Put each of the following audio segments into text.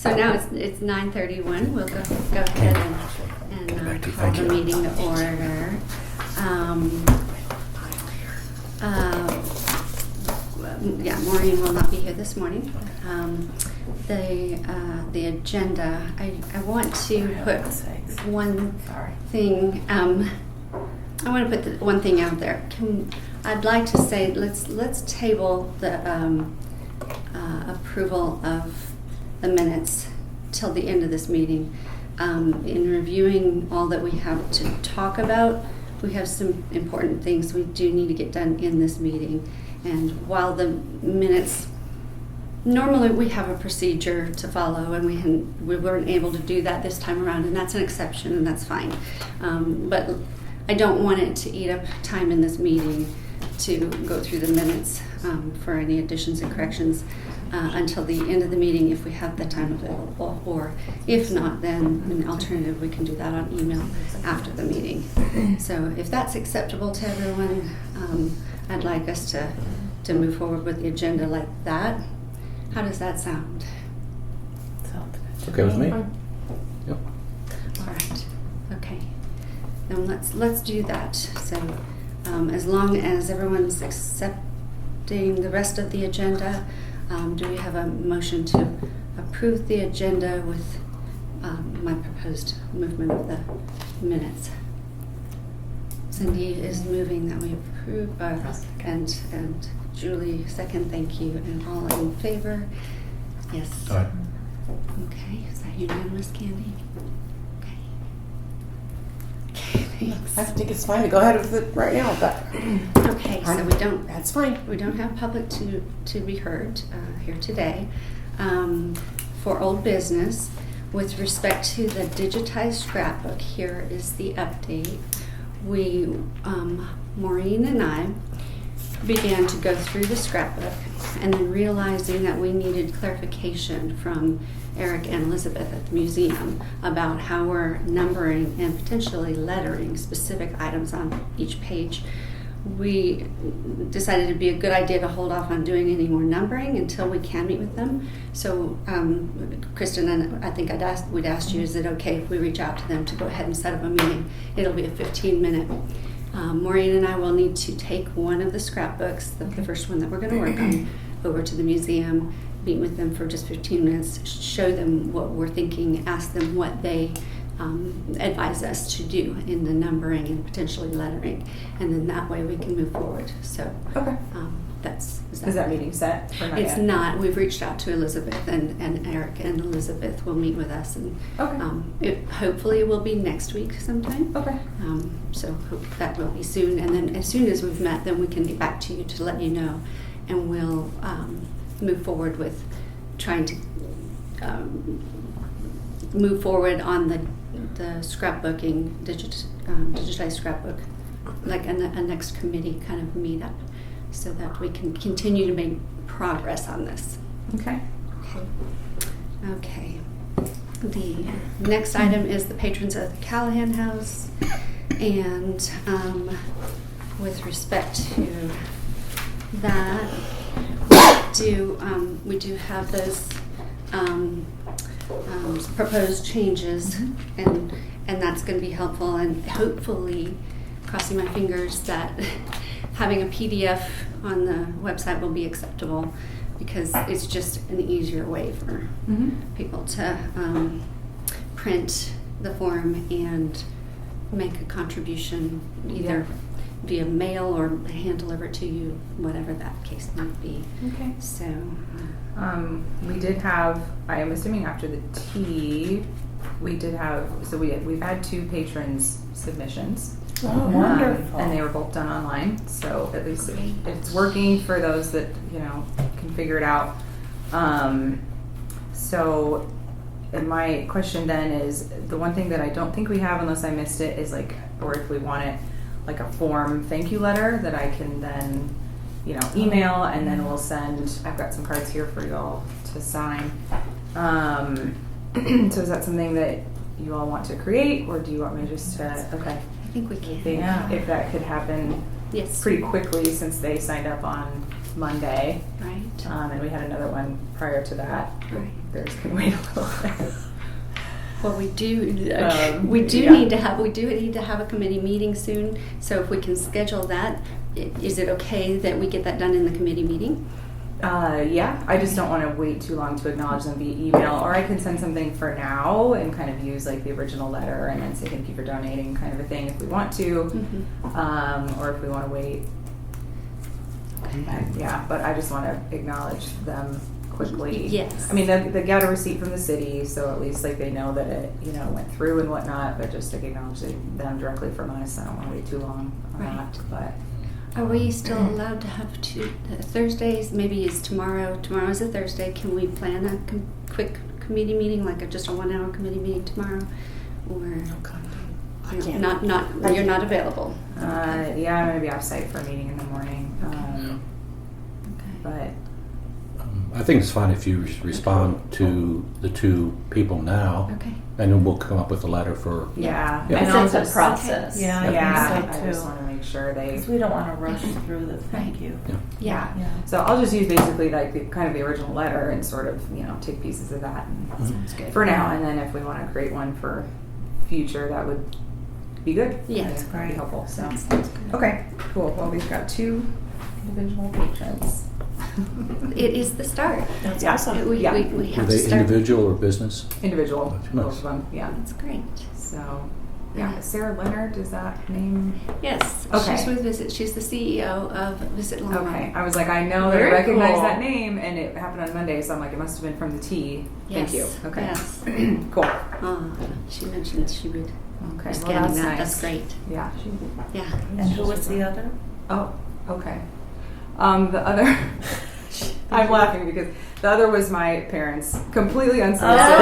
So now it's 9:31. We'll go ahead and call the meeting to order. Yeah, Maureen will not be here this morning. The agenda. I want to put one thing. I want to put one thing out there. I'd like to say let's table the approval of the minutes till the end of this meeting. In reviewing all that we have to talk about, we have some important things we do need to get done in this meeting. And while the minutes, normally we have a procedure to follow, and we weren't able to do that this time around, and that's an exception, and that's fine. But I don't want it to eat up time in this meeting to go through the minutes for any additions and corrections until the end of the meeting if we have the time available, or if not, then an alternative, we can do that on email after the meeting. So if that's acceptable to everyone, I'd like us to move forward with the agenda like that. How does that sound? It's okay with me. Yep. All right. Okay. Then let's do that. So as long as everyone's accepting the rest of the agenda, do we have a motion to approve the agenda with my proposed movement of the minutes? Cindy is moving that we approve, and Julie second. Thank you. And all in favor? Yes. Aye. Okay. Is that unanimous, Candy? Okay. Okay. Thanks. I think it's fine to go ahead with it right now, but Okay. So we don't. That's fine. We don't have public to be heard here today. For old business, with respect to the digitized scrapbook, here is the update. We, Maureen and I, began to go through the scrapbook, and then realizing that we needed clarification from Eric and Elizabeth at the museum about how we're numbering and potentially lettering specific items on each page. We decided it'd be a good idea to hold off on doing any more numbering until we can meet with them. So, Kristen, and I think we'd asked you, is it okay if we reach out to them to go ahead and set up a meeting? It'll be a 15-minute. Maureen and I will need to take one of the scrapbooks, the first one that we're going to work on, over to the museum, meet with them for just 15 minutes, show them what we're thinking, ask them what they advise us to do in the numbering and potentially lettering, and then that way we can move forward. So Okay. is that meeting set? Or not it's yet? not. We've reached out to Elizabeth, and Eric and Elizabeth will meet with us, and Okay. it hopefully will be next week sometime. Okay. So hope that will be soon, and then as soon as we've met, then we can get back to you to let you know, and we'll move forward with trying to move forward on the scrapbooking, digitized scrapbook, like a next committee kind of meetup, so that we can continue to make progress on this. Okay. Okay. The next item is the patrons of the Callahan House, and with respect to that, we do have those proposed changes, and that's going to be helpful, and hopefully, crossing my fingers, that having a PDF on the website will be acceptable, because it's just an easier way for people to print the form and make a contribution, either via mail or hand delivered to you, whatever that case might be. Okay. So we did have, I am assuming after the tea, we've had 2 patrons submissions. Oh, wonderful. And they were both done online, so at least it's working for those that, can figure it out. So and my question then is, the one thing that I don't think we have, unless I missed it, is or if we want it, like a form thank you letter that I can then, email, and then we'll send. I've got some cards here for y'all to sign. So is that something that you all want to create, or do you want me just to? Okay. I think we can. If that could happen, Yes. pretty quickly, since they signed up on Monday, Right. and we had another one prior to that. Right. theirs can wait a little bit. Well, we do Yeah. need to have a committee meeting soon. So if we can schedule that, is it okay that we get that done in the committee meeting? Yeah, I just don't want to wait too long to acknowledge them via email, or I can send something for now and kind of use like the original letter and then say thank you for donating, kind of a thing if we want to, or if we want to wait. Yeah, but I just want to acknowledge them quickly. Yes. I mean, they got a receipt from the city, so at least like they know that it, went through and whatnot. But just like acknowledging them directly from us, I don't want to wait too long on that. But are we still allowed to have Thursdays? Maybe it's tomorrow. Tomorrow is a Thursday. Can we plan a quick committee meeting, like just a 1 hour committee meeting tomorrow, or you're not available? Yeah, I'm gonna be off site for a meeting in the morning. But I think it's fine if you respond to the two people now. Okay. And then we'll come up with a letter for. yeah, Yeah. and It's I'll a just, process. Yeah, yeah, I think I just so want to make sure they. Because we don't want to rush through the thank you. Yeah. Yeah. So I'll just use basically like the kind of the original letter and sort of take pieces of that Sounds good. for now, and then if we want to create one for future, that would be good. Yeah. That'd be Great. helpful. So Sounds good. okay, cool. Well, we've got 2 individual patrons. It is the start. That's Yeah. awesome. We Yeah. have Were to they start. individual or business? Individual, Nice. both of them. Yeah. That's great. So yeah, Sarah Leonard, is that name? Yes. Okay. She's with Visit. She's the CEO of Visit Longmont. Okay, I was like, I know that I Very recognize cool. that name, and it happened on Monday, so I'm like, it must have been from the T. Yes. Thank you. Okay. Yes. Cool. She mentioned she would. Okay. Be scanning that's that. nice. That's great. Yeah. Yeah. And who was the other? Oh, okay. The other, I'm laughing because the other was my parents, completely unsolicited.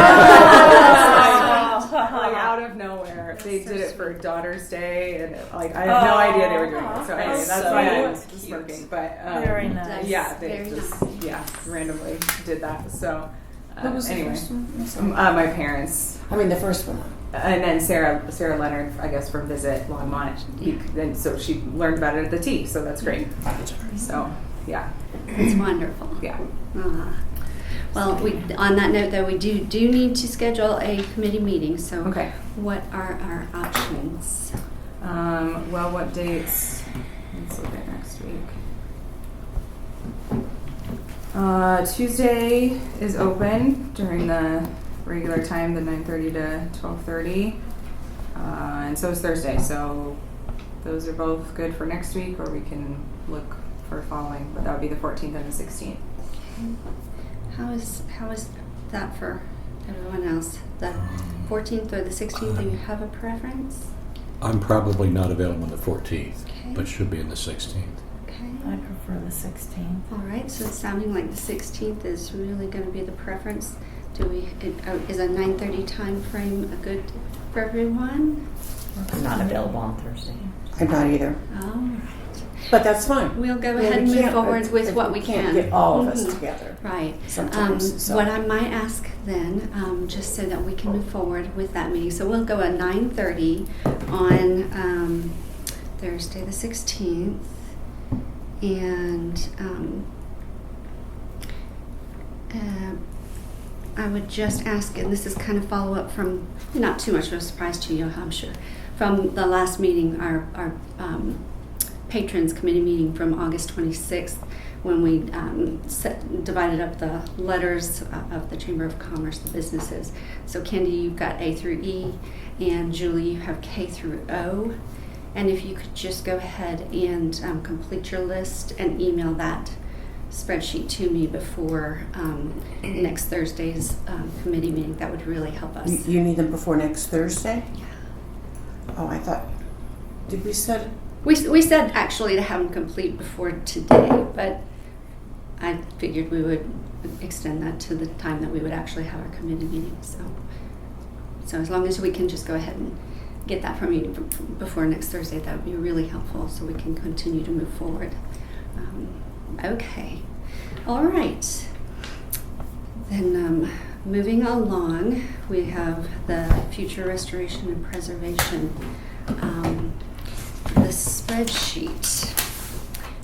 Like out of nowhere, they did it for Daughter's Day, and like I had no idea they were doing it. So anyway, that's why I was just working. But Very nice. yeah, they Very just nice. randomly did that. So Who was the anyway, first one? my parents. I mean, the first one. And then Sarah Leonard, I guess, from Visit Longmont. And so she learned about it at the T, so that's great. So, yeah. It's wonderful. Yeah. Well, on that note, though, we do need to schedule a committee meeting. So, Okay. what are our options? Well, what dates? Let's look at next week. Tuesday is open during the regular time, the 9:30 to 12:30. And so is Thursday. So those are both good for next week, or we can look for following, but that would be the 14th and the 16th. How is that for everyone else? The 14th or the 16th? Do you have a preference? I'm probably not available on the 14th, Okay. but should be in the 16th. Okay. I prefer the 16th. All right. So it's sounding like the 16th is really going to be the preference. Is a 9:30 time frame a good for everyone? I'm not available on Thursday. I'm not either. All right. But that's fine. We'll go Well, ahead and we move can't- forward with what we can't can. get all of us Mhm. together Right. sometimes. So. What I might ask then, just so that we can move forward with that meeting, so we'll go at 9:30 on Thursday the 16th, and I would just ask, and this is kind of follow up from, not too much of a surprise to you, I'm sure, from the last meeting, our patrons committee meeting from August 26th, when we divided up the letters of the Chamber of Commerce, the businesses. So Candy, you've got A through E, and Julie, you have K through O. And if you could just go ahead and complete your list and email that spreadsheet to me before next Thursday's committee meeting, that would really help us. You need them before next Thursday? Yeah. Oh, I thought. Did we set? We said actually to have them complete before today, but I figured we would extend that to the time that we would actually have our committee meeting. So as long as we can just go ahead and get that from you before next Thursday, that would be really helpful so we can continue to move forward. Okay. All right. Then moving along, we have the future restoration and preservation, the spreadsheet.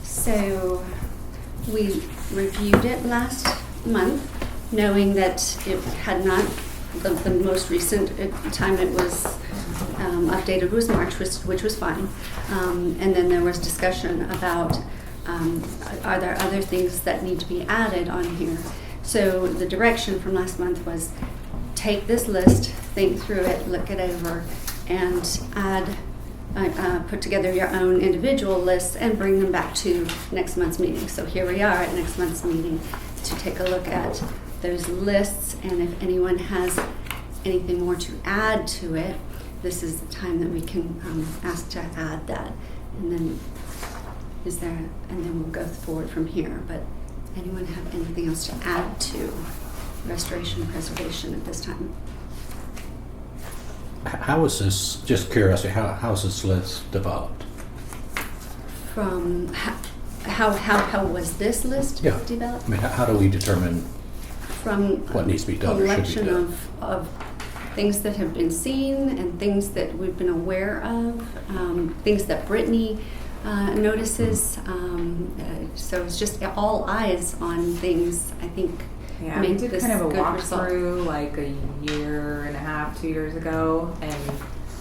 So we reviewed it last month, knowing that it had not, the most recent time it was updated was March, which was fine. And then there was discussion about are there other things that need to be added on here. So the direction from last month was take this list, think through it, look it over, and add, put together your own individual lists and bring them back to next month's meeting. So here we are at next month's meeting to take a look at those lists, and if anyone has anything more to add to it, this is the time that we can ask to add that. And then and then we'll go forward from here. But anyone have anything else to add to restoration and preservation at this time? How is this, just curiosity, how is this list developed? From how was this list Yeah. developed? I mean, how do we determine From what needs to be done or should be collection done? of things that have been seen and things that we've been aware of, things that Brittany notices. So it's just all eyes on things, I think. Yeah, we make did this kind of a good result. walkthrough like a year and a half, 2 years ago, and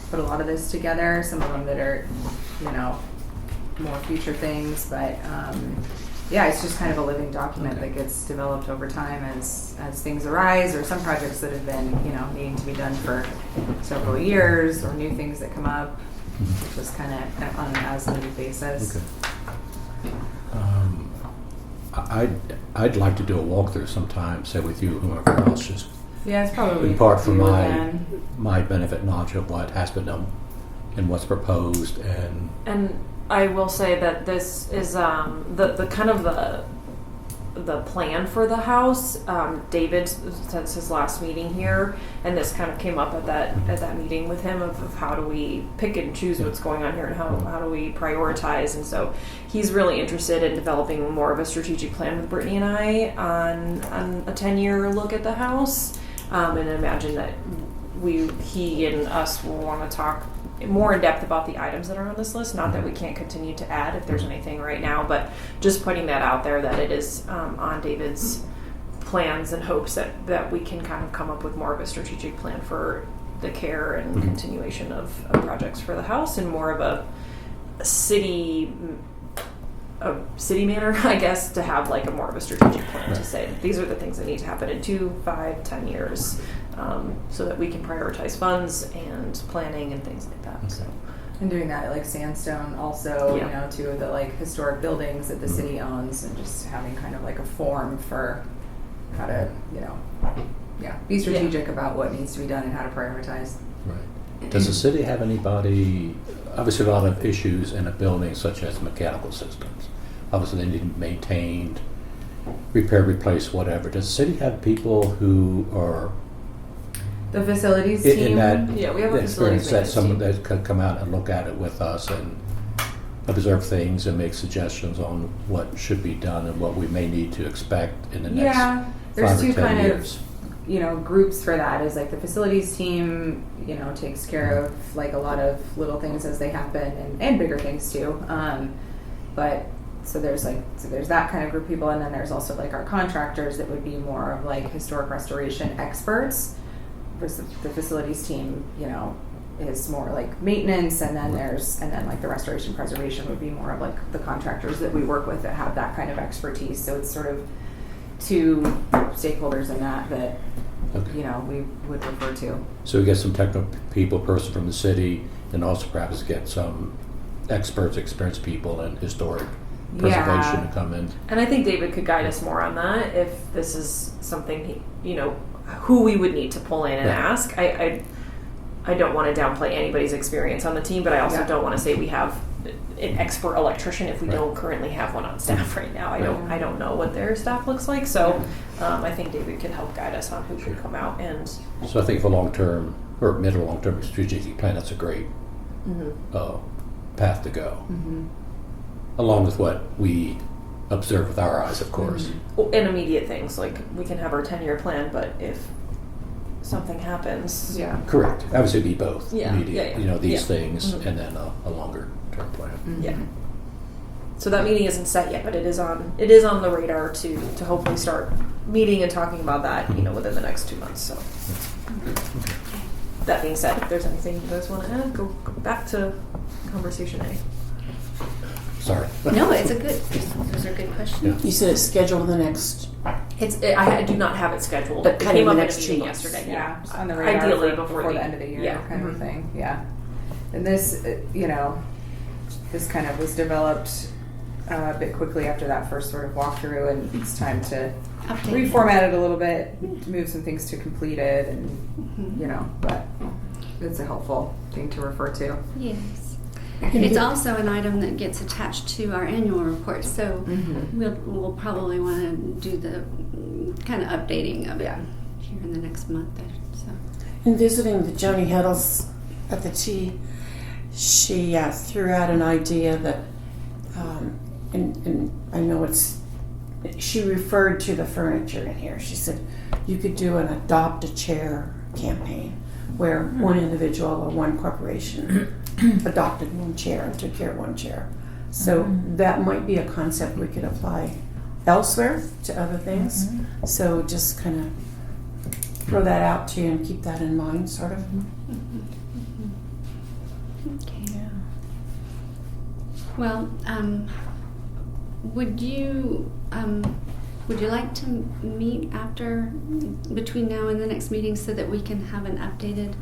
put a lot of this together. Some of them that are, more future things, but yeah, it's just kind of a living document Okay. that gets developed over time as things arise, or some projects that have been, needing to be done for several years, or new things that come up, just kind of on an as-needed basis. Okay. I'd like to do a walkthrough sometime, say with you, whoever else, just Yeah, it's probably in part for you again. my benefit knowledge of what has been done and what's proposed, and I will say that this is the kind of the plan for the house. David, since his last meeting here, and this kind of came up at that meeting with him of how do we pick and choose what's going on here and how do we prioritize. And so he's really interested in developing more of a strategic plan with Brittany and I on a 10-year look at the house, and imagine that he and us will want to talk more in depth about the items that are on this list. Not that we can't continue to add if there's anything right now, but just putting that out there that it is on David's plans and hopes that we can kind of come up with more of a strategic plan for the care and continuation of projects for the house, and more of a city manner, I guess, to have like more of a strategic plan to say these are the things that need to happen in 2, 5, 10 years, so that we can prioritize funds and planning and things like that. So. And doing that at like Sandstone also, Yeah. two of the like historic buildings that the city owns, and just having kind of like a form for how to, be strategic about what needs to be done and how to prioritize. right. Does the city have anybody? Obviously, a lot of issues in a building, such as mechanical systems. Obviously, they need to be maintained, repair, replace, whatever. Does the city have people who are The facilities in team. that Yeah, we have a experience, facilities that maintenance someone team. that could come out and look at it with us and observe things and make suggestions on what should be done and what we may need to expect in the next Yeah, there's 5 or two 10 kind years. of groups for that. Is like the facilities team, takes care of like a lot of little things as they happen, and bigger things too. But so there's that kind of group of people, and then there's also like our contractors that would be more of like historic restoration experts. Versus the facilities team, is more like maintenance, and then like the restoration preservation would be more of like the contractors that we work with that have that kind of expertise. So it's sort of two stakeholders in that Okay. we would refer to. So we get some technical people, person from the city, and also perhaps get some experts, experienced people in historic preservation to come in. And I think David could guide us more on that if this is something who we would need to pull in and Yeah. ask. I don't want to downplay anybody's experience on the team, but I also Yeah. don't want to say we have an expert electrician if we Right. don't currently have one on staff right now. I Right. don't know what their staff looks like, so I think David can help guide us on who should come out and. So I think for long-term or mid or long-term strategic plan, that's a great path to go, along with what we observe with our eyes, of course. And immediate things, like we can have our 10-year plan, but if something happens, Yeah. Correct. Obviously, it'd be both. Yeah, Immediate, yeah, yeah. these Yeah. things, Mhm. and then a longer-term plan. Yeah. So that meeting isn't set yet, but it is on the radar to hopefully start meeting and talking about that, within the next 2 months. So that being said, if there's anything you guys want to add, go back to conversation A. Sorry. No, those are good questions. You said it's scheduled the next, I do not have it scheduled. But It kind came of up the in a next 2 meeting months. yesterday. Yeah, just on the radar Ideally before the end of the year, yeah. kind of Mhm. thing. Yeah, and this, this kind of was developed a bit quickly after that first sort of walkthrough, and it's time to Update. reformat it a little bit, move some things to completed, and Mhm. but it's a helpful thing to refer to. Yes. It's also an item that gets attached to our annual report, so we'll probably want to do the kind of updating of it here in the next month. So. in visiting the Joni Heddles at the T, she threw out an idea that, and I know she referred to the furniture in here. She said you could do an adopt a chair campaign where one individual or one corporation adopted one chair and took care of one chair. So that might be a concept we could apply elsewhere to other things. So just kind of throw that out to you and keep that in mind, sort of. Okay. Well, would you like to meet between now and the next meeting so that we can have an updated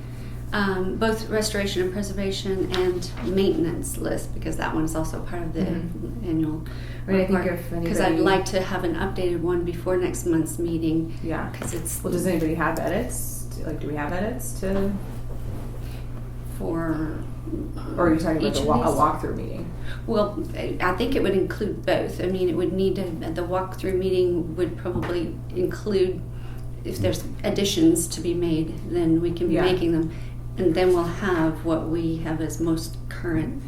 both restoration and preservation and maintenance list, because that one is also part of the annual I mean, I think report. if Because I'd anybody- like to have an updated one before next month's meeting. Yeah. Because it's Well, does anybody have edits? Do we have edits to? for. Or are you talking each about of a these? walkthrough meeting? Well, I think it would include both. I mean, it would need to, the walkthrough meeting would probably include, if there's additions to be made, then we can be Yeah. making them. And then we'll have what we have as most current,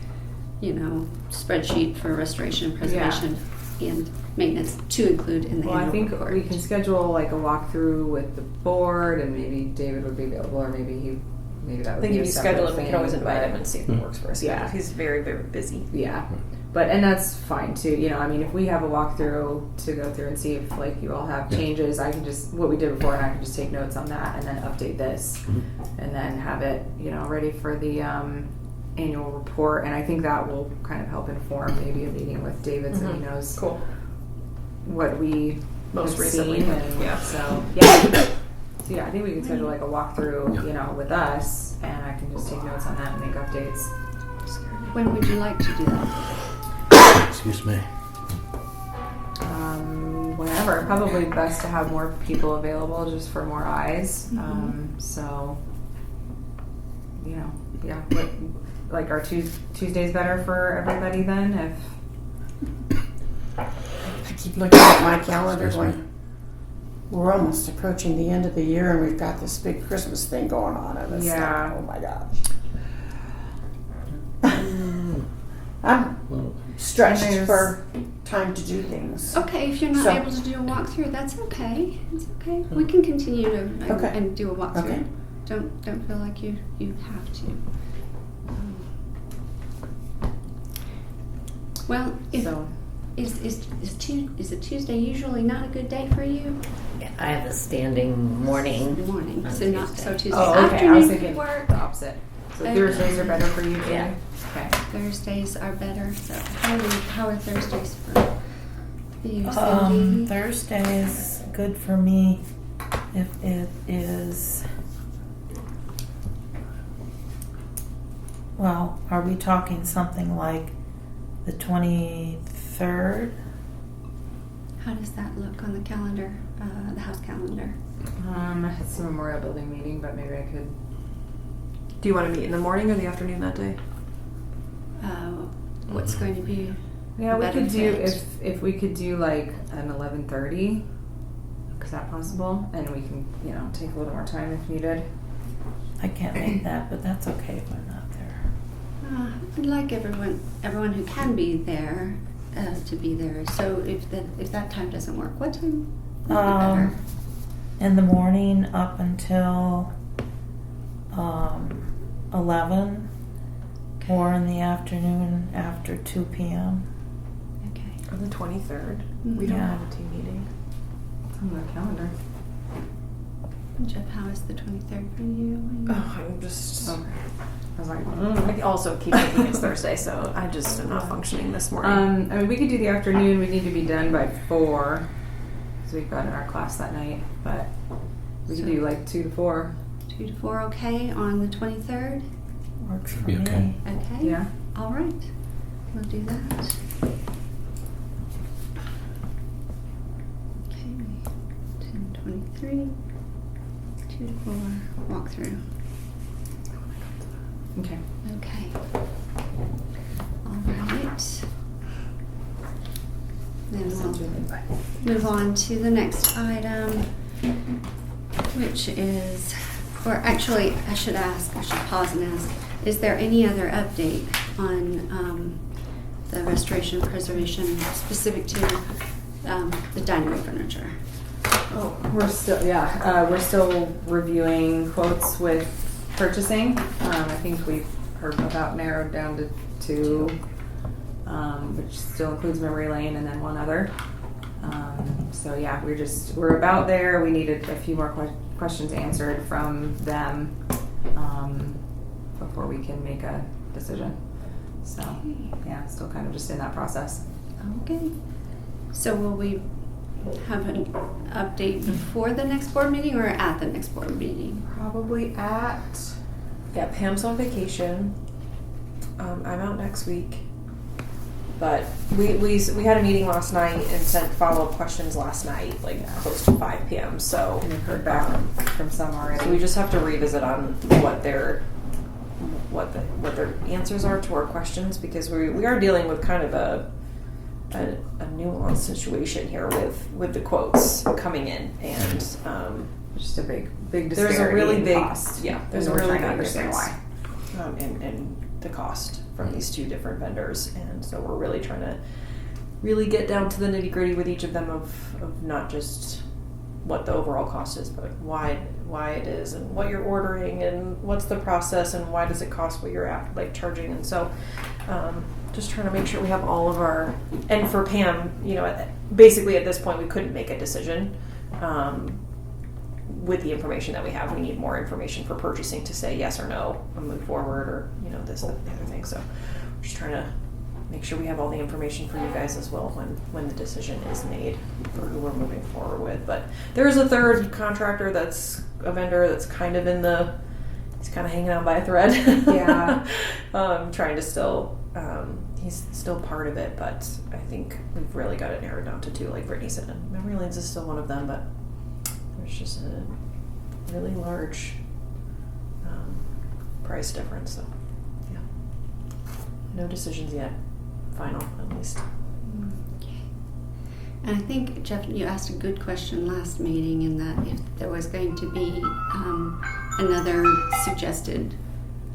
spreadsheet for restoration and preservation and maintenance to include in the Well, I annual think report. we can schedule like a walkthrough with the board, and maybe David would be available, or maybe that I would think be if a you separate schedule it, we can always thing, invite but- him and see if it works for us. Yeah. He's very, very busy. Yeah, and that's fine too. I mean, if we have a walkthrough to go through and see if you all have changes, I can just what we did before, and I can just take notes on that and then update this, and then have it ready for the annual report. And I think that will kind of help inform maybe a meeting with David, so he knows Cool. what we Most have recently, seen, and yeah. So I think we can schedule like a walkthrough, with us, and I can just take notes on that and make updates. When would you like to do that? Excuse me. Whenever, probably best to have more people available just for more eyes. So, like are Tuesdays better for everybody then? If I keep looking at my calendar Excuse me. going, we're almost approaching the end of the year and we've got this big Christmas thing going on. And it's Yeah. like, oh my gosh. I'm Well, stretched And there's- for time to do things. Okay, if you're not So- able to do a walkthrough, that's okay. It's okay. We can continue to Okay. and do a walkthrough. Okay. Don't feel like you have to. Well, if so. is a Tuesday usually not a good day for you? I have a standing morning. Morning, on so not Tuesday. so Tuesday Oh, okay. I was afternoon thinking could work. the opposite. So Okay. Thursdays are better for you too? Yeah. Okay. Thursdays are better. So how are Thursdays for you, Cindy? Thursday is good for me if it is. Well, are we talking something like the 23rd? How does that look on the calendar, the house calendar? It's a Memorial Building meeting, but maybe I could. Do you want to meet in the morning or the afternoon that day? What's going to be? Yeah, we better could do fit? if we could do like an 11:30. Is that possible? And we can take a little more time if needed. I can't make that, but that's okay if I'm not there. I'd like everyone who can be there to be there. So if that time doesn't work, what time would be better? In the morning up until 11, or in the afternoon after 2 p.m. Okay. On the 23rd. Mhm. We don't Yeah. have a team meeting. On the calendar. Jeff, how is the 23rd for you? Oh, I'm just. Okay. I was like, I also keep thinking it's Thursday, so I just am not functioning this morning. I mean, we could do the afternoon. We need to be done by 4, because we've got our class that night. But we could do like 2 to 4. 2 to 4, okay, on the 23rd? Works for Be me. okay. Okay. Yeah. All right. We'll do that. Okay. 10:23. 2 to 4. Walk through. Okay. Okay. All right. Then we'll move on to the next item, which is, or actually, I should pause and ask, is there any other update on the restoration and preservation specific to the dining room furniture? Oh, we're still reviewing quotes with purchasing. I think we've about narrowed down to 2, which still includes Memory Lane and then one other. So yeah, we're about there. We needed a few more questions answered from them before we can make a decision. So yeah, still kind of just in that process. Okay. So will we have an update before the next board meeting or at the next board meeting? Probably at. Yeah, Pam's on vacation. I'm out next week. But we had a meeting last night and sent follow-up questions last night, like close to 5 p.m. So And we've heard back from some already. So we just have to revisit on what their answers are to our questions, because we are dealing with kind of a nuanced situation here with the quotes coming in, and just a big disparity. there's a really in big cost. there's And a we're really trying to big understand difference, why. in the cost from these 2 different vendors, and so we're really trying to really get down to the nitty gritty with each of them of not just what the overall cost is, but why it is, and what you're ordering, and what's the process, and why does it cost what you're charging. And so just trying to make sure we have all of our, and for Pam, basically at this point we couldn't make a decision with the information that we have. We need more information for purchasing to say yes or no and move forward, or this, that, the other thing. So we're just trying to make sure we have all the information for you guys as well when the decision is made for who we're moving forward with. But there is a third contractor that's a vendor that's kind of he's kind of hanging on by a thread. Yeah. Trying to still, he's still part of it, but I think we've really got it narrowed down to 2, like Brittany said. And Memory Lanes is still one of them, but there's just a really large price difference. So yeah, no decisions yet. Final, at least. Okay. And I think, Jeff, you asked a good question last meeting, in that if there was going to be another suggested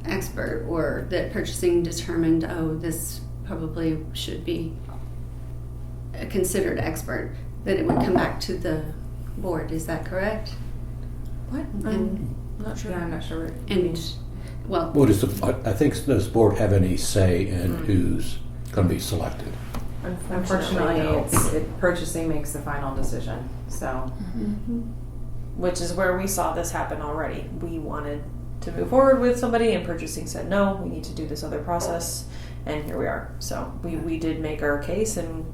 expert, or that purchasing determined, this probably should be a considered expert, that it would come back to the board. Is that correct? What? And, I'm not sure. Yeah, I'm not sure. Well, I think, does this board have any say in who's going to be selected? Unfortunately, no. Purchasing makes the final decision. So Which is where we saw this happen already. We wanted to move forward with somebody, and purchasing said no, we need to do this other process, and here we are. So we did make our case and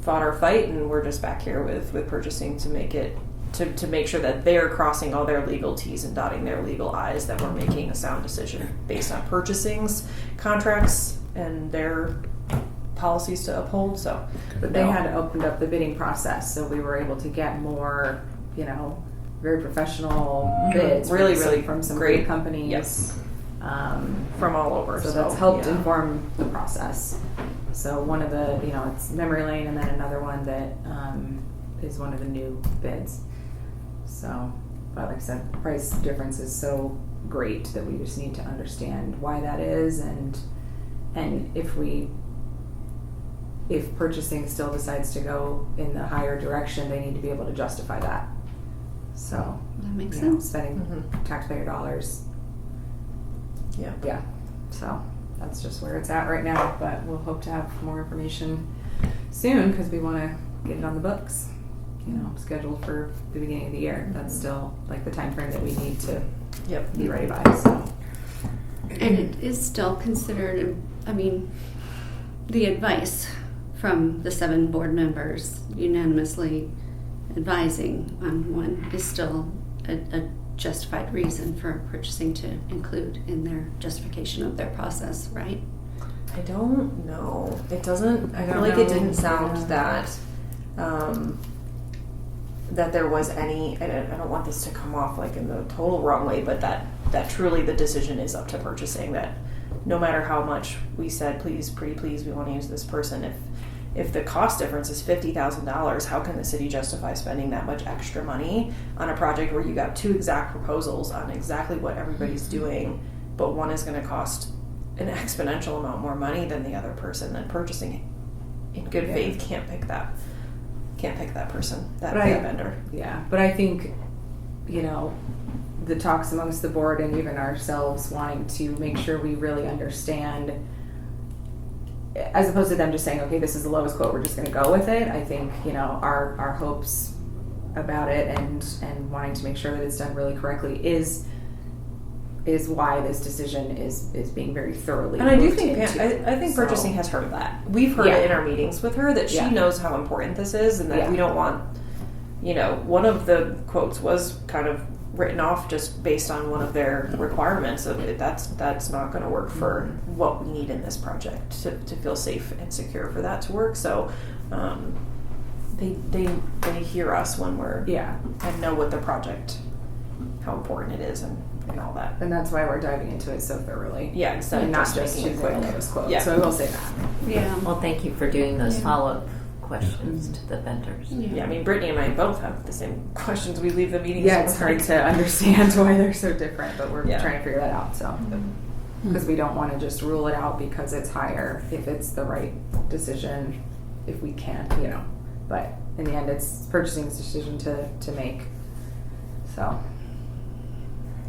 fought our fight, and we're just back here with purchasing to make it to make sure that they're crossing all their legal T's and dotting their legal I's, that we're making a sound decision based on purchasing's contracts and their policies to uphold. So but they had opened up the bidding process, so we were able to get more, very professional bids. Really from some great great companies. Yes. From from all over. So that's helped yeah. inform the process. So one of the, it's Memory Lane, and then another one that is one of the new bids. So, but like I said, price difference is so great that we just need to understand why that is, and if purchasing still decides to go in the higher direction, they need to be able to justify that. So that makes sense. Spending taxpayer dollars. Yeah. Yeah. So that's just where it's at right now, but we'll hope to have more information soon, because we want to get it on the books. scheduled for the beginning of the year. That's still like the time frame that we need to Yep. be ready by. So And it is still considered, I mean, the advice from the 7 board members unanimously advising on one is still a justified reason for purchasing to include in their justification of their process, right? I don't know. It doesn't. I feel don't like it know. didn't sound Yeah. that there was any. I don't want this to come off like in the total wrong way, but that truly the decision is up to purchasing. That no matter how much we said, please, pretty please, we want to use this person. If the cost difference is $50,000, how can the city justify spending that much extra money on a project where you got 2 exact proposals on exactly what everybody's doing, but one is going to cost an exponential amount more money than the other person? Then purchasing in good faith can't pick that person, that vendor. yeah, but I think the talks amongst the board and even ourselves wanting to make sure we really understand, as opposed to them just saying, okay, this is the lowest quote, we're just going to go with it. I think our hopes about it and wanting to make sure that it's done really correctly is why this decision is being very thoroughly. And I do looked think into. I think So- purchasing has heard that. We've heard it in our meetings with her that she Yeah. knows how important this is, and that Yeah. we don't want. One of the quotes was kind of written off just based on one of their requirements of it. That's not going to work for what we need in this project to feel safe and secure for that to work. So they hear us when we're and know what the project, how important it is and all that. And that's why we're diving into it so thoroughly. Yeah, instead of and not just just making it choosing the quick. lowest quote. Yeah. So I will say that. Yeah. Well, thank you for doing those follow-up questions to the vendors. Yeah, I mean, Brittany and I both have the same questions. We leave the meetings. Yeah, it's hard to understand why they're so different, but we're Yeah. trying to figure that out. So, because we don't want to just rule it out because it's higher, if it's the right decision, if we can, But in the end, it's purchasing's decision to make. So,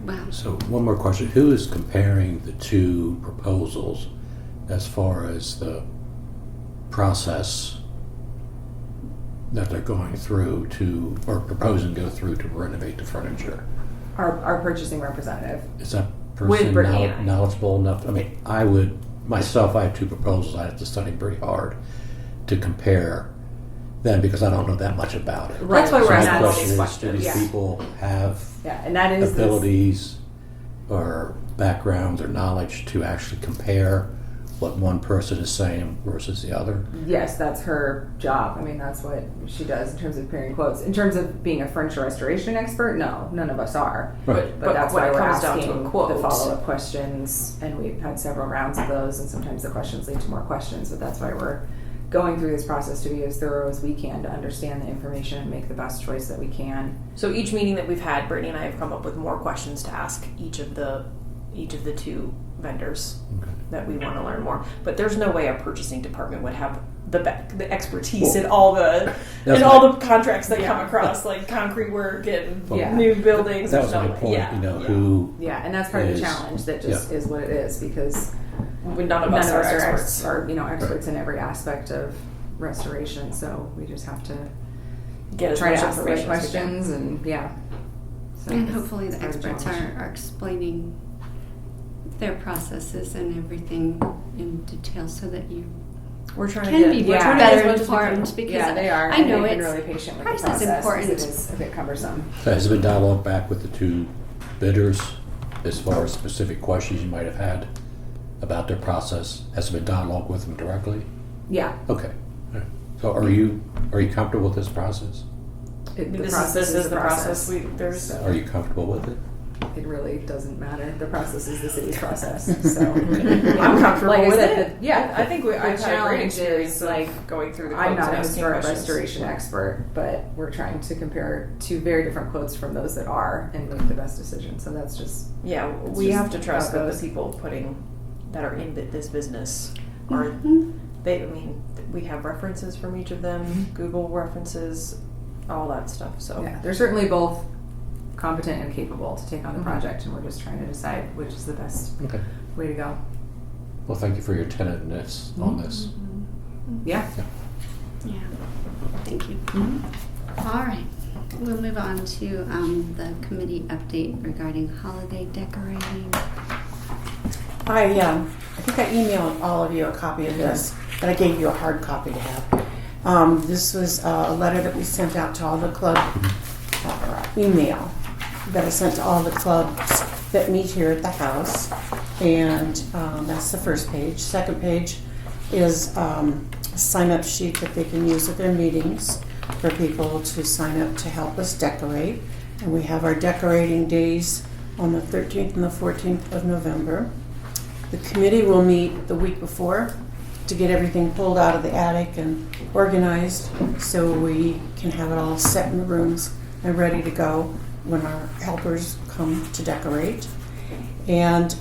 Wow. So one more question. Who is comparing the 2 proposals as far as the process that they're going through to, or proposing to go through to renovate the furniture? our purchasing representative. Is that With person Brittany and I. knowledgeable enough? I mean, I have 2 proposals. I have to study pretty hard to compare them because I don't know that much about it. Right. That's why So we're my asking all question these is, do questions. these Yeah. people have Yeah, and that is abilities or backgrounds or knowledge to actually compare what one person is saying versus the other? Yes, that's her job. I mean, that's what she does in terms of comparing quotes. In terms of being a furniture restoration expert, no, none of us are. Right. But that's when why it we're comes down to asking a quote, the follow-up questions, and we've had several rounds of those, and sometimes the questions lead to more questions, but that's why we're going through this process to be as thorough as we can to understand the information and make the best choice that we can. So each meeting that we've had, Brittany and I have come up with more questions to ask each of the 2 vendors that we want to learn more. But there's no way our purchasing department would have the expertise in all the contracts that come across, like concrete work and new buildings. That was There's my no way. point, Yeah. who Yeah, and that's part of the is- challenge that just is what it is, because None of us are experts. are experts in every aspect of restoration, so we just have to Get as try much to ask the right information as we can. questions and So And it's hopefully the part of experts challenge. are explaining their processes and everything in detail so that you We're trying can to be get we're trying to better get as much as we can. informed, because Yeah, they are. I and know they've been it's really patient with price the is process important. because it is a bit cumbersome. has there been dialogue back with the 2 bidders as far as specific questions you might have had about their process? Has there been dialogue with them directly? Yeah, Okay. All right. So are you comfortable with this process? the This process is the process. There's So Are you comfortable with it? it really doesn't matter. The process is the city's process. So I'm comfortable Like I with said, it. yeah, I think I've had a great challenge experience is, like going through the quotes I'm not and a asking historic questions. restoration expert, but we're trying to compare 2 very different quotes from those that are and make the best decision. So that's just Yeah, It's we just have to trust how it that the goes. people that are in this business are we have references from each of them, Google references, all that stuff. So yeah, they're certainly both competent and capable to take on the project, and we're just trying to decide which is the best Okay. way to go. Well, thank you for your attentiveness on this. Yeah. Yeah. Thank you. All right, we'll move on to the committee update regarding holiday decorating. I think I emailed all of you a copy of this, but I gave you a hard copy to have. This was a letter that we sent out to all the club, email that I sent to all the clubs that meet here at the house, and that's the first page. Second page is a sign-up sheet that they can use at their meetings for people to sign up to help us decorate. And we have our decorating days on the 13th and the 14th of November. The committee will meet the week before to get everything pulled out of the attic and organized so we can have it all set in the rooms and ready to go when our helpers come to decorate. And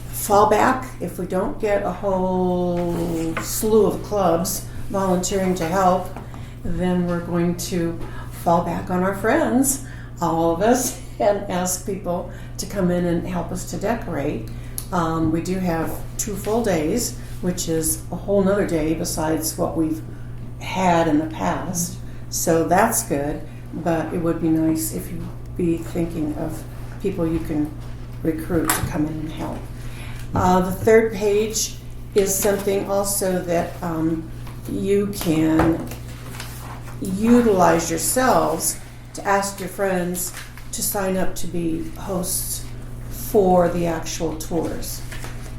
fall back, if we don't get a whole slew of clubs volunteering to help, then we're going to fall back on our friends, all of us, and ask people to come in and help us to decorate. We do have 2 full days, which is a whole nother day besides what we've had in the past. So that's good, but it would be nice if you'd be thinking of people you can recruit to come in and help. The third page is something also that you can utilize yourselves to ask your friends to sign up to be hosts for the actual tours.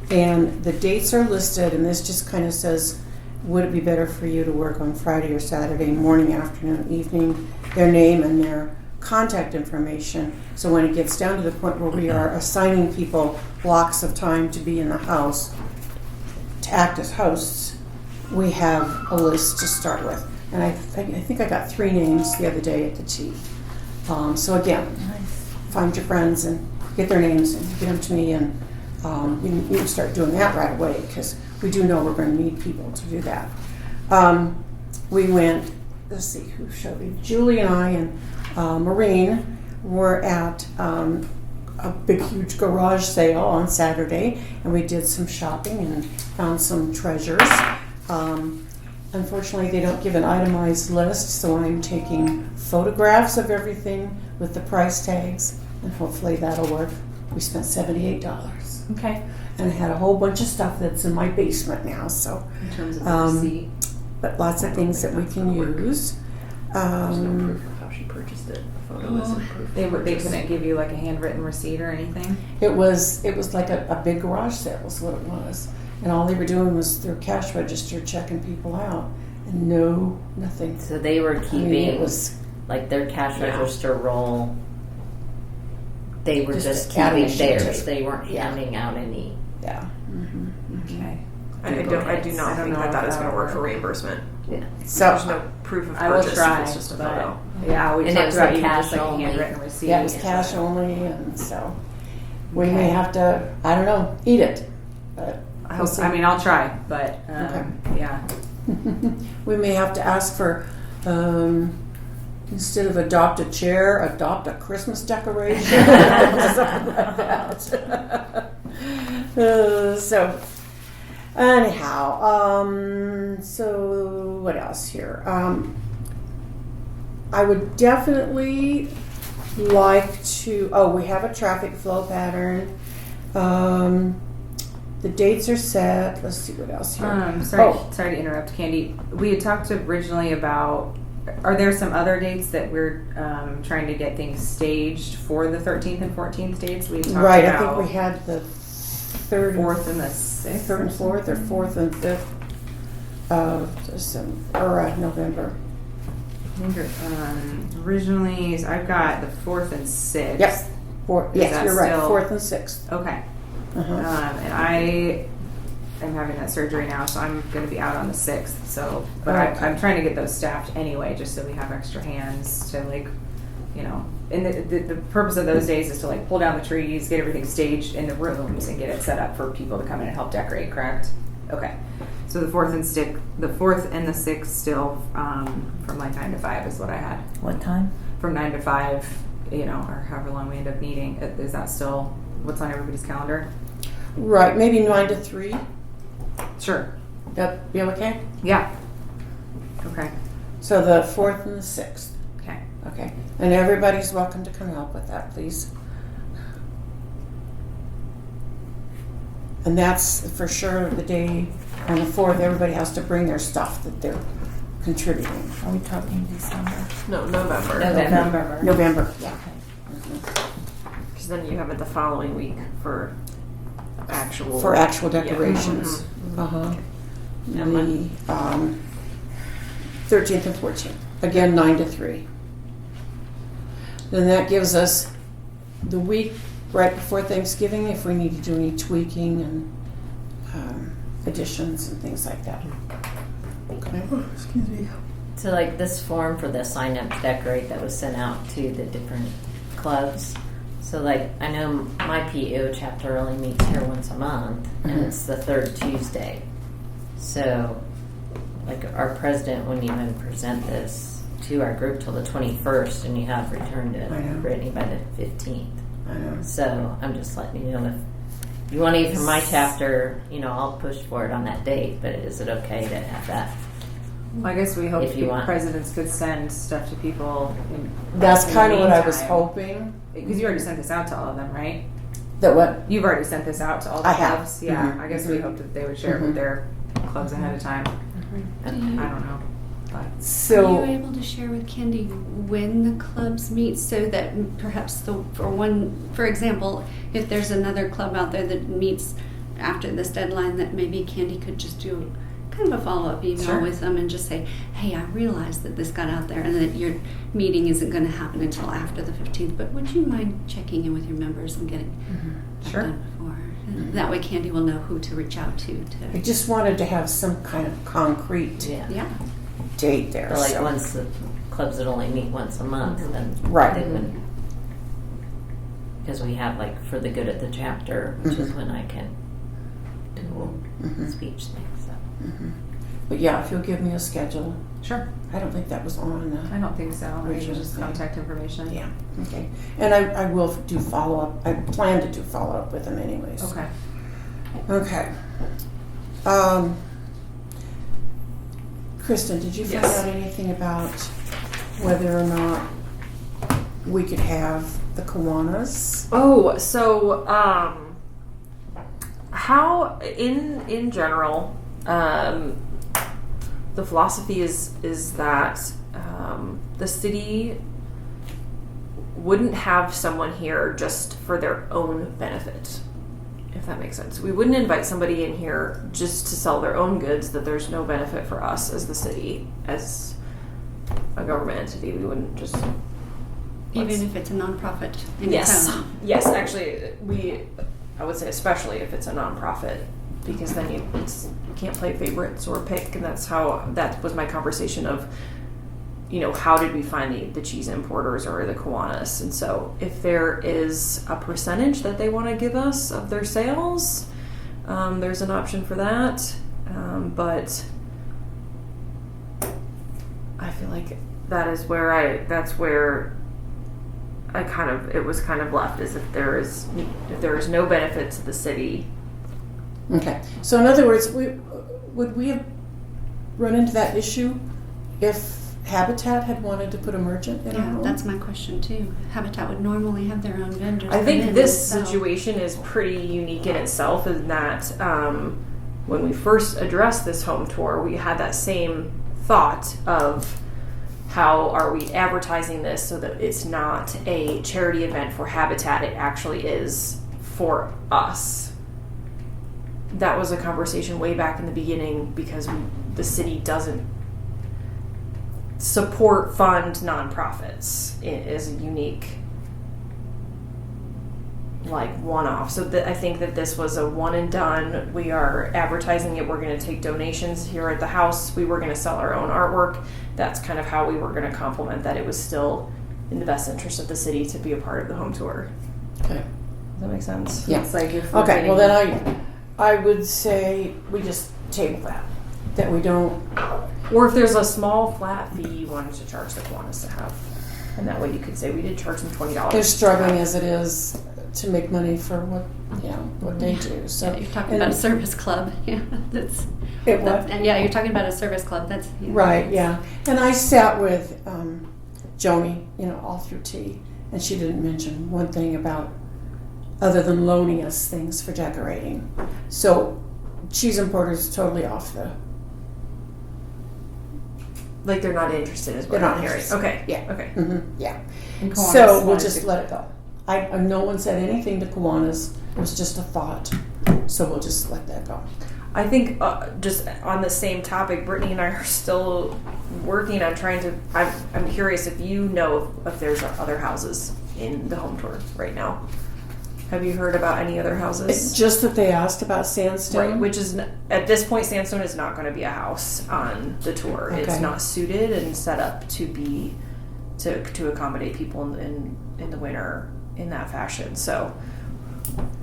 And the dates are listed, and this just kind of says, would it be better for you to work on Friday or Saturday, morning, afternoon, evening, their name and their contact information. So when it gets down to the point where we are assigning people blocks of time to be in the house, to act as hosts, we have a list to start with. And I think I got 3 names the other day at the tea. So again, find your friends and get their names and get them to me, and you can start doing that right away because we do know we're going to need people to do that. We went, let's see, who showed me? Julie and I and Maureen were at a big, huge garage sale on Saturday, and we did some shopping and found some treasures. Unfortunately, they don't give an itemized list, so I'm taking photographs of everything with the price tags, and hopefully that'll work. We spent $78. Okay. And I had a whole bunch of stuff that's in my basement now, so. In terms of the receipt. But lots of things that we can use. There's no proof of how she purchased it. The photo isn't proof. They purchase. couldn't give you like a handwritten receipt or anything? It was like a big garage sale is what it was. And all they were doing was their cash register checking people out. And nothing. So they were keeping it was like their cash Yeah. register roll. They were just adding keeping a sheet to theirs. it. They weren't Yeah. handing out any. Yeah. Okay. I do not think that is going to work for reimbursement. Yeah. So There's no proof of I will purchase. try, It's just a but photo. yeah, we And it talked was about like even cash just like a only. handwritten receipt. yeah, it was cash only, and so we may Okay. have to, I don't know, eat it. But I we'll hope. see. I mean, I'll try, but Okay. yeah. We may have to ask for, instead of adopt a chair, adopt a Christmas decoration. Something like that. So, anyhow, so what else here? I would definitely like to, we have a traffic flow pattern. The dates are set. Let's see what else here. Sorry to interrupt, Candy. We had talked originally about, are there some other dates that we're trying to get things staged for the 13th and 14th dates? We talked Right, I about think we had the 3rd, 4th and the 6th. 3rd and 4th, or 4th and 5th of December, or November. I think originally, so I've got the 4th and 6th. Yep. Is Yes, that you're right. still- 4th and 6th. Okay. Uh-huh. And I am having that surgery now, so I'm going to be out on the 6th. So, but Okay. I'm trying to get those staffed anyway, just so we have extra hands to And the purpose of those days is to pull down the trees, get everything staged in the rooms, and get it set up for people to come in and help decorate. Correct? Okay. So the 4th and the 6th still from 9 to 5 is what I had. What time? From 9 to 5, or however long we end up meeting. Is that still what's on everybody's calendar? Right, maybe 9 to 3. Sure. That be okay? Yeah. Okay. So the 4th and the 6th. Okay. Okay. And everybody's welcome to come help with that, please. And that's for sure the day on the 4th, everybody has to bring their stuff that they're contributing. Are we talking December? No, November. November, yeah. Because then you have it the following week for actual. For actual decorations. Uh-huh. Yeah, The 13th and 14th. Again, 9 to 3. Then that gives us the week right before Thanksgiving if we need to do any tweaking and additions and things like that. Okay. Excuse me. So like this form for the sign up to decorate that was sent out to the different clubs. So like I know my PO chapter only meets here once a month and Mhm. it's the 3rd Tuesday. So like our president wouldn't even present this to our group till the 21st and you have returned it I know. Brittany by the 15th. I know. So I'm just letting you know if you want to eat from my chapter, I'll push for it on that date, but is it okay to have that? Well, I guess we hope If you the want. presidents could send stuff to people. That's in the kind of what I was meantime. hoping. Because you already sent this out to all of them, right? That what? You've already sent this out to all the I have. clubs. Yeah, Mhm. I guess we hoped that they would share it Mhm. with their clubs ahead of time. I don't know. But Are So you able to share with Candy when the clubs meet so that perhaps for example, if there's another club out there that meets after this deadline, that maybe Candy could just do kind of a follow-up email Sure. with them and just say, hey, I realize that this got out there and that your meeting isn't going to happen until after the 15th, but would you mind checking in with your members and getting that Sure. done before? And that way Candy will know who to reach out to. I just wanted to have some kind of concrete Yeah. date there. Or like so. once the clubs that only meet once a month, then Right. they would, because we have like for the good of the chapter, which is Mhm. when I can do Mhm. speech things. So. But yeah, if you'll give me a schedule. sure. I don't think that was on I don't think so. I think it was Original just thing. contact information. Yeah, okay. And I will do follow-up. I plan to do follow-up with them anyways. Okay. Okay. Kristen, did you find Yes. out anything about whether or not we could have the Kiwanis? Oh, so how in general, the philosophy is that the city wouldn't have someone here just for their own benefit, if that makes sense. We wouldn't invite somebody in here just to sell their own goods that there's no benefit for us as the city, as a government entity. We wouldn't just Even if it's a nonprofit in Yes, town. yes. Actually, I would say especially if it's a nonprofit, because then you can't play favorites or pick, and that was my conversation of, how did we find the cheese importers or the Kiwanis? And so if there is a percentage that they want to give us of their sales, there's an option for that. But I feel like that's where it was kind of left, is if there is no benefit to the city. Okay, so in other words, would we have run into that issue if Habitat had wanted to put a merchant in our Yeah, home? that's my question too. Habitat would normally have their own vendors. I come think in this and sell. situation is pretty unique in itself, in that when we first addressed this home tour, we had that same thought of how are we advertising this so that it's not a charity event for Habitat, it actually is for us. That was a conversation way back in the beginning, because the city doesn't fund nonprofits. It is a unique one-off. So I think that this was a one and done. We are advertising it. We're going to take donations here at the house. We were going to sell our own artwork. That's kind of how we were going to complement that. It was still in the best interest of the city to be a part of the home tour. Okay. Does that make sense? Yeah. It's like if we're Okay, well getting- then I would say we just table that we don't, Or if there's a small flat fee you wanted to charge the Kiwanis to have. And that way you could say we did charge them $20. they're struggling as it is to make money for what they do, so. Yeah, you're talking and- about a service club. Yeah, that's It what? Yeah, you're talking about a service club. That's Right, yeah. And I sat with Joni, all through tea, and she didn't mention one thing about other than loaning us things for decorating. So Cheese and Porter's totally off the. Like they're not interested, is what They're not I'm hearing. interested. Okay. Yeah. Okay. Yeah. And Kiwanis So we'll wanted just to- let it go. No one said anything to Kiwanis. It was just a thought. So we'll just let that go. I think just on the same topic, Brittany and I are still working on trying to. I'm curious if you know if there's other houses in the home tour right now. Have you heard about any other houses? It's just that they asked about sandstone. Right, which is at this point, Sandstone is not going to be a house on the tour. Okay. It's not suited and set up to be to accommodate people in the winter in that fashion. So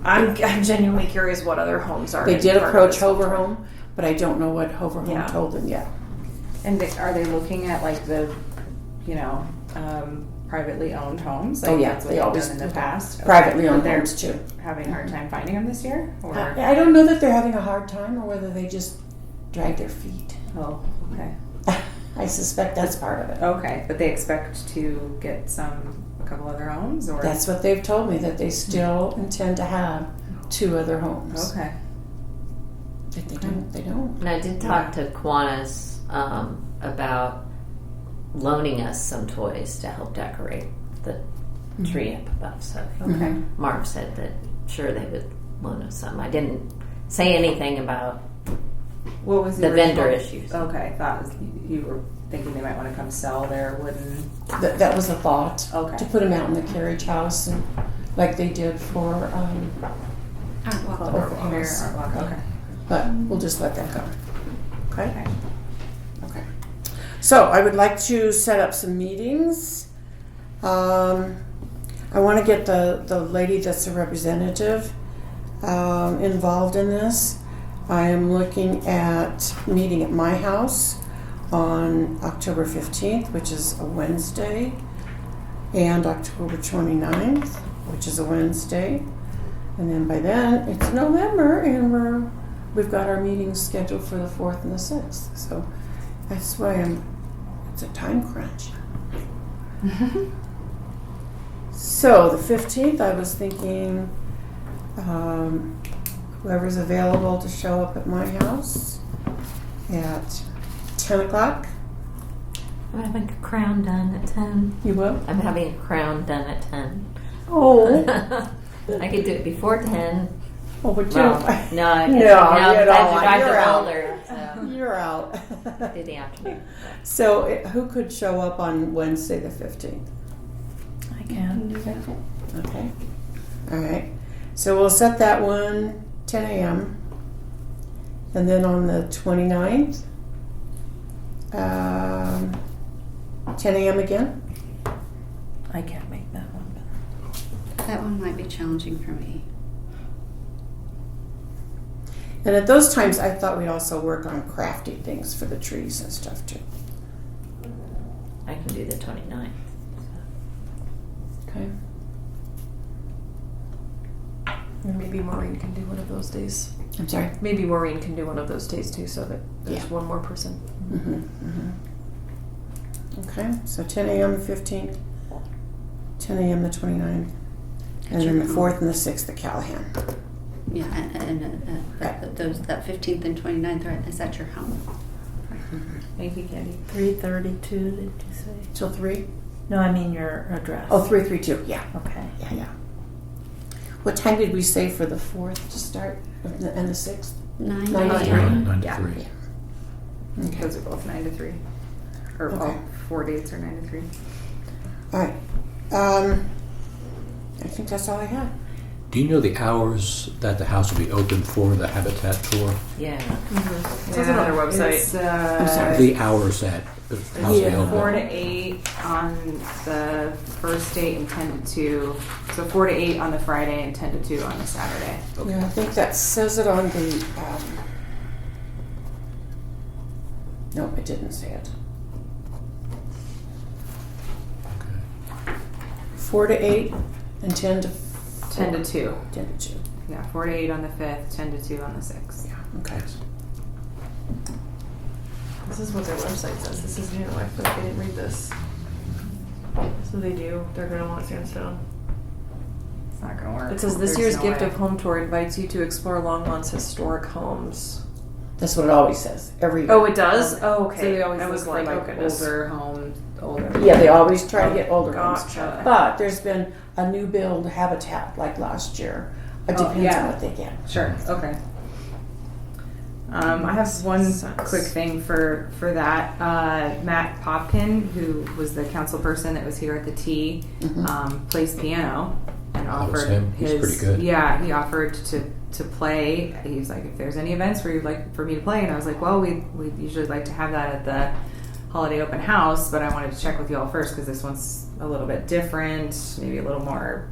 I'm genuinely curious what other homes are. They in did part of approach this home Hover tour. Home, but I don't know what Hover Home Yeah. told them yet. And are they looking at like the, privately owned homes? Like Oh, yeah, that's what they they've always done in the past. Privately But owned they're homes too. having a hard time finding them this year, or I don't know that they're having a hard time or whether they just drag their feet. oh, okay, I suspect that's part of it. okay. But they expect to get a couple other homes, or That's what they've told me, that they still intend to have 2 other homes. okay. If they don't, they don't. And I did talk to Kiwanis about loaning us some toys to help decorate the tree up above. So Okay. Mark said that sure they would loan us some. I didn't say anything about What was the original- vendor issues. Okay, thought you were thinking they might want to come sell their wooden. That was a thought. Okay. To put them out in the carriage house, and like they did for, Art walk. Art Or walk. art walk. Okay. but we'll just let that go. Okay? Okay. Okay. So I would like to set up some meetings. I want to get the lady that's a representative involved in this. I am looking at meeting at my house on October 15th, which is a Wednesday, and October 29th, which is a Wednesday. And then by then, it's November, and we've got our meetings scheduled for the 4th and the 6th. So that's why it's a time crunch. So the 15th, I was thinking whoever's available to show up at my house at 10 o'clock. I'm having a crown done at 10. You will? I'm having a crown done at 10. Oh. I could do it before 10. Oh, but you Well, don't. no, I No, guess you I don't. drive You're the out. older, so You're out. do the afternoon. So who could show up on Wednesday the 15th? I can. Okay. All right. So we'll set that one 10 a.m. And then on the 29th, 10 a.m. again? I can't make that one. That one might be challenging for me. And at those times, I thought we'd also work on crafty things for the trees and stuff too. I can do the 29th. Okay. And maybe Maureen can do one of those days. I'm sorry. Maybe Maureen can do one of those days too, so that there's Yeah. one more person. Okay. So 10 a.m. the 15th, 10 a.m. the 29th, and then the 4th and the 6th at Callahan. Yeah, and that 15th and 29th, right, is that your home? Thank you, Candy. 3:32, did you say? Till 3? No, I mean your address. Oh, 332. Yeah. Okay. Yeah. What time did we say for the 4th to start and the 6th? 9 9 to a.m. 9 to Yeah. 3. Okay. Those are both 9 to 3. Or Okay. all 4 dates are 9 to 3. All right. I think that's all I have. Do you know the hours that the house will be open for the Habitat tour? Yeah. It says it on their website. It's, I'm sorry. The hours that the house will be Yeah. 4 to open? 8 on the first date and 10 to 2. So 4 to 8 on the Friday and 10 to 2 on the Saturday. Yeah, I think that says it on the. No, it didn't say it. 4 to 8 and 10 to 10 to 2. 10 to 2. Yeah, 4 to 8 on the 5th, 10 to 2 on the 6th. Yeah. Okay. This is what their website says. This is new. I feel like I didn't read this. So they do. They're going to want sandstone. It's not gonna work. It says this There's year's no gift way. of home tour invites you to explore Longmont's historic homes. That's what it always says every year. Oh, it does? Oh, okay. So they always I look was for like, like oh goodness. older homes, older. Yeah, they always try to get older ones. Gotcha. But there's been a new build habitat like last year. It Oh, depends yeah. on what they get. Sure. Okay. I have one quick thing for that. Matt Popkin, who was the council person that was here at the T, plays piano and That was offered him. He's his. pretty good. Yeah, he offered to play. He was like, if there's any events where you'd like for me to play, and I was like, well, we usually like to have that at the holiday open house, but I wanted to check with you all first because this one's a little bit different, maybe a little more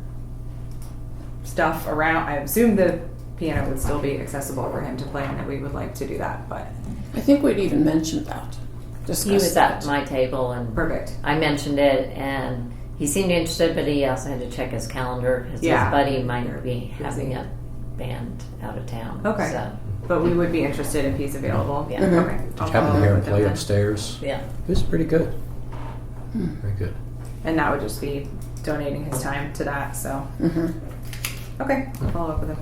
stuff around. I assume the piano would still be accessible for him to play and that we would like to do that, but I think we'd even mentioned that. He was at my table and perfect. I mentioned it, and he seemed interested, but he also had to check his calendar because Yeah. his buddy might be having a band out of town. Okay. So, But we would be interested if he's available. Yeah. Mhm. Okay. Did I'll you happen follow to hear up him with play then. upstairs? yeah. It was pretty good. Very good. And that would just be donating his time to that, so. Mm-hmm. Okay, I'll follow up with him.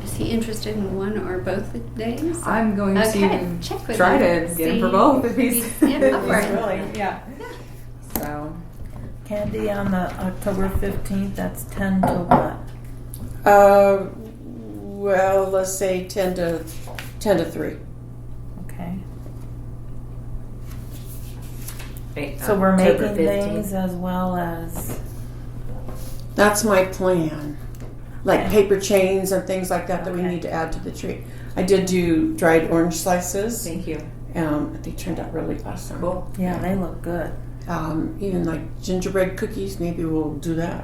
Is he interested in one or both days? I'm going Okay, to check with try him. to get him See for both if he's, if he's if up for he's it. willing. Yeah. So, Candy on the October 15th, that's 10 to what? Well, let's say 10 to 3. Okay. Wait, So we're October making 15th. things as well as, That's my plan. Like Okay. paper chains and things like that we Okay. need to add to the tree. I did do dried orange slices. thank you. They turned out really awesome. Cool. yeah, they look good. Even like gingerbread cookies, maybe we'll do that.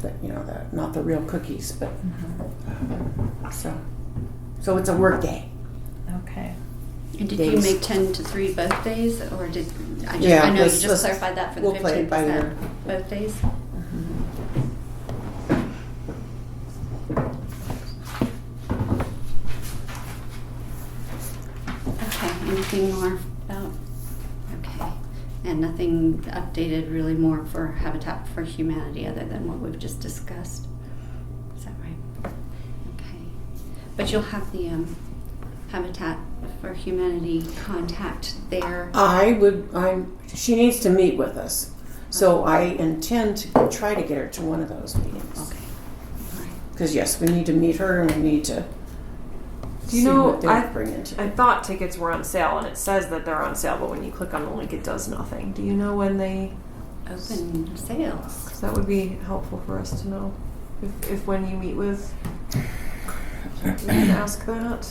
That not the real cookies, but so it's a work day. Okay. And did you Days. make 10 to 3 both days, or did I just? Yeah, I know you let's- just clarified that for the we'll play it 15th. by Is that ear. both days? Okay. Anything more about? Okay. And nothing updated really more for Habitat for Humanity other than what we've just discussed. Is that right? Okay. But you'll have the Habitat for Humanity contact there. She needs to meet with us. So I intend to try to get her to one of those meetings. Okay. All right. Because yes, we need to meet her and we need to Do you see know, what they're bringing to I thought tickets were on sale, and it says that they're on sale, but when you click on the link, it does nothing. Do you know when they? Open sales. 'Cause that would be helpful for us to know. If when you meet with, you can ask that.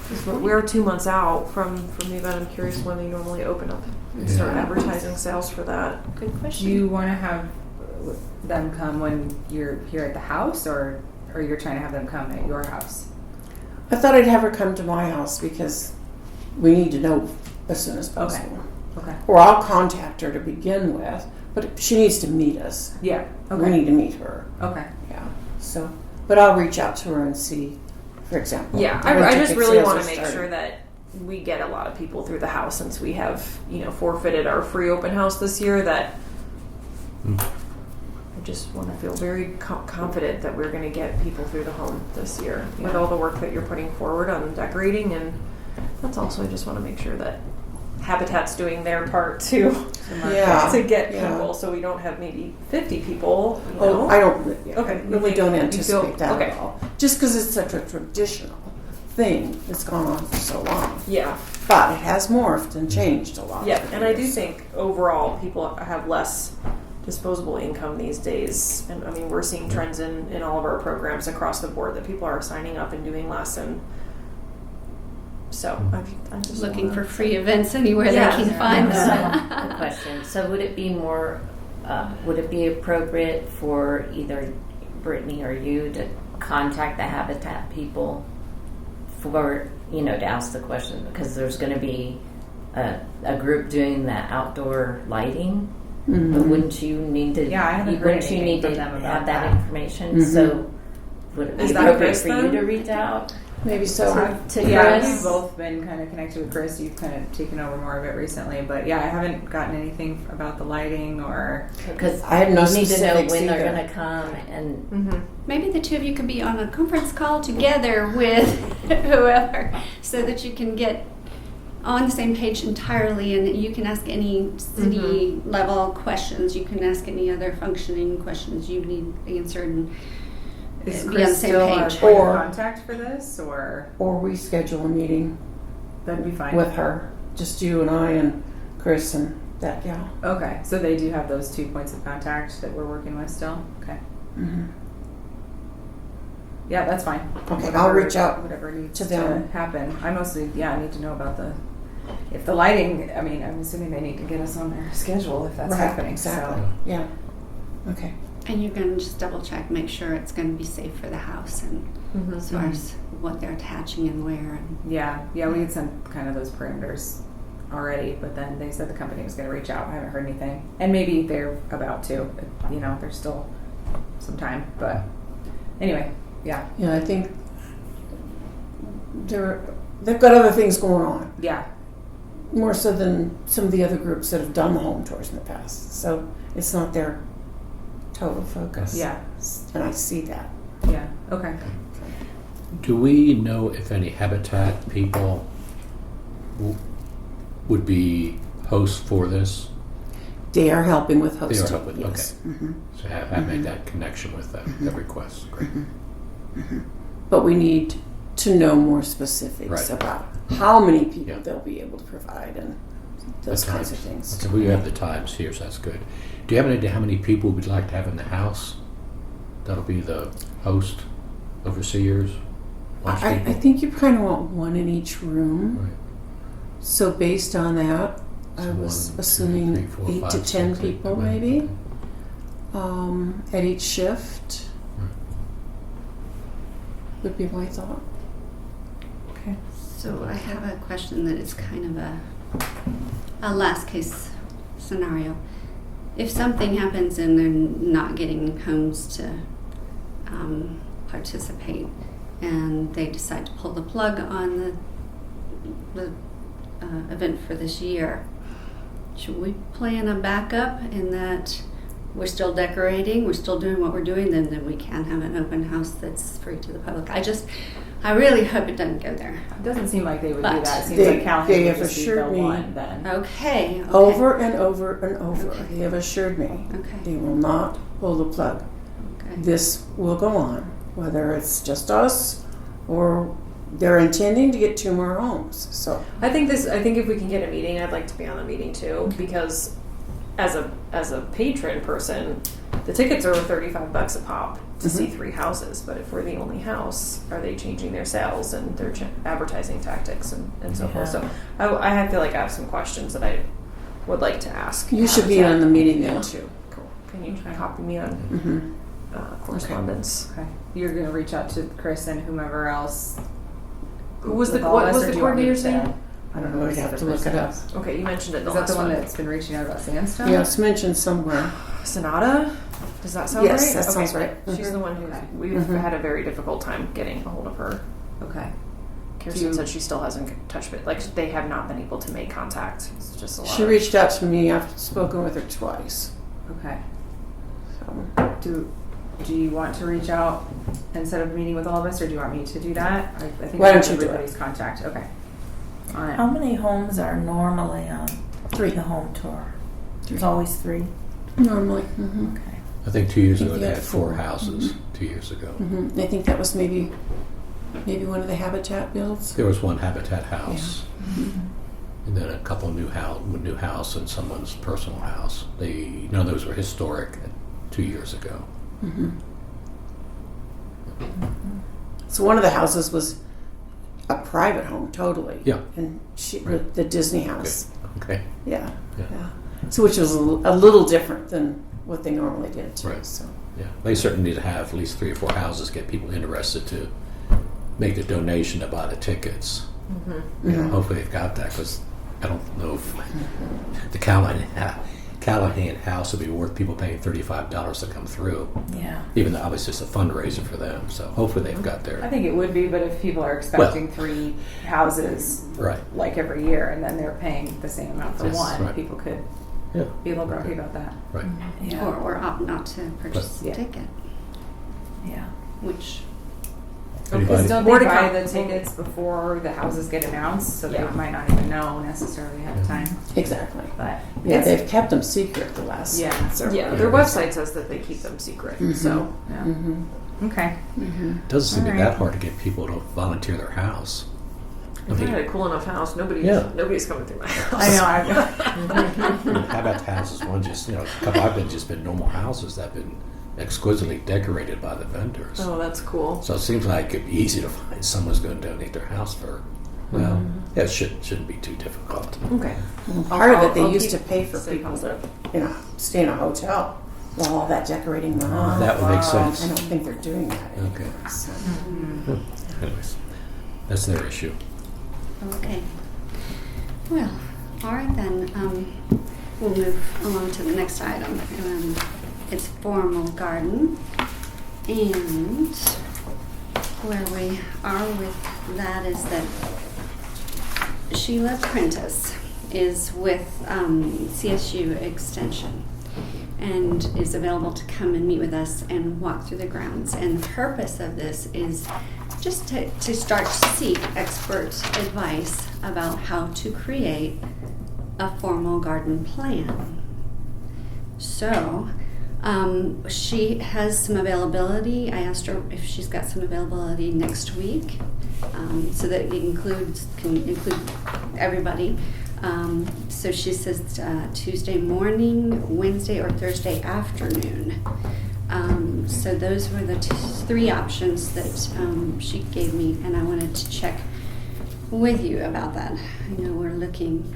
'Cause we're 2 months out from the event. I'm curious when they normally open up and start Yeah. advertising sales for that. Good question. Do you want to have them come when you're here at the house, or you're trying to have them come at your house? I thought I'd have her come to my house because we need to know as soon as possible. Okay. Or I'll contact her to begin with, but she needs to meet us. Yeah. We Okay. need to meet her. Okay. Yeah. So, but I'll reach out to her and see, for example. Yeah, when I just ticket really sales want are to make starting. sure that we get a lot of people through the house since we have, forfeited our free open house this year. That I just want to feel very confident that we're going to get people through the home this year with all the work that you're putting forward on decorating, and that's also I just want to make sure that Habitat's doing their part too Yeah. to get Yeah. people, so we don't have maybe 50 people. Oh, I don't. Okay. I really don't You anticipate feel- that okay. at all. Just because it's such a traditional thing that's gone on for so long. Yeah. But it has morphed and changed a lot. Yeah, over the and I do years. think overall people have less disposable income these days. And I mean, we're seeing trends in all of our programs across the board that people are signing up and doing less. And so I'm just Looking wanna- for free events anywhere Yeah. they can find So, them. a question. So would it be appropriate for either Brittany or you to contact the Habitat people for, to ask the question? Because there's going to be a group doing the outdoor lighting. Mhm. But wouldn't you need to? Yeah, I haven't heard Wouldn't you anything need from to them about have that that. information? Mhm. So would it be Is that appropriate Chris for you then? to reach out? Maybe so. To Yeah, Chris? we've both been kind of connected with Chris. You've kind of taken over more of it recently, but yeah, I haven't gotten anything about the lighting or. Because I have no need to know specifics when they're either. going to come and Maybe the two of you could be on a conference call together with whoever so that you can get on the same page entirely and you can ask any city level questions. You can ask any other functioning questions you need answered and Is be on the Chris same still our page. point of Or- contact for this, or Or we schedule a meeting that'd be fine with her, just you and I and Chris and that gal. Okay, so they do have those 2 points of contact that we're working with still. Okay, yeah, that's fine. Okay, I'll reach out whatever needs to them. happen. I mostly need to know about if the lighting. I mean, I'm assuming they need to get us on their schedule if that's happening. Exactly. So. Yeah. Okay. And you're going to just double check, make sure it's going to be safe for the house and as far as what they're attaching and where. And Yeah, we had sent kind of those parameters already, but then they said the company was going to reach out. I haven't heard anything, and maybe they're about to. You know, there's still some time, but anyway, yeah, Yeah, I think they've got other things going on, yeah, more so than some of the other groups that have done the home tours in the past. So it's not their total focus. yeah, And I see that. yeah. Okay. Do we know if any Habitat people would be hosts for this? They are helping with They hosting. are helping, Yes. okay. So have made that connection with the request. Great. But we need to know more specifics Right. about how many people Yeah. they'll be able to provide and those The kinds of times. things. So we have the times here, so that's good. Do you have any idea how many people we'd like to have in the house? That'll be the host, overseers, watch I people? think you kind of want one in each room. Right. So based on that, I So was 1, 2, assuming 3, 4, 8 to 5, 10 6, 8, people right. maybe at each shift would be my thought. Okay. so I have a question that is kind of a last case scenario. If something happens and they're not getting homes to participate and they decide to pull the plug on the event for this year, should we plan a backup in that we're still decorating, we're still doing what we're doing, then we can have an open house that's free to the public? I really hope it doesn't go there. It doesn't seem like they would do But that. It seems they- like Callahan they would have just be the assured me- one then. Okay. Over and over and over, Okay. they have assured me Okay. they will not pull the plug. Okay. This will go on, whether it's just us or they're intending to get 2 more homes. So I think if we can get a meeting, I'd like to be on the meeting too, because as a patron person, the tickets are $35 a pop to see 3 houses. But if we're the only house, are they changing their sales and their advertising tactics and so forth? So I feel like I have some questions that I would like to ask. you should be Habitat. on the meeting then too. Cool. Can you copy me on Mm-hmm. correspondence? Okay. You're gonna reach out to Chris and whomever else. Who was with the all what us, was or the do you want me coordinator's to- name? I don't know. We'd this have other to look it person up. is. Okay, you mentioned it. Is The that last the one one that's been reaching out about Sandstone? Yeah, it's mentioned somewhere. Sonata? Does that sound Yes, right? that sounds right. She's the one who Okay. we've had a very difficult time getting a hold of her. Okay. Kirsten you- said she still hasn't touched it. Like they have not been able to make contact. It's just a lot. She reached out to me. I've spoken with her twice. Okay. So. Do you want to reach out instead of meeting with all of us, or do you want me to do that? I think Why I don't have you do it? everybody's contact. Okay. All right. How many homes are normally on 3 the home tour? There's always 3. normally. Mm-hmm. Okay. I think 2 years I ago think they they had had 4 4. houses. 2 years ago. Mm-hmm. I think that was maybe one of the Habitat builds. There was one Habitat house, and then a couple new house and someone's personal house. None of those were historic 2 years ago. So one of the houses was a private home, totally. Yeah. And Right. the Disney house. Okay. Yeah. Yeah. Yeah. So which was a little different than what they normally did too. Right. So. Yeah, they certainly need to have at least 3 or 4 houses, get people interested to make the donation to buy the tickets. You know, hopefully they've got that, because I don't know if the Callahan Callahan house would be worth people paying $35 to come through. Yeah. Even though obviously it's a fundraiser for them, so hopefully they've got I their think it would be, but if people are expecting 3 houses right. like every year, and then they're paying the same amount for Yes, one, right. people could Yeah, be a little grumpy about that. right. Yeah. Or opt not to purchase Yeah. a ticket, Yeah. which Anybody? Because don't More they to buy come. the tickets before the houses get announced, so Yeah. they might not even know necessarily ahead of time. Exactly. But Yeah, it's- they've kept them secret the last Yeah. several Yeah, years. their website says that they keep them secret. Mhm. So yeah. Mm-hmm. Okay. It doesn't seem to be Alright. that hard to get people to volunteer their house. I if I mean, had a cool enough house, nobody's coming through my house. I know. how about the houses? One just, a couple I've been normal houses that have been exquisitely decorated by the vendors. Oh, that's cool. So it seems like it'd be easy to find someone's going to donate their house for. Well, yeah, it shouldn't be too difficult. Okay. Part of it, they I'll used to keep pay for stay people to, positive. stay in a hotel while all that decorating went on. That would make I sense. don't think they're doing that anymore. Okay. So. Anyways, that's their issue. okay. Well, all right then. We'll move along to the next item. It's formal garden, and where we are with that is that Sheila Prentice is with CSU Extension and is available to come and meet with us and walk through the grounds. And the purpose of this is just to start to seek expert advice about how to create a formal garden plan. So, she has some availability. I asked her if she's got some availability next week, so that it can include everybody. So she says Tuesday morning, Wednesday or Thursday afternoon. So those were the 3 options that she gave me, and I wanted to check with you about that. I know we're looking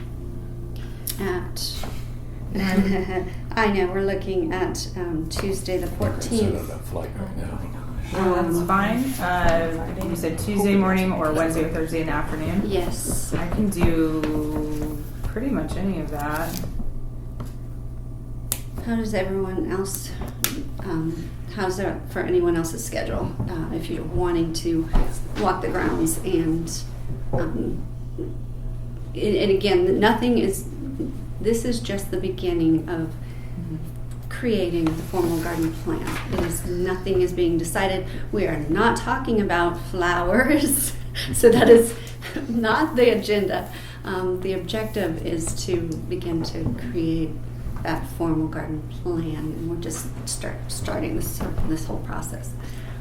at. I know we're looking at Tuesday the So on 14th. that flight right now. That's fine. You said Tuesday morning or Wednesday or Thursday in the afternoon. Yes. I can do pretty much any of that. How does everyone else? How's that for anyone else's schedule? If you're wanting to walk the grounds and again, nothing is. This is just the beginning of creating the formal garden plan. Nothing is being decided. We are not talking about flowers, so that is not the agenda. The objective is to begin to create that formal garden plan, and we're just starting this whole process.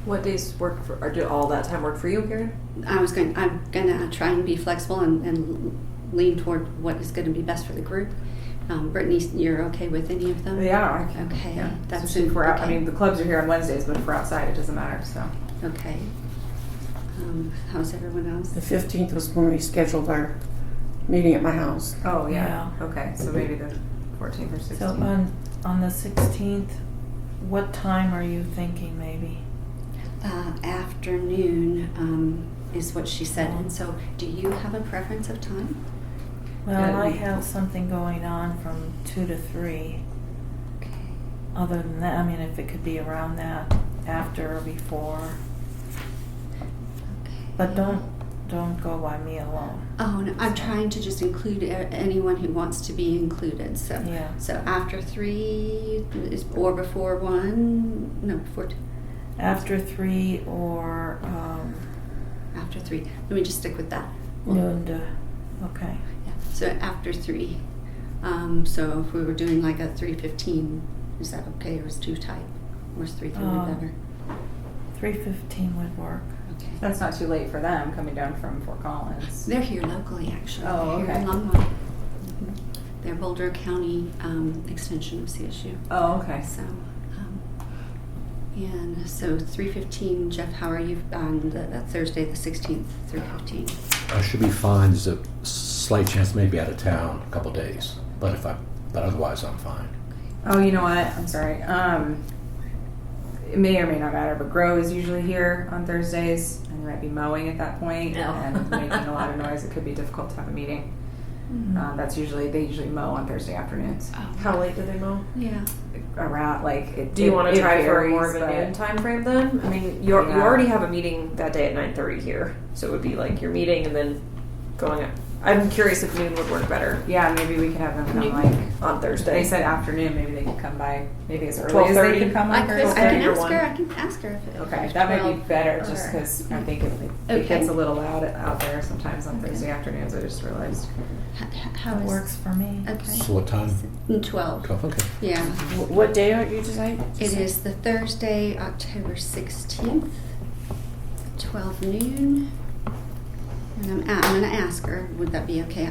What days work for, or do all that time work for you, Karen? I'm gonna try and be flexible and lean toward what is going to be best for the group. Brittany, you're okay with any of them? Yeah. I can. Okay, Yeah. that's Especially if we're out. I okay. mean, the clubs are here on Wednesdays, but if we're outside, it doesn't matter. So. Okay. How's everyone else? The 15th was when we scheduled our meeting at my house. Oh yeah. Okay. So maybe the 14th or 16th. So on the 16th, what time are you thinking maybe? Afternoon is what she said. And so, do you have a preference of time? Well, Yeah, I we- have something going on from 2 to 3. Okay. Other than that, I mean, if it could be around that, after or before. But don't go by me alone. Oh, no, I'm trying to just include anyone who wants to be included. So, Yeah. so after 3 or before 1? No, before 2. After 3 or After 3. Let me just stick with that. noon to, okay. Yeah. So after 3. So if we were doing like a 3:15, is that okay, or is it too tight? Or is 3:30 better? 3:15 would work. Okay. That's not too late for them coming down from Fort Collins. They're here locally, actually. Oh, They're here in okay. Longmont. They're Boulder County extension of CSU. Oh, okay. So, and so 3:15. Jeff, how are you on the Thursday, the 16th, 3:15? I should be fine. There's a slight chance maybe out of town a couple days, but otherwise I'm fine. Oh, you know what? I'm sorry. It may or may not matter, but Grow is usually here on Thursdays, and they might be mowing at that point Oh. and making a lot of noise. It could be difficult to have a meeting. That's usually, they usually mow on Thursday afternoons. How late do they mow? Yeah. Around, like, it. Do you want it to try for varies, more of a but- noon time frame then? I mean, you Yeah. already have a meeting that day at 9:30 here, so it would be like your meeting and then going up. I'm curious if noon would work better Yeah, maybe we could have them come Noon. like, on Thursday. they said afternoon, maybe they could come by, maybe as early as 12:30? they could come I on can Thursday. ask or one. her. I can ask her if it. Okay, if that might 12 be better, just or- because I think it Okay. gets a little loud out there sometimes on Thursday afternoons, I just realized. How That is- works for me. Okay. So what time? 12. 12, okay. Yeah. What day are you tonight? It is the Thursday, October 16th, 12 noon. And I'm going to ask her, would that be okay?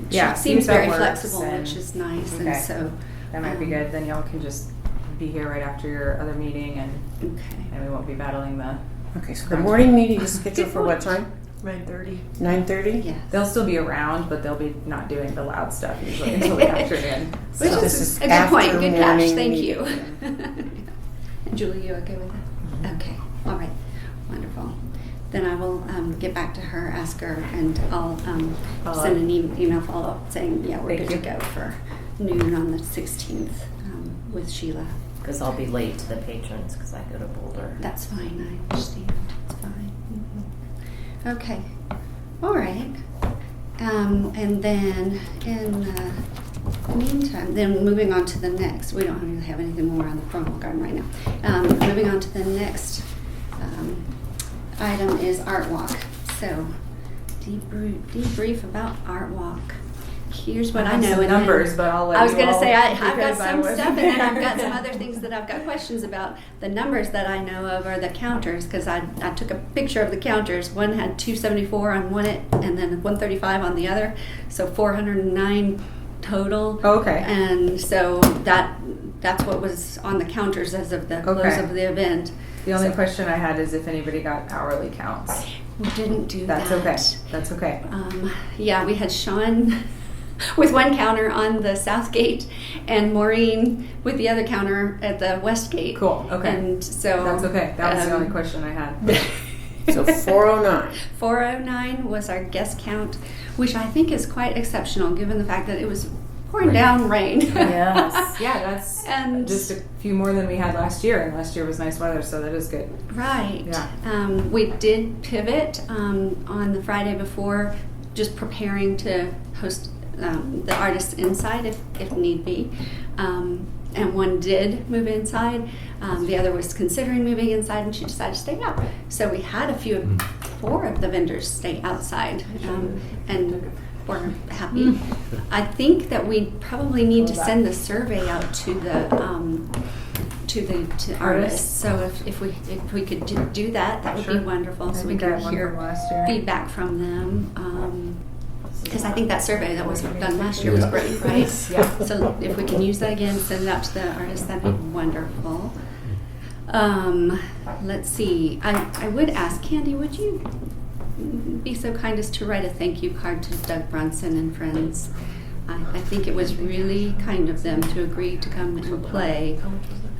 Yeah, She see seems if that very works, flexible, and- which is nice. Okay. And so, That might be good, then y'all can just be here right after your other meeting okay. and we won't be battling the, Okay, so the morning meeting is scheduled for what time? 9:30. 9:30? Yes. they'll still be around, but they'll be not doing the loud stuff usually until the afternoon. Which So is this is a good point. after Good catch. morning Thank meeting. you. And Julie, you okay with that? Okay. All right. Wonderful. Then I will get back to her, ask her, and I'll Follow send up. an email follow-up saying, yeah, we're Thank good to you. go for noon on the 16th with Sheila. Because I'll be late to the patrons because I go to Boulder. That's fine. I understand. It's fine. Okay. All right. And then in the meantime, then moving on to the next, we don't really have anything more on the promo garden right now. Moving on to the next item is Art Walk. So debrief about Art Walk. Here's what I have know. some and then- numbers, but I'll let I was you going to all- say I've got because I some was- stuff, and then I've got some other things that I've got questions about. The numbers that I know of are the counters, because I took a picture of the counters. One had 274 on one and then 135 on the other, so 409 total. Oh, okay. And so that's what was on the counters as of the close Okay. of the event. The only So- question I had is if anybody got hourly counts. We didn't do That's that. okay, that's okay. Yeah, we had Sean with one counter on the south gate and Maureen with the other counter at the west gate. Cool, okay. And so That's okay, that was the only um, question I had. So 409. 409 was our guest count, which I think is quite exceptional given the fact that it was pouring Rain. down rain. Yes. Yeah, that's And- just a few more than we had last year, and last year was nice weather, so that is good. Right. Yeah. We did pivot on the Friday before, just preparing to host the artists inside if need be. And one did move inside. The other was considering moving inside, and she decided to stay out. So we had four of the vendors stay outside, and we're happy. I think that we probably need to send the survey out to the artists. So if we could do that, that would Sure. be wonderful. So we think I can had one hear from last year. feedback from them. Because I think that survey that was done last year was Yeah. great, right? Yeah. So if we can use that again, send it out to the artists, that'd be wonderful. Let's see. I would ask Candy, would you be so kind as to write a thank you card to Doug Brunson and friends? I think it was really kind of them to agree to come and play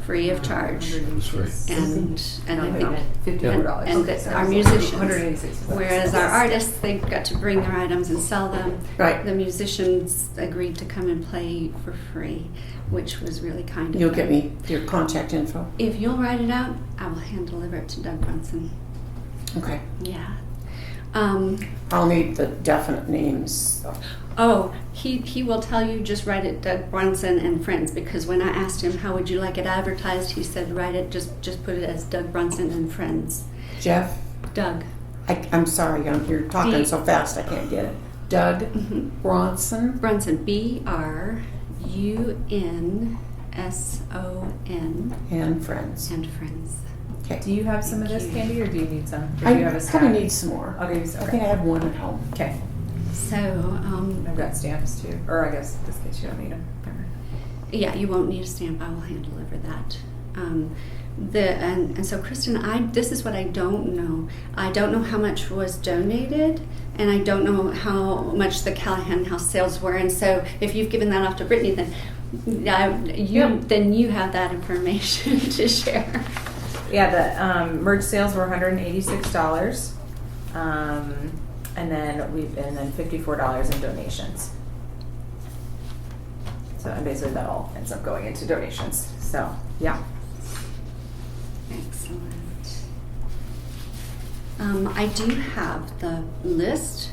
free of charge. That's right. And I think $54. and that our musicians, 186. whereas our artists, they got to bring their items and sell them. Right. The musicians agreed to come and play for free, which was really kind of You'll them. get me your contact info. If you'll write it out, I will hand deliver it to Doug Brunson. Okay. Yeah. I'll need the definite names. Oh, he will tell you, just write it Doug Brunson and Friends, because when I asked him how would you like it advertised, he said write it, just put it as Doug Brunson and Friends. Jeff, Doug. I'm sorry, you're talking D- so fast I can't get it. Doug Bronson. Brunson, BRUNSON And friends. and Friends. Okay. Do you have some of Thank this, you. Candy, or do you need some? Or do I you have a probably stack? need some more. I'll give you some. I think I have one at home. Okay. So, I've got stamps too. Or I guess in this case you don't need them. yeah, you won't need a stamp. I will hand deliver that. And so, Kristen, this is what I don't know. I don't know how much was donated, and I don't know how much the Callahan House sales were. And so, if you've given that off to Brittany, then you have that information to share. Yeah, the merch sales were $186, and then $54 in donations. So, and basically that all ends up going into donations. So, yeah. Excellent. I do have the list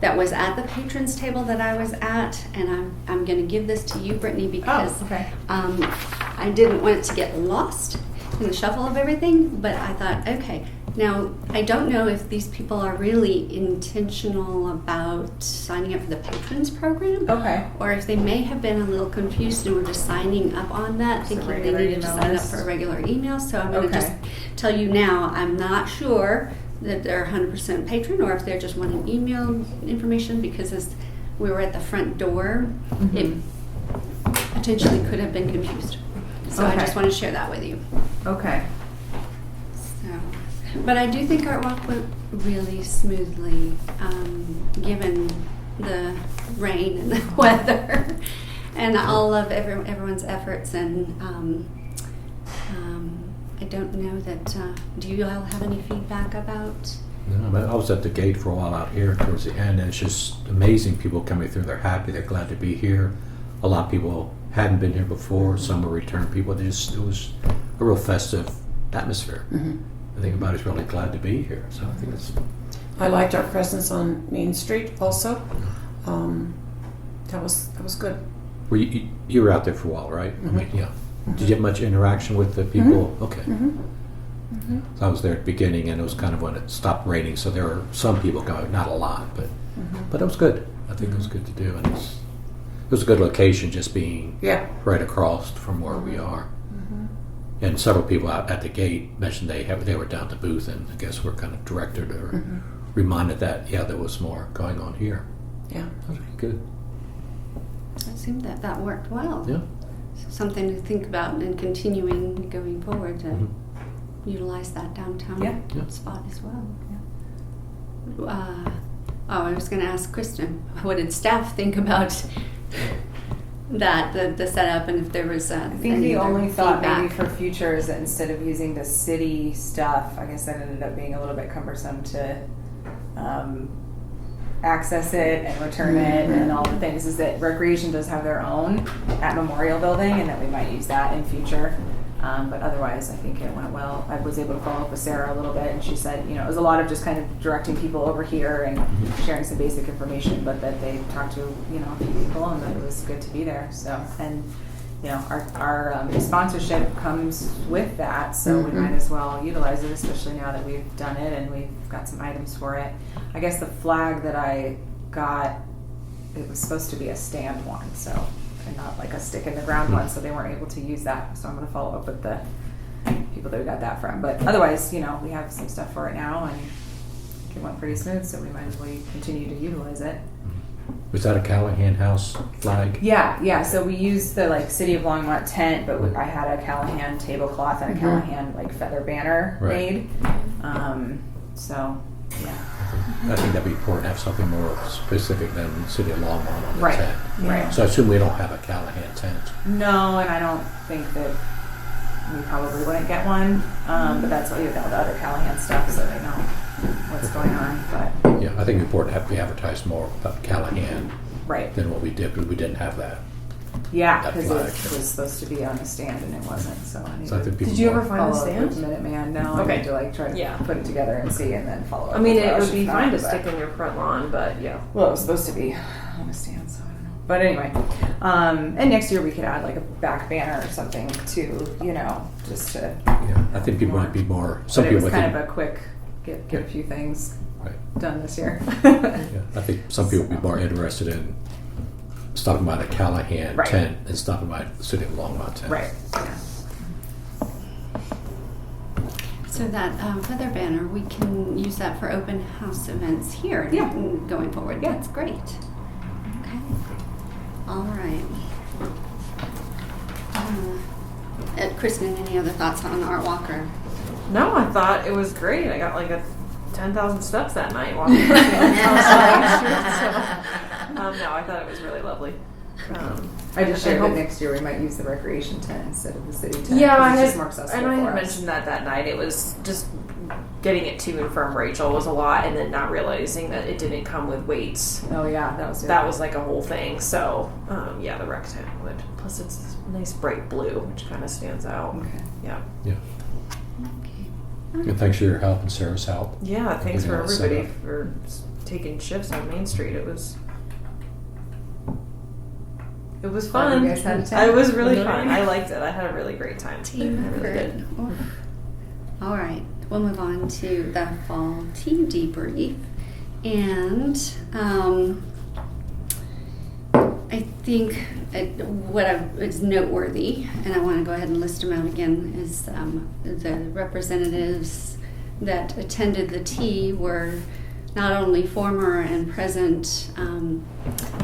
that was at the patrons table that I was at, and I'm going to give this to you, Brittany, because okay. I didn't want it to get lost in the shuffle of everything, but I thought, okay, now I don't know if these people are really intentional about signing up for the patrons program, Okay. or if they may have been a little confused and were just signing up on that, Just a thinking they regular needed to email sign up list. for a regular email. So I'm going to Okay. just tell you now, I'm not sure that they're 100% patron or if they're just wanting email information, because as we were at the front door, it potentially could have been confused. So I Okay. just want to share that with you. Okay. So, but I do think our walk went really smoothly, given the rain and the weather, and all of everyone's efforts. And I don't know that. Do you all have any feedback about? No, but I was at the gate for a while out here towards the end, and it's just amazing. People coming through, they're happy, they're glad to be here. A lot of people hadn't been here before, some were return people. It was a real festive atmosphere. I think everybody's really glad to be here, so I think it's... I liked our presence on Main Street also. That was good. Well, you were out there for a while, right? I mean, yeah. Did you have much interaction with the people? Okay. So I was there at the beginning, and it was kind of when it stopped raining, so there were some people going, not a lot, but it was good. I think it was good to do, and it was a good location, just being right across from where we are. And several people out at the gate mentioned they were down at the booth, and I guess we're kind of directed or reminded that there was more going on here. Yeah. That was really good. It seemed that worked well. Yeah. Something to think about and continuing going forward to utilize that downtown Yeah. spot as well. I was going to ask Kristen, what did staff think about that, the setup, and if there was I think any the other only thought maybe feedback? for future is that instead of using the city stuff, I guess that ended up being a little bit cumbersome to access it and return it and all the things, is that Recreation does have their own at Memorial Building, and that we might use that in future. But otherwise, I think it went well. I was able to follow up with Sarah a little bit, and she said, it was a lot of just kind of directing people over here and sharing some basic information, but that they talked to, a few people, and that it was good to be there. So, and, our sponsorship comes with that, so we might as well utilize it, especially now that we've done it and we've got some items for it. I guess the flag that I got, it was supposed to be a stand one, so, and not like a stick in the ground one, so they weren't able to use that. So I'm going to follow up with the people that we got that from. But otherwise, we have some stuff for it now, and it went pretty smooth, so we might as well continue to utilize it. Was that a Callahan house flag? Yeah. So we used the City of Longmont tent, but I had a Callahan tablecloth and a Callahan feather banner made. So yeah. I think that'd be important to have something more specific than City of Longmont on the tent. Right. So I assume we don't have a Callahan tent. No, and I don't think that we probably wouldn't get one. But that's what you've done with other Callahan stuff, so they know what's going on. But Yeah, I think it's important to have we advertise more about Callahan right. than what we did, because we didn't have that. Yeah, That because it flag. was supposed to be on the stand and it wasn't. So I need So I to think people Did you more- ever find the follow up with stand? Minuteman. No, Okay. I need to try to put it together and see, and then follow up. I mean, with it what would else be she fine to found, stick but- in your front lawn, but yeah. Well, it was supposed to be on a stand, so I don't know. But anyway, and next year we could add a back banner or something to, just to. Yeah, I think people might be more. Some But it people was kind think, of a quick get a few things right. done this year. Yeah, I think some people would be more interested in stopping by the Callahan Right. tent than stopping by the City of Longmont tent. Right. Yeah. So that feather banner, we can use that for open house events here going forward. Yeah. That's great. Okay. All right. Kristen, any other thoughts on Art Walker? No, I thought it was great. I got 10,000 steps that night walking around the house. No, I thought it was really lovely. I just shared hope- that next year we might use the recreation tent instead of the city tent. Yeah, 'cause I it's had, just more accessible and I for had us. mentioned that night. It was just getting it to and from Rachel was a lot, and then not realizing that it didn't come with weights. Oh yeah, That was like a whole thing. So yeah, the rectangle would. Plus, it's a nice bright blue, which kind of stands out. Okay. Yeah. Yeah. Okay. And thanks for your help and Sarah's help. Yeah. Thanks for Getting all set everybody up. for taking shifts on Main Street. It was Glad fun. you guys had a time. It was really Really? fun. I liked it. I had a really great time. Team I really effort. did. Oof. All right, we'll move on to the fall tea debrief. And I think what is noteworthy, and I want to go ahead and list them out again, is the representatives that attended the tea were not only former and present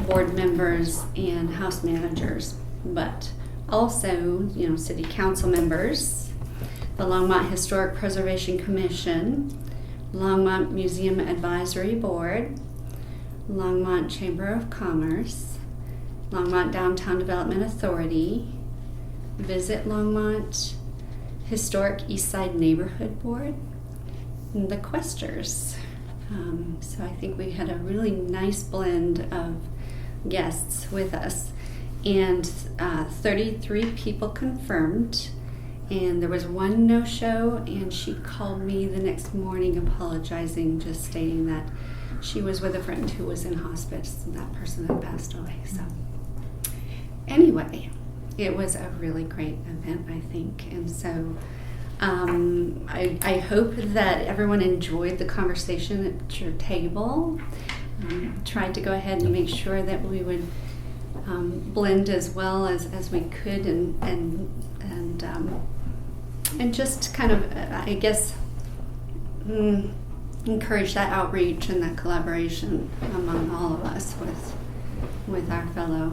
board members and house managers, but also, city council members, the Longmont Historic Preservation Commission, Longmont Museum Advisory Board, Longmont Chamber of Commerce, Longmont Downtown Development Authority, Visit Longmont, Historic Eastside Neighborhood Board, and the Questers. So I think we had a really nice blend of guests with us, and 33 people confirmed, and there was one no-show, and she called me the next morning apologizing, just stating that she was with a friend who was in hospice and that person had passed away. So anyway, it was a really great event, I think, and so I hope that everyone enjoyed the conversation at your table. Tried to go ahead and make sure that we would blend as well as we could, and just kind of, I guess, encourage that outreach and that collaboration among all of us with our fellow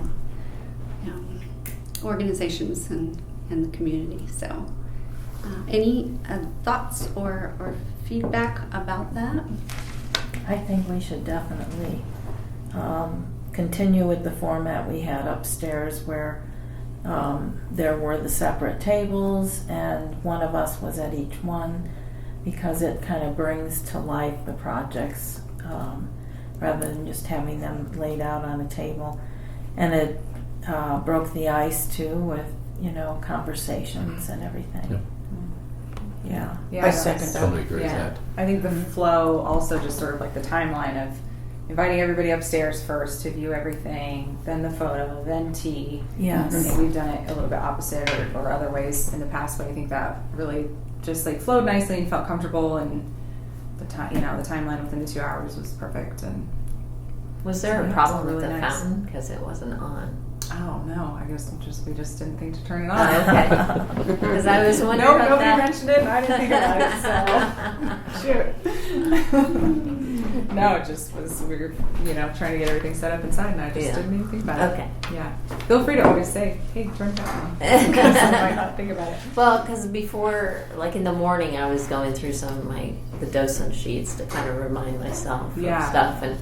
organizations and the community. So. Any thoughts or feedback about that? I think we should definitely continue with the format we had upstairs, where there were the separate tables and one of us was at each one, because it kind of brings to life the projects rather than just having them laid out on a table. And it broke the ice too with, conversations and everything. Yep. Yeah. I second that. Totally agree with Yeah. that. I think the flow also just sort of like the timeline of inviting everybody upstairs first to view everything, then the photo, then tea. Yes. I think we've done it a little bit opposite or other ways in the past, but I think that really just like flowed nicely and felt comfortable, and the time, the timeline within the 2 hours was perfect. And Was there Yeah, a problem it's with the really nice. fountain because it wasn't on? oh no, I guess we just didn't think to turn it on. Oh, okay. Because I was wondering No, about nobody that. mentioned it, and I didn't think about it, so shoot. No, it just was, we were, trying to get everything set up inside, and I just Yeah. didn't even think about it. Okay. Yeah. Feel free to always say, hey, turn it on. Because I might not think about it. Well, because before, like in the morning, I was going through some of the docent sheets to kind of remind myself Yeah. of stuff, and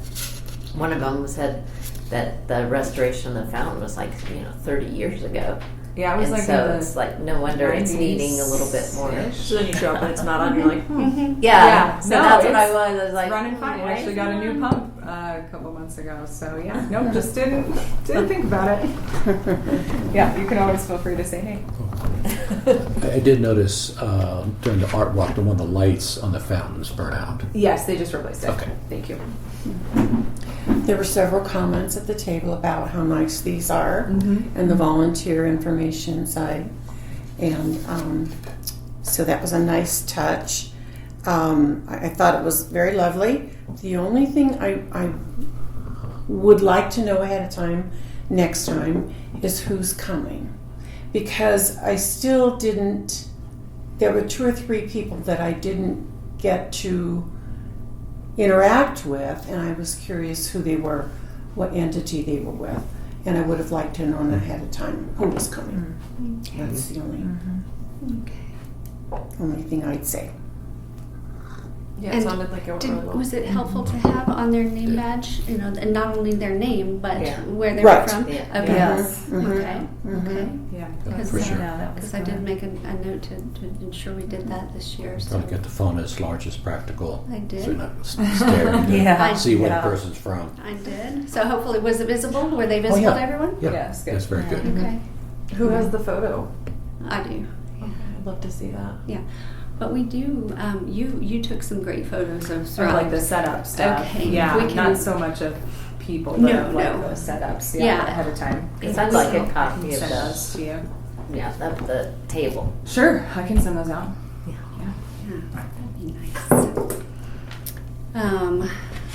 one of them said that the restoration of the fountain was 30 years ago. Yeah, it was And like so in the it's like no wonder it's 90s needing a little bit more. So then you show up and it's not on. You're like, Yeah, Yeah, so no, that's what I it's was. I was like, running fine. I why actually is got a it new on? pump a couple months ago, so yeah, nope, just didn't think about it. Yeah, you can always feel free to say, hey. I did notice during the art walk that one of the lights on the fountains burn out. Yes, they just replaced it. Okay. Thank you. There were several comments at the table about how nice these are, Mm-hmm. and the volunteer information side, and so that was a nice touch. I thought it was very lovely. The only thing I would like to know ahead of time, next time, is who's coming, because I still didn't. There were 2 or 3 people that I didn't get to interact with, and I was curious who they were, what entity they were with, and I would have liked to know ahead of time who was coming. That's the only Okay. thing I'd say. Yeah, And it sounded like it went really well. Was it helpful to have on their name badge, and not only their name, but Yeah. where they Right. were from? Yeah. Okay. Yes. Okay. Mhm. Okay. Yeah. Because for sure. Yeah, that was Because I did good. make a note to ensure we did that this year. So Try to get the phone as large as practical. I did. So you're not staring to Yeah. see where Yeah. the person's from. I did. So hopefully, was it visible? Were they Oh, visible yeah. to everyone? Yeah, Yes, good. that's very good. Okay. Who has the photo? I do. I'd love to see that. Yeah. But we do. You took some great photos of Or like the surroundings. setup stuff. Okay, Yeah, we can- not so much of people, but No, of like no. those setups. Yeah. Ahead of time. Because I'd like a copy of Send those those. to you. Yeah, of the table. Sure, I can send those out. Yeah. Yeah, that'd be nice.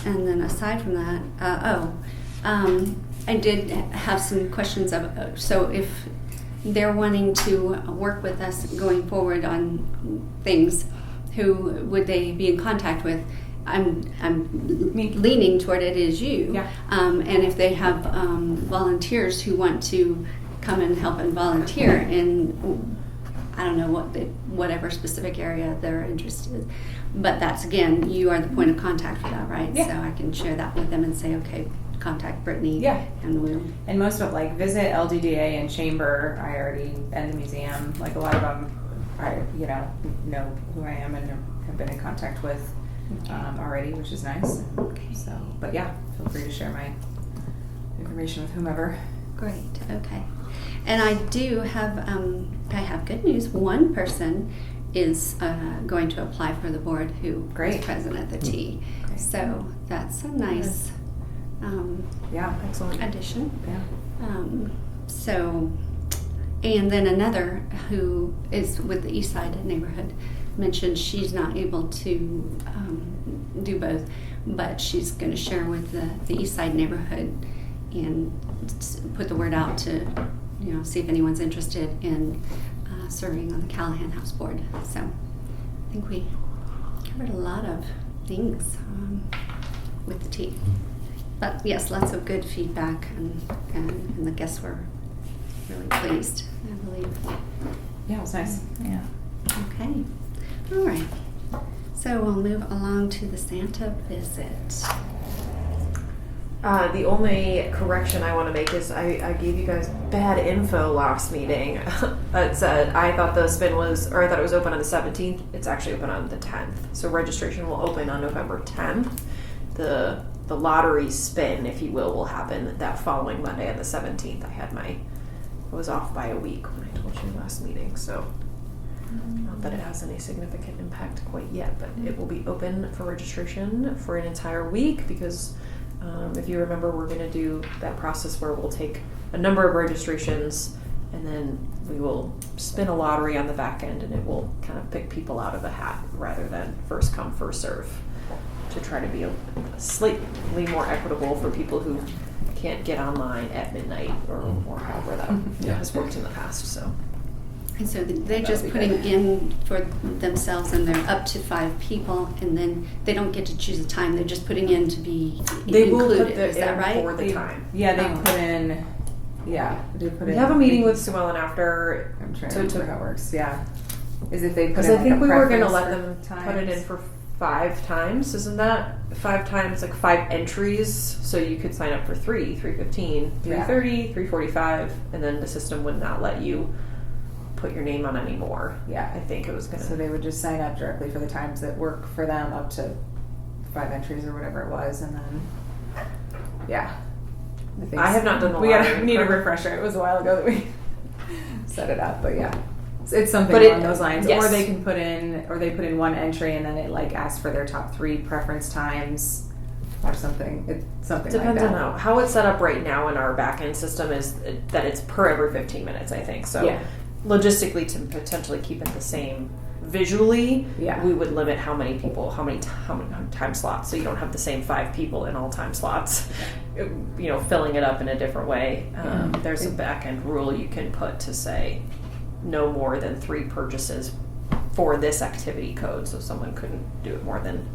And then aside from that, I did have some questions of. So if they're wanting to work with us going forward on things, who would they be in contact with? I'm Me. leaning toward it is you. Yeah. And if they have volunteers who want to come and help and volunteer in, I don't know whatever specific area they're interested, but that's again, you are the point of contact for that, right? Yeah. So I can share that with them and say, okay, contact Brittany. Yeah. And we'll. And most of like Visit, LDDA, and Chamber, I already, and the museum, like a lot of them, I know who I am and have been in contact with already, which is nice. Okay. So, but yeah, feel free to share my information with whomever. Great. Okay. And I do have I have good news. One person is going to apply for the board who Great. is present at the T. Great. So that's a nice Yeah, Excellent. addition. yeah. So, and then another who is with the East Side neighborhood mentioned she's not able to do both, but she's going to share with the East Side neighborhood and put the word out to, see if anyone's interested in serving on the Callahan House Board. So, I think we covered a lot of things with the T. But yes, lots of good feedback, and the guests were really pleased, I believe. Yeah, it was nice. Yeah. Okay. All right. So we'll move along to the Santa visit. The only correction I want to make is I gave you guys bad info last meeting. It said I thought the spin was, or I thought it was open on the 17th. It's actually open on the 10th. So registration will open on November 10th. The lottery spin, if you will happen that following Monday on the 17th. I was off by a week when I told you last meeting, so not that it has any significant impact quite yet, but it will be open for registration for an entire week because if you remember, we're going to do that process where we'll take a number of registrations and then we will spin a lottery on the back end and it will kind of pick people out of the hat rather than first come, first serve, to try to be slightly more equitable for people who can't get online at midnight or however that has worked in the past. So And so they're That'll just be putting good. in for themselves, and they're up to 5 people, and then they don't get to choose a time. They're just putting in to be They will included. put the Is that in right? for the time. Yeah, they Oh. put in. Yeah, they put in. we have a meeting with Sue Ellen after. I'm trying to to- remember how it works. Yeah, is if they put Because in I think like a we were going to preference let for them put it in times. for 5 times. Isn't that 5 times, like 5 entries? So you could sign up for 3, 3:15, Yeah. 3:30, 3:45, and then the system would not let you put your name on anymore. Yeah, I think it was going so to. they would just sign up directly for the times that work for them, up to 5 entries or whatever it was, and then yeah. think I have not done the we lottery. need a refresher. It was a while ago that we set it up, but yeah. It's something But along it- those lines. yes. Or they can put in, or they put in one entry and then it like asks for their top 3 preference times or something. It's something Depends like on that. how it's set up right now in our back end system is that it's per every 15 minutes, I think. So Yeah. logistically, to potentially keep it the same visually, Yeah. we would limit how many people, how many time slots, so you don't have the same 5 people in all time slots. Filling it up in a different way. There's a back end rule you can put to say no more than 3 purchases for this activity code, so someone couldn't do it more than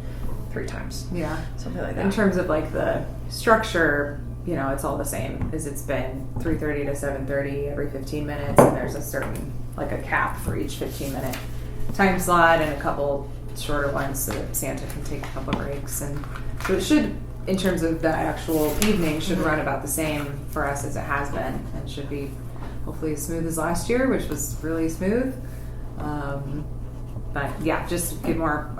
3 times, Yeah. something like that. In terms of like the structure, it's all the same as it's been 3:30 to 7:30 every 15 minutes, and there's a certain like a cap for each 15-minute time slot and a couple shorter ones so that Santa can take a couple breaks. And so it should, in terms of the actual evening, should run about the same for us as it has been, and should be hopefully as smooth as last year, which was really smooth. But yeah, just give more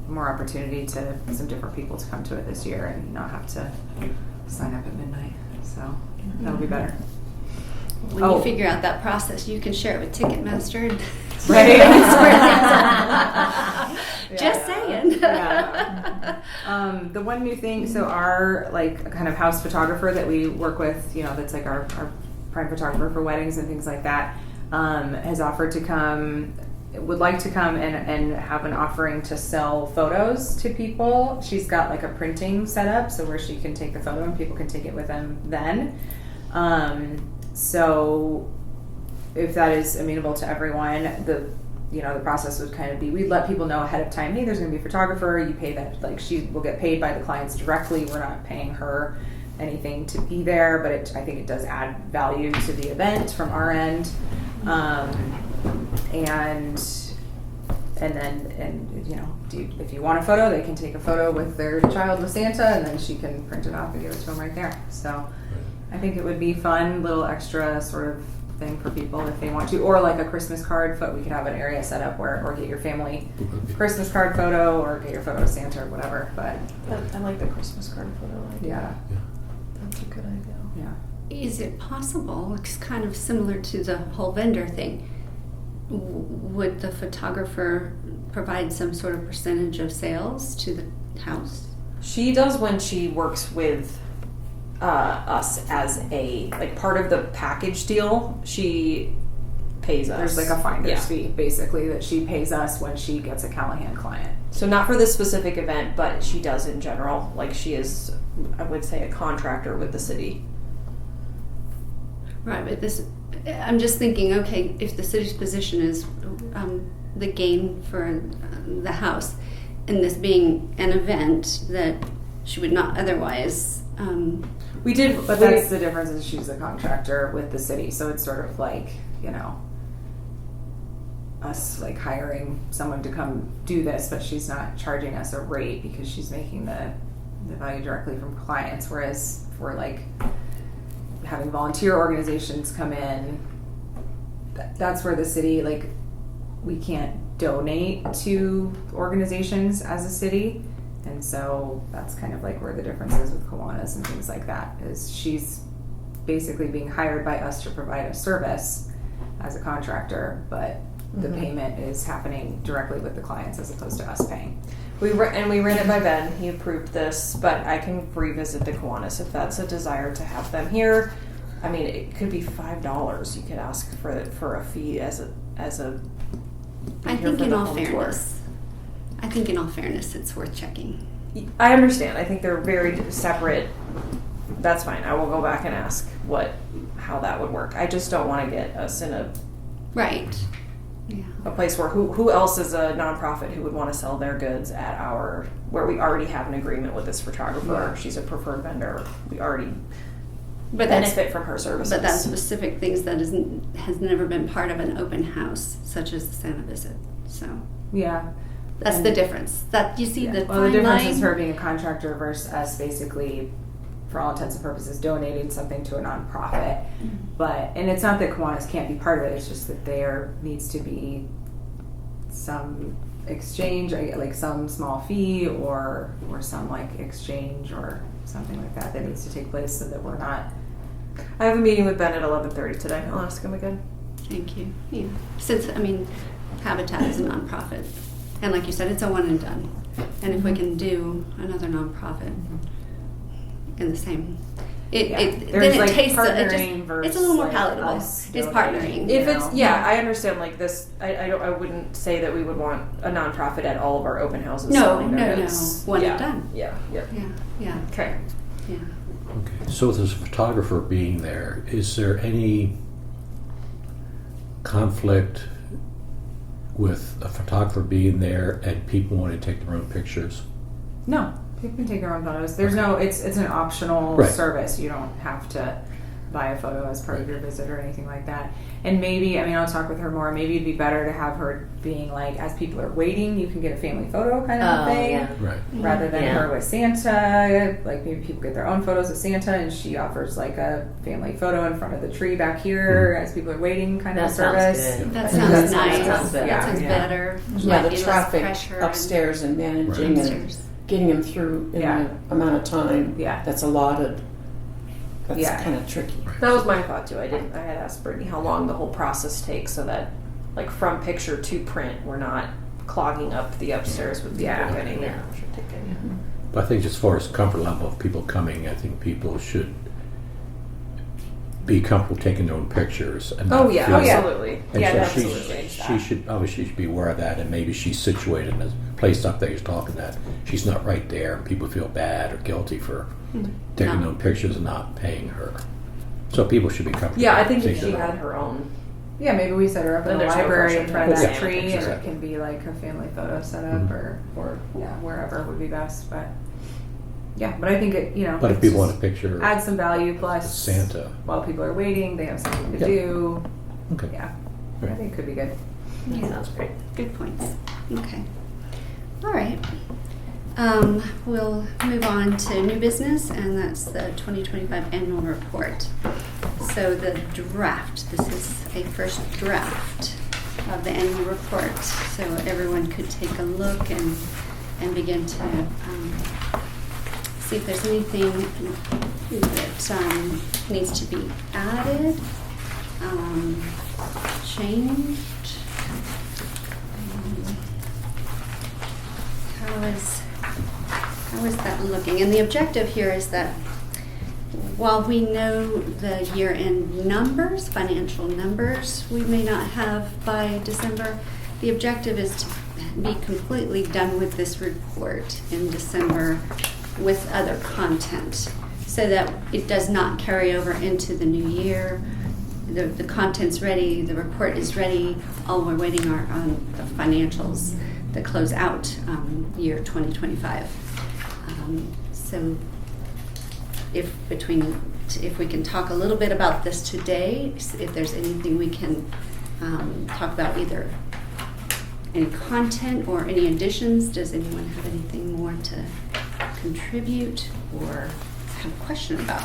opportunity to some different people to come to it this year and not have to sign up at midnight. So that'll be better. When you figure out that process, you can share it with Ticketmaster. And Right. Just saying. Yeah. The one new thing, so our like kind of house photographer that we work with, that's like our prime photographer for weddings and things like that, has offered to come, would like to come and have an offering to sell photos to people. She's got like a printing setup, so where she can take the photo and people can take it with them then. So if that is amenable to everyone, the process would kind of be, we'd let people know ahead of time, hey, there's going to be a photographer, you pay that, like she will get paid by the clients directly, we're not paying her anything to be there, but I think it does add value to the event from our end. If you want a photo, they can take a photo with their child with Santa, and then she can print it off and give it to them right there. So I think it would be fun, little extra sort of thing for people if they want to, or like a Christmas card we could have an area set up or get your family Christmas card photo, or get your photo of Santa or whatever. But I like the Christmas card photo idea. yeah, That's a good idea. yeah. Is it possible, it's kind of similar to the whole vendor thing, would the photographer provide some sort of percentage of sales to the house? She does when she works with us as a part of the package deal. She pays us. There's like a finder's fee basically that she pays us when she gets a Callahan client. So not for this specific event, but she does in general. Like she is, I would say, a contractor with the city. Right, but I'm just thinking, okay, if the city's position is the gain for the house, and this being an event that she would not otherwise. We did, but that's the difference, is she's a contractor with the city, so it's sort of like, us like hiring someone to come do this, but she's not charging us a rate because she's making the value directly from clients, whereas if we're like having volunteer organizations come in, that's where the city, like, we can't donate to organizations as a city. And so that's kind of like where the difference is with Kiwanis and things like that, is she's basically being hired by us to provide a service as a contractor, but the payment is happening directly with the clients as opposed to us paying. We ran it by Ben. He approved this, but I can revisit the Kiwanis if that's a desire to have them here. I mean, it could be $5. You could ask for a fee as a. I think in all fairness, it's worth checking. I understand. I think they're very separate. That's fine. I will go back and ask how that would work. I just don't want to get us in a place where who else is a nonprofit who would want to sell their goods at where we already have an agreement with this photographer. Yeah. She's a preferred vendor. We already But benefit from her services. But that's specific things that has never been part of an open house, such as the Santa visit. So Yeah. that's the difference. That you see the Well, the fine difference line. is her being a contractor versus us basically, for all intents and purposes, donating something to a nonprofit. And it's not that Kiwanis can't be part of it, it's just that there needs to be some exchange, like some small fee or some like exchange or something like that needs to take place so that we're not. I have a meeting with Ben at 11:30 today. I'll ask him again. Thank you. Yeah. Since, Habitat is a nonprofit. And like you said, it's a one and done. And if we can do another nonprofit in the same, then There's it like tastes, partnering it's versus a little more like palatable. us It's donating. partnering. If it's I understand like this. I wouldn't say that we would want a nonprofit at all of our open houses. No, selling their no. goods. One yeah. and done. Yeah. Yeah. Okay. Yeah. Okay, so with this photographer being there, is there any conflict with a photographer being there and people wanting to take their own pictures? No, people can take their own photos. There's no. It's an optional Right. service. You don't have to buy a photo as part of your visit or anything like that. And maybe, I mean, I'll talk with her more. Maybe it'd be better to have her being like, as people are waiting, you can get a family photo kind of a thing. Yeah. Right. Rather than Yeah. her with Santa, like maybe people get their own photos of Santa and she offers like a family photo in front of the tree back here as people are waiting kind of That a sounds service. good. That I think sounds that nice. sounds That better. sounds Yeah. better. Yeah, Might the be less traffic pressure upstairs and managing and and upstairs. getting them through in Yeah. the amount of time Yeah. that's allotted. That's Yeah. kind of tricky. That was my thought too. I had asked Brittany how long the whole process takes, so that like from picture to print, we're not clogging up the upstairs with people Yeah. getting their Yeah. picture taken. But I think as far as comfort level of people coming, I think people should be comfortable taking their own pictures. And Oh, not yeah. feel- Oh, yeah. Absolutely. And Yeah, so absolutely. she should obviously be aware of that, and maybe she's situated in a place up there. He's talking that she's not right there, and people feel bad or guilty for taking No. their own pictures and not paying her. So people should be comfortable. Yeah, I think if taking she their own- had her own. Yeah, maybe we set her up in Then the there's no library pressure in to front of have that that tree, and picture. it can be like a family photo set up, Mhm. or yeah, wherever would be best. But yeah, but I think it, you know, But if it's people just want a picture add some value. Plus, Santa. while people are waiting, they have something to Yeah. do. Okay. Yeah, I Right. think it could be good. That Yeah. sounds great. Good points. Okay. All right. We'll move on to new business, and that's the 2025 annual report. So the draft, this is a first draft of the annual report, so everyone could take a look and begin to see if there's anything that needs to be added, changed. How is that looking? And the objective here is that while we know the year-end numbers, financial numbers, we may not have by December, the objective is to be completely done with this report in December with other content so that it does not carry over into the new year. The content's ready, the report is ready, all we're waiting are on the financials that close out year 2025. So if we can talk a little bit about this today, if there's anything we can talk about, either any content or any additions. Does anyone have anything more to contribute or have a question about?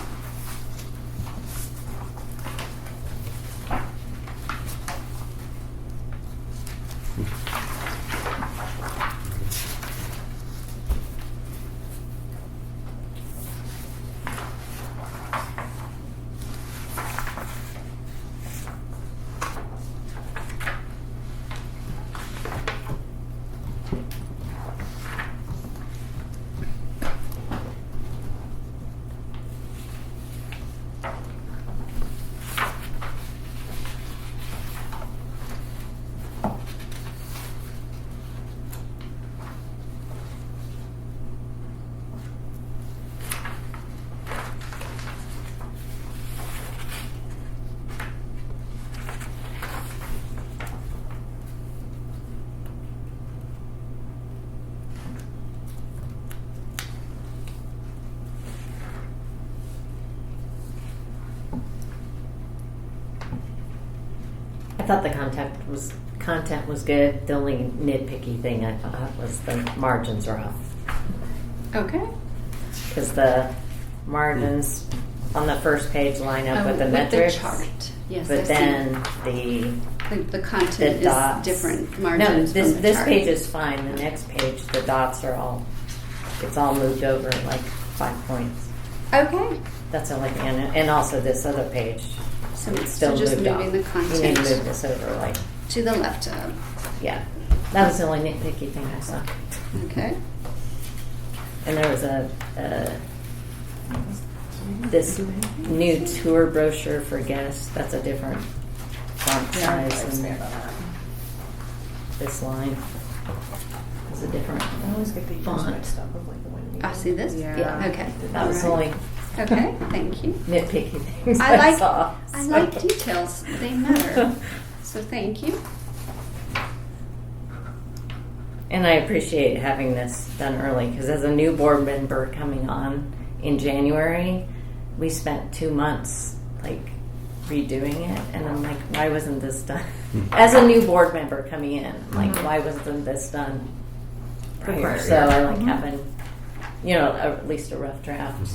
I thought the content was good. The only nitpicky thing I thought was the margins are off, Okay. because the margins on the first page line up with the metrics, chart. Yes, but I see. then The content the dots. is different No, margins. this from the this chart. page is fine. The next page, the dots are all, it's all moved over like 5 points. Okay. That's the only thing, and also this other page, So it's still just moved moving off. the You need content to move this over, like, to the left. yeah. That was the only nitpicky thing I saw. Okay. And there was this new tour brochure for guests. That's a different font size than this line. It's a different I always get the years font. mixed up with like the one. I see this. Yeah. Okay. That was the All right. only Okay. Thank you. nitpicky things I like saw. I like details. They matter. So thank you. And I appreciate having this done early, because as a new board member coming on in January, we spent 2 months like redoing it, and I'm like, why wasn't this done? As a new board member coming in, I'm like, why wasn't this done prior? So I like having, you know, at least a rough draft.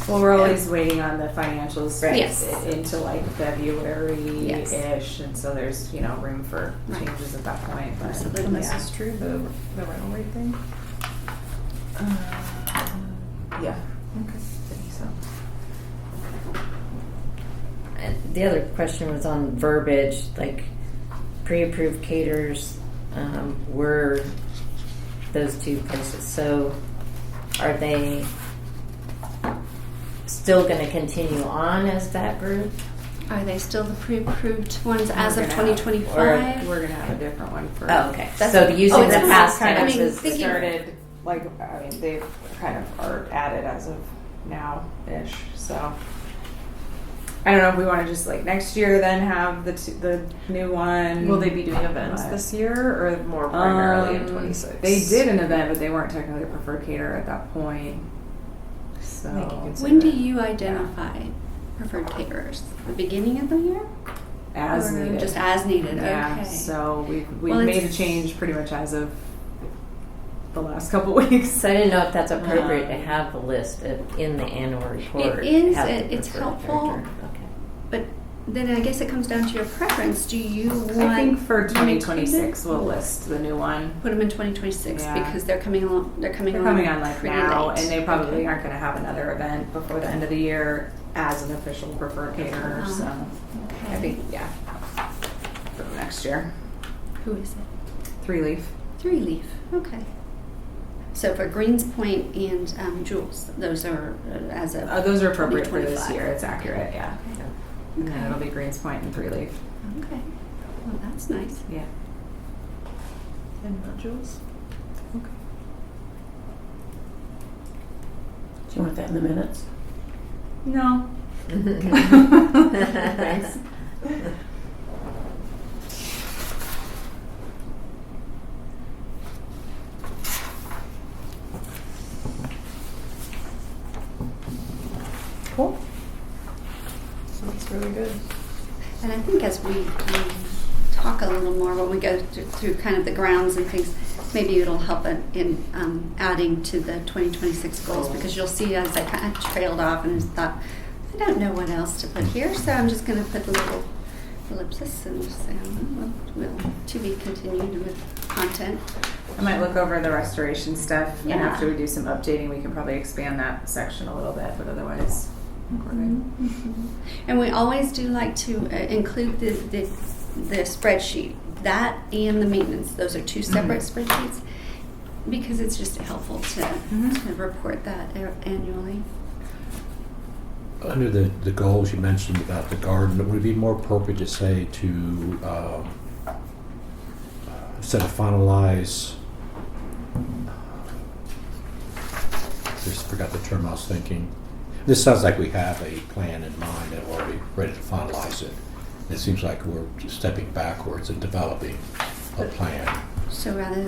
Well, we're always waiting on the financials Right. Yes. into like February-ish, Yes. and so there's, you know, room for Right. changes at that point. But Absolutely. yeah. This is true, the rental rate thing. Yeah. Okay. I think so. And the other question was on verbiage, like pre-approved caterers were those two places. So are they still going to continue on as that group? Are they still the pre-approved ones as We're of gonna have- 2025? We're gonna have a different one for. Oh, okay. That's- So using oh, the that's past kind of tense I mean, is thinking- started like, I mean, they've kind of are added as of now-ish. So I don't know if we want to just like next year then have the new one. Will they be doing events But- this year or more primarily in Um, 26? They did an event, but they weren't technically a preferred caterer at that point. So I think you can say When do that. you identify preferred caterers? The beginning of the year? as Or needed, Just as needed, yeah. okay. So we've Well, made a it's- change pretty much as of the last couple weeks. So I didn't know if that's appropriate to have the list in the annual report. is. have the It's preferred helpful. character. Okay. But then I guess it comes down to your preference. Do you want... I think for them included? 2026 we'll list the new one. Put them in 2026 Yeah. because they're coming along. They're coming They're along coming on like pretty now, late. and they probably Okay. aren't going to have another event before the end of the year as an official preferred caterer. So Okay. I think for next year, Who is it? 3-leaf. 3-leaf. Okay. So for Greens Point and Jules, those are as of Those are appropriate for this 2025. year. It's accurate, yeah. And then Okay. it'll be Greens Point and 3-leaf. Okay. Well, that's nice. Yeah. And not Jules? Do you want that in the minutes? No. Thanks. Cool. That's really good. And I think as we talk a little more when we go through kind of the grounds and things, maybe it'll help in adding to the 2026 goals because you'll see as I kind of trailed off and thought, I don't know what else to put here, so I'm just going to put a little ellipsis and just say, we'll to be continued with content. I might look over the restoration stuff, and Yeah. after we do some updating, we can probably expand that section a little bit, but otherwise, we're good. Mhm. And we always do like to include the spreadsheet, that and the maintenance. Those are two separate spreadsheets because it's just helpful to report that annually. Under the goals you mentioned about the garden, would it be more appropriate to say to, instead of finalize, just forgot the term I was thinking. This sounds like we have a plan in mind and we're already ready to finalize it. It seems like we're stepping backwards and developing a plan. So rather,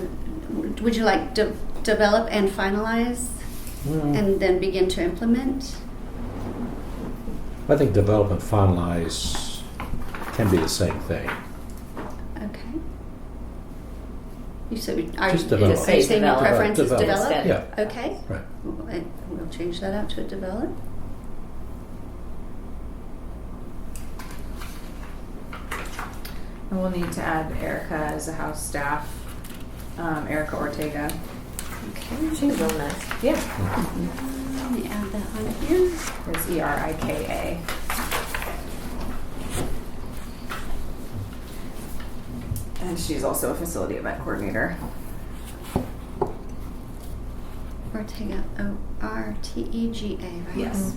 would you like to develop and finalize and then begin to implement? I think develop and finalize can be the same thing. Okay. You said, are Just you develop. are you saying your Develop. preference is Develop. develop? Yeah. Okay. Right. We'll change that out to develop. And we'll need to add Erica as a house staff, Erica Ortega. Okay. She's real nice. Yeah. Let me add that on here. It's ERIKA. And she's also a facility event coordinator. Ortega, Ortega, right? Yes.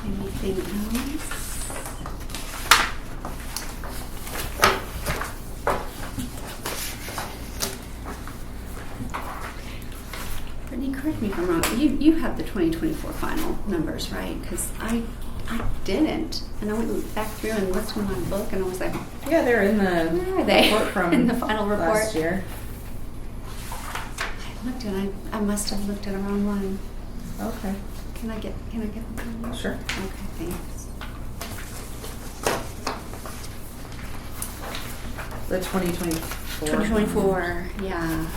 Anything else? correct me if I'm wrong, you have the 2024 final numbers, right? Because I didn't. And I went back through and looked in my book and I was like, Yeah, they're in the where are they? report from In the final report. last year. I looked and I must have looked at the wrong one. Okay. Can I get them? Sure. Okay, thanks. The 2024. 2024, yeah.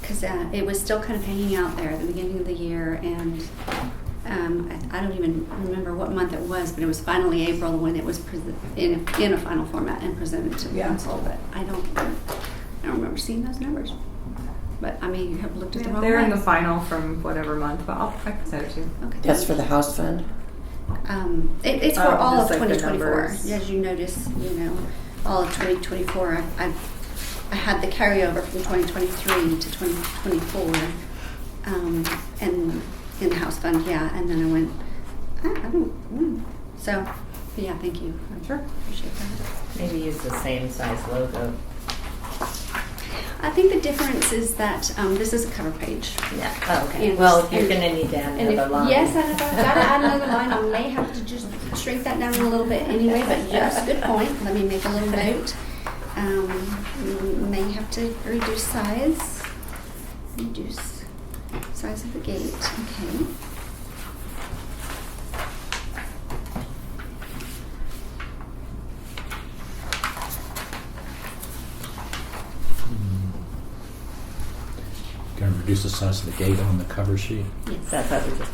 Because it was still kind of hanging out there at the beginning of the year, and I don't even remember what month it was, but it was finally April when it was in a final format and presented to the council. But I don't remember seeing those numbers. But I mean, you have looked at the wrong They're one. in the final from whatever month, but I can send it to you. Okay. That's for the house fund? It's for all of just like the 2024. numbers. As you notice, all of 2024. I had the carryover from 2023 to 2024, and in the house fund, yeah. And then I went, I don't. So, yeah, thank you. Sure. Appreciate that. Maybe use the same size logo. I think the difference is that this is a cover page. Yeah. Oh, okay. And- Well, you're and- going to need to add And another line. yes, I've got to add another line. I may have to just shrink that down a little bit anyway, but yes, good point. Let me make a little note. May have to reduce size. Reduce size of the gate. Okay. Can I reduce the size of the gate on the cover sheet? Yes. That's what we just.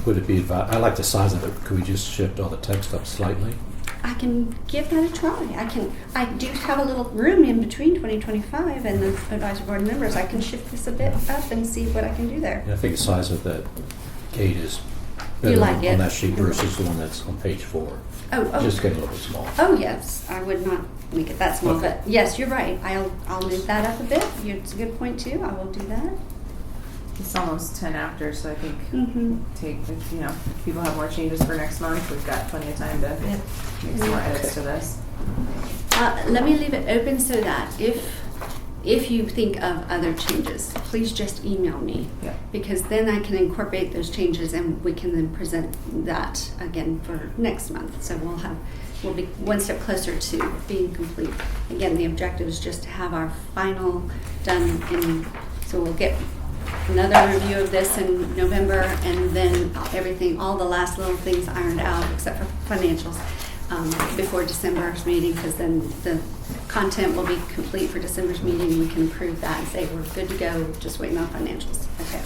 Would it be I like the size of it. Could we just shift all the text up slightly? I can give that a try. I do have a little room in between 2025 and the advisory board members. I can shift this a bit up and see what I can do there. And I think the size of that gate is You better like on it? that sheet versus the one that's on page 4. Oh. Just getting a little bit small. Oh yes, I would not make it that small, Okay. but yes, you're right. I'll move that up a bit. It's a good point too. I will do that. It's almost 10 after, so I think Mm-hmm. if people have more changes for next month, we've got plenty of time to make some more edits to this. Let me leave it open so that if you think of other changes, please just email me. Yeah. Because then I can incorporate those changes and we can then present that again for next month. So we'll be one step closer to being complete. Again, the objective is just to have our final done so we'll get another review of this in November, and then all the last little things ironed out except for financials before December's meeting, because then the content will be complete for December's meeting. We can approve that and say we're good to go, just waiting on financials. Okay.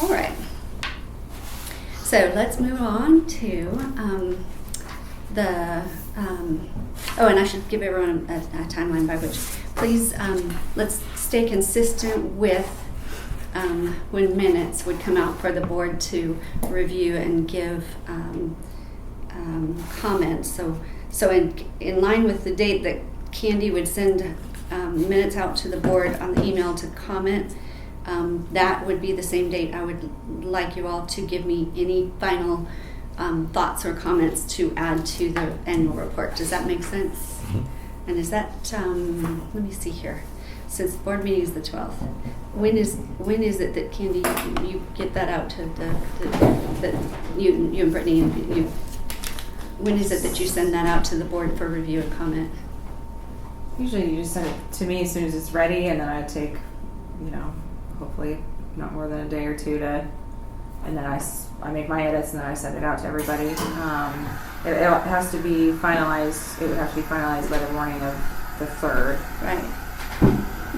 All right. So let's move on to and I should give everyone a timeline by which, please, let's stay consistent with when minutes would come out for the board to review and give comments. So in line with the date that Candy would send minutes out to the board on the email to comment, that would be the same date. I would like you all to give me any final thoughts or comments to add to the annual report. Does that make sense? Mm-hmm. And is that, let me see here. Since the board meeting is the 12th, when is it that Candy, you get that out to you and Brittany and you? When is it that you send that out to the board for review and comment? Usually you just send it to me as soon as it's ready, and then I take, hopefully not more than a day or two and then I make my edits, and then I send it out to everybody. It has to be finalized. It would have to be finalized by the morning of the 3rd. Right.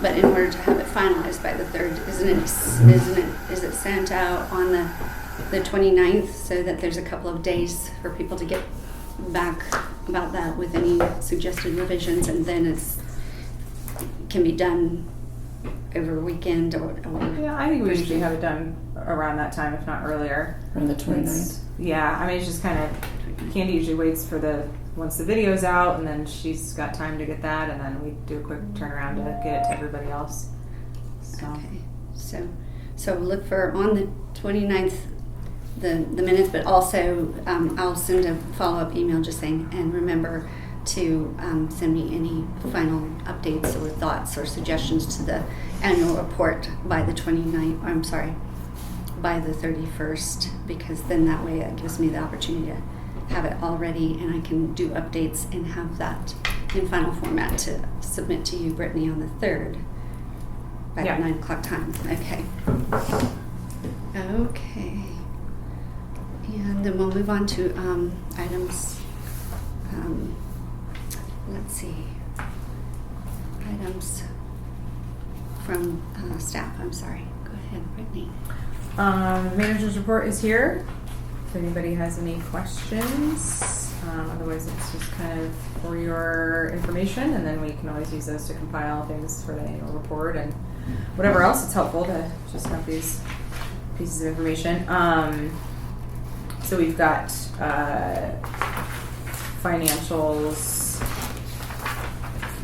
But in order to have it finalized by the 3rd, is it sent out on the 29th, so that there's a couple of days for people to get back about that with any suggested revisions, and then it can be done over a weekend or Yeah, I think we usually have it done around that time, if not earlier. On the 29th? Yeah, I mean, it's just kind of, Candy usually waits for once the video's out, and then she's got time to get that, and then we do a quick turnaround to get it to everybody else. So. Okay. So look for on the 29th the minutes, but also I'll send a follow-up email just saying, and remember to send me any final updates or thoughts or suggestions to the annual report by the 29th. I'm sorry, by the 31st, because then that way it gives me the opportunity to have it all ready and I can do updates and have that in final format to submit to you, Brittany, on the 3rd by Yeah. the 9 o'clock time. Okay. Okay. And then we'll move on to items. Let's see. Items from staff. I'm sorry. Go ahead, Brittany. Manager's report is here. If anybody has any questions, otherwise it's just kind of for your information, and then we can always use those to compile things for the annual report and whatever else. It's helpful to just have these pieces of information. So we've got financials.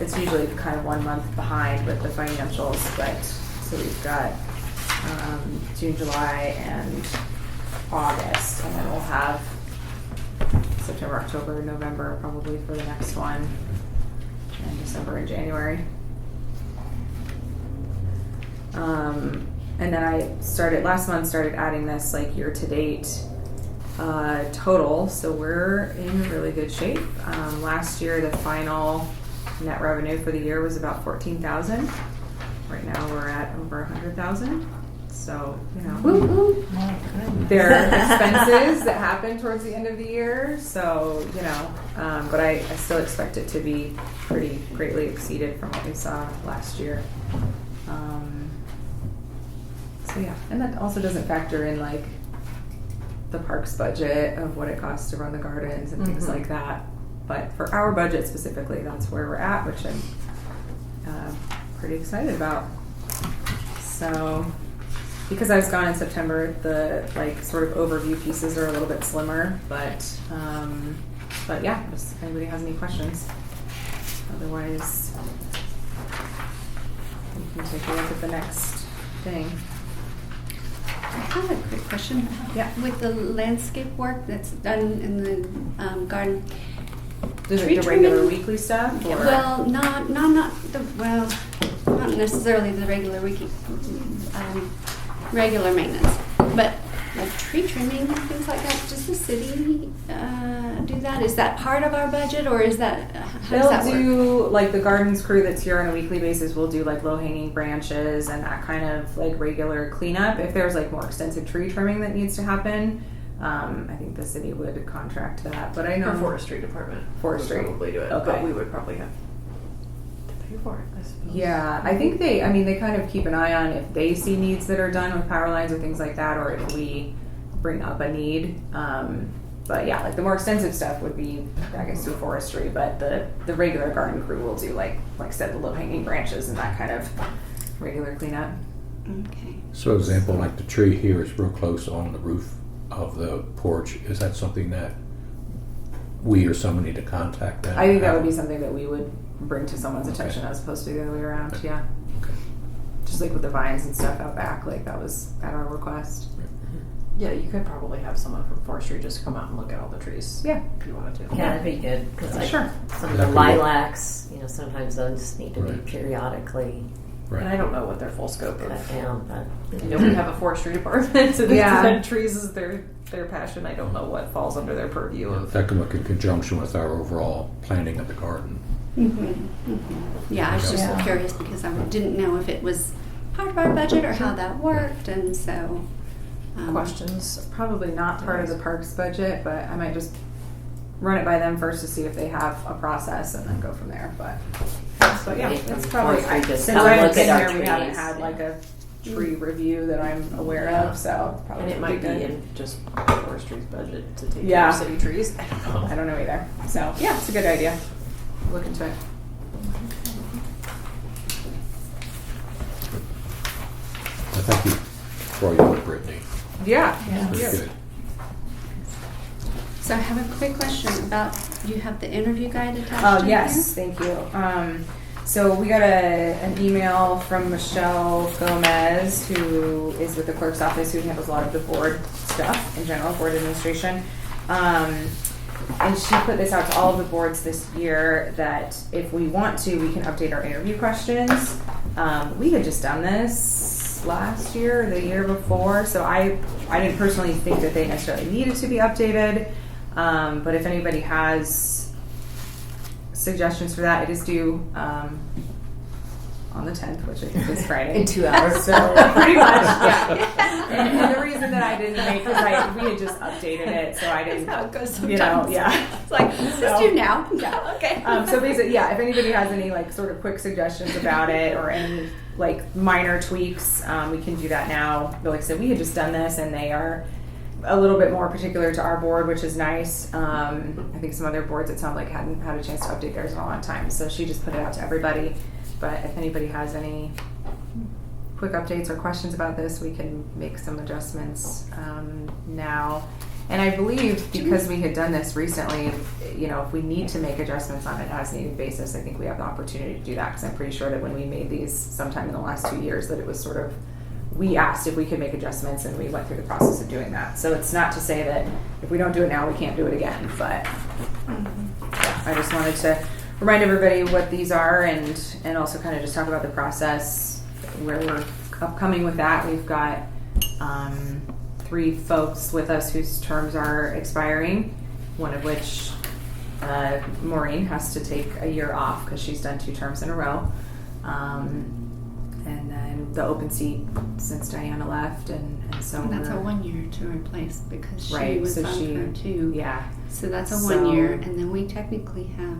It's usually kind of 1 month behind with the financials, but so we've got June, July, and August, and then we'll have September, October, November probably for the next one, and December and January. And then I started last month adding this like year to date total, so we're in really good shape. Last year the final net revenue for the year was about 14,000. Right now we're at over 100,000. So, you know, there are expenses that happen towards the end of the year. So, you know, but I still expect it to be pretty greatly exceeded from what we saw last year. So yeah, and that also doesn't factor in like the parks budget of what it costs to run the gardens and things like that. But for our budget specifically, that's where we're at, which I'm pretty excited about. So, because I was gone in September, the like sort of overview pieces are a little bit slimmer. But yeah, just if anybody has any questions. Otherwise, we can take a look at the next thing. I have a quick question. Yeah. With the landscape work that's done in the garden. Does Tree it the regular trimming? weekly stuff? Or? Well, not necessarily the regular regular maintenance, but like tree trimming and things like that. Does the city do that? Is that part of our budget, or is that how does that They'll work? do like the gardens crew that's here on a weekly basis will do like low hanging branches and that kind of like regular cleanup. If there's like more extensive tree trimming that needs to happen, I think the city would contract that. But I know Our forestry department Forestry. would probably do it, Okay. but we would probably have to pay for it, I suppose. Yeah, I think they kind of keep an eye on if they see needs that are done with power lines or things like that, or if we bring up a need. But yeah, like the more extensive stuff would be, I guess, through forestry, but the regular garden crew will do like I said, the low hanging branches and that kind of regular cleanup. Okay. So example, like the tree here is real close on the roof of the porch. Is that something that we or someone need to contact them? I think that would be something that we would bring to someone's attention as opposed to the other way around. Okay. Yeah. Okay. Just like with the vines and stuff out back, like that was at our request. Yeah, you could probably have someone from forestry just come out and look at all the trees. Yeah. If you wanted to. Yeah, that'd be good, because like Sure. some of That the could work. lilacs, you know, sometimes those need to be Right. periodically Right. And I don't know what their full scope cut of. down, but You know, we have a forestry department, so Yeah. yeah. Trees is their passion. I don't know what falls under their purview of. That can work in conjunction with our overall planning of the garden. Yeah, I was just Yeah. curious because I didn't know if it was part of our budget or how that worked, and so. Questions? Probably not part of the parks budget, but I might just run it by them first to see if they have a process and then go from there. But yeah, Maybe that's from probably forestry, just since come I haven't look been at our here, we haven't trees, had yeah. like a tree review that I'm aware Yeah. of. So probably And it might be good. in just forestry's budget to take Yeah. care of city trees. I don't know. I don't know either. So yeah, it's a good idea. Look into it. Thank you for your work, Brittany. Yeah. Very good. So I have a quick question about, you have the interview guide attached in Yes, thank you. So we got an email from Michelle Gomez, who is with the clerk's office, who handles a lot of the board stuff in general, board administration. And she put this out to all of the boards this year that if we want to, we can update our interview questions. We had just done this this last year or the year before, so I didn't personally think that they necessarily needed to be updated. But if anybody has suggestions for that, it is due on the 10th, which I think is Friday. In 2 hours. So pretty much, yeah. And the reason that I didn't make was we had just updated it, so I didn't. That's how it goes sometimes. You know, yeah. It's like, this is due now. Yeah, okay. So basically, yeah, if anybody has any like sort of quick suggestions about it or any like minor tweaks, we can do that now. But like I said, we had just done this and they are a little bit more particular to our board, which is nice. I think some other boards, it sounds like, hadn't had a chance to update theirs in a long time. So she just put it out to everybody. But if anybody has any quick updates or questions about this, we can make some adjustments now. And I believe because we had done this recently, you know, if we need to make adjustments on an as-needed basis, I think we have the opportunity to do that, because I'm pretty sure that when we made these sometime in the last 2 years, that it was sort of, we asked if we could make adjustments and we went through the process of doing that. So it's not to say that if we don't do it now, we can't do it again, but yeah, I just wanted to remind everybody what these are and also kind of just talk about the process where we're upcoming with that. We've got 3 folks with us whose terms are expiring, one of which Maureen has to take a year off because she's done 2 terms in a row. And then the open seat since Diana left, and so And that's a we're- 1 year to replace because she Right, was so on she- her too. yeah. So that's a So- 1 year, and then we technically have.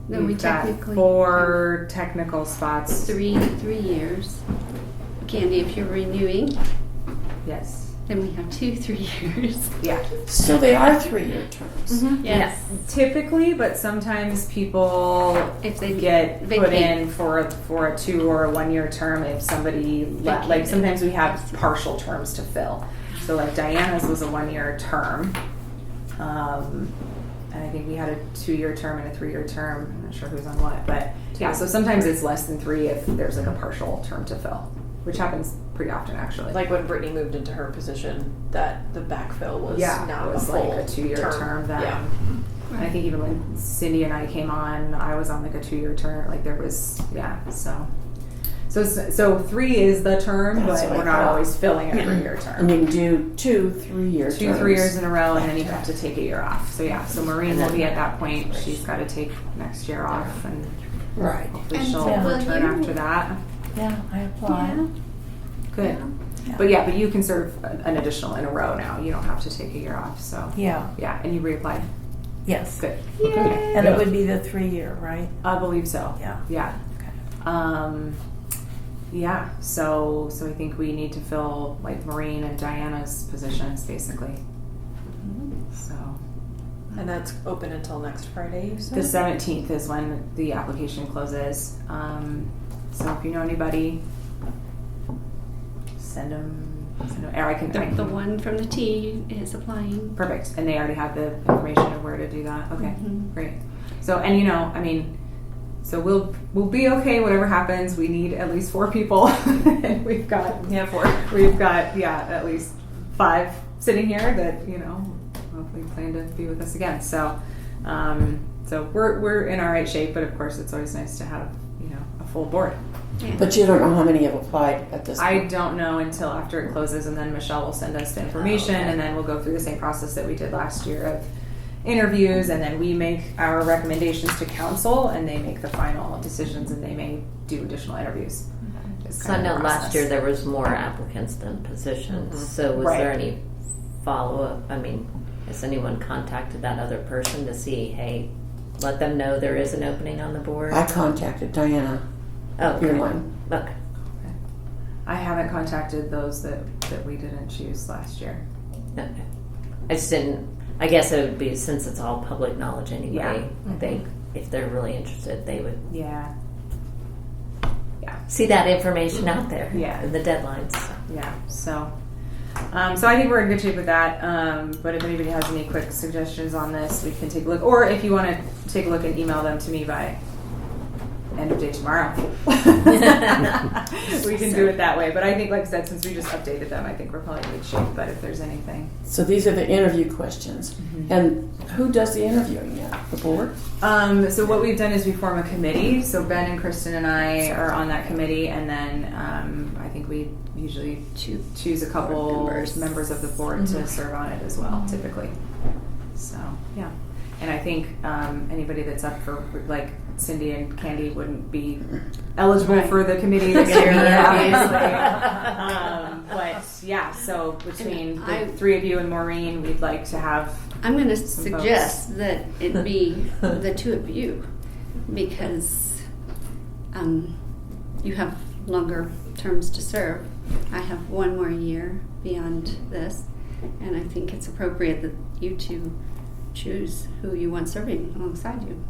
Then we We've got technically 4 technical spots. have 3 years. Candy, if you're renewing, Yes. then we have 2 3 years. Yeah. So they are 3-year terms. Yes. Typically, but sometimes people, If they get put vacate. in for a 2 or a 1 year term if somebody like Vacated. sometimes we have partial terms to fill. So like Diana's was a 1 year term, and I think we had a 2 year term and a 3 year term. I'm not sure who's on what, but yeah. So sometimes it's less than 3 if there's like a partial term to fill, which happens pretty often actually. Like when Brittany moved into her position, that the backfill was yeah, not it was a like full a 2 year term then. Yeah. And I think even when Cindy and I came on, I was on like a 2 year term. Like there was, yeah. So 3 is the term, That's but what I we're not thought. always filling a 3 year And term. you can do 2 3-year 2 terms. 3 years in a row, and then you have to take a year off. So yeah, so Maureen will be at that point. She's got to take next year off, and Right. hopefully And she'll will return you- after that. Yeah, I applied. Good. Yeah. But you can serve an additional in a row now. You don't have to take a year off. So Yeah, yeah, and you reapplied. yes. Good. Okay. And Yeah. it would be the 3-year, right? I believe so. Yeah. Yeah. Okay. Yeah. So I think we need to fill like Maureen and Diana's positions basically. So And that's open until next Friday, you said? the 17th is when the application closes. So if you know anybody, send them. Or I can. The one from the T is applying. Perfect. And they already have the information of where to do that. Okay, Mhm. great. So, and you know, I mean, so we'll be okay whatever happens. We need at least 4 people. And we've got 4. We've got at least 5 sitting here that, you know, hopefully plan to be with us again. So so we're in all right shape, but of course it's always nice to have, you know, a full board. Yeah. But you don't know how many have applied at this I point. don't know until after it closes, and then Michelle will send us the information, okay. and then we'll go through the same process that we did last year of interviews, and then we make our recommendations to council, and they make the final decisions, and they may do additional interviews. It's So I kind of know the last process. year there was more applicants than positions. So was Right. there any follow-up? I mean, has anyone contacted that other person to see, hey, let them know there is an opening on the board? I contacted Diana, Okay. your one. Okay. I haven't contacted those that we didn't choose last year. Okay. I just didn't, I guess it would be, since it's all public knowledge anyway, Yeah. I think if they're really interested, they would Yeah. see that information out there. Yeah. The deadlines. Yeah, so I think we're in good shape with that. But if anybody has any quick suggestions on this, we can take a look. Or if you want to take a look and email them to me by end of day tomorrow. We can do it that way. But I think, like I said, since we just updated them, I think we're probably in good shape. But if there's anything. So these are the interview questions. And who does the interviewing now? The board? So what we've done is we form a committee. So Ben and Kristen and I are on that committee, and then I think we usually choose a couple members of the board to serve on it as well, typically. So yeah, and I think anybody that's up for, like, Cindy and Candy wouldn't be eligible for the committee this year, obviously. But yeah, so between the three of you and Maureen, we'd like to have. I'm going to suggest that it be the two of you, because you have longer terms to serve. I have one more year beyond this, and I think it's appropriate that you two choose who you want serving alongside you.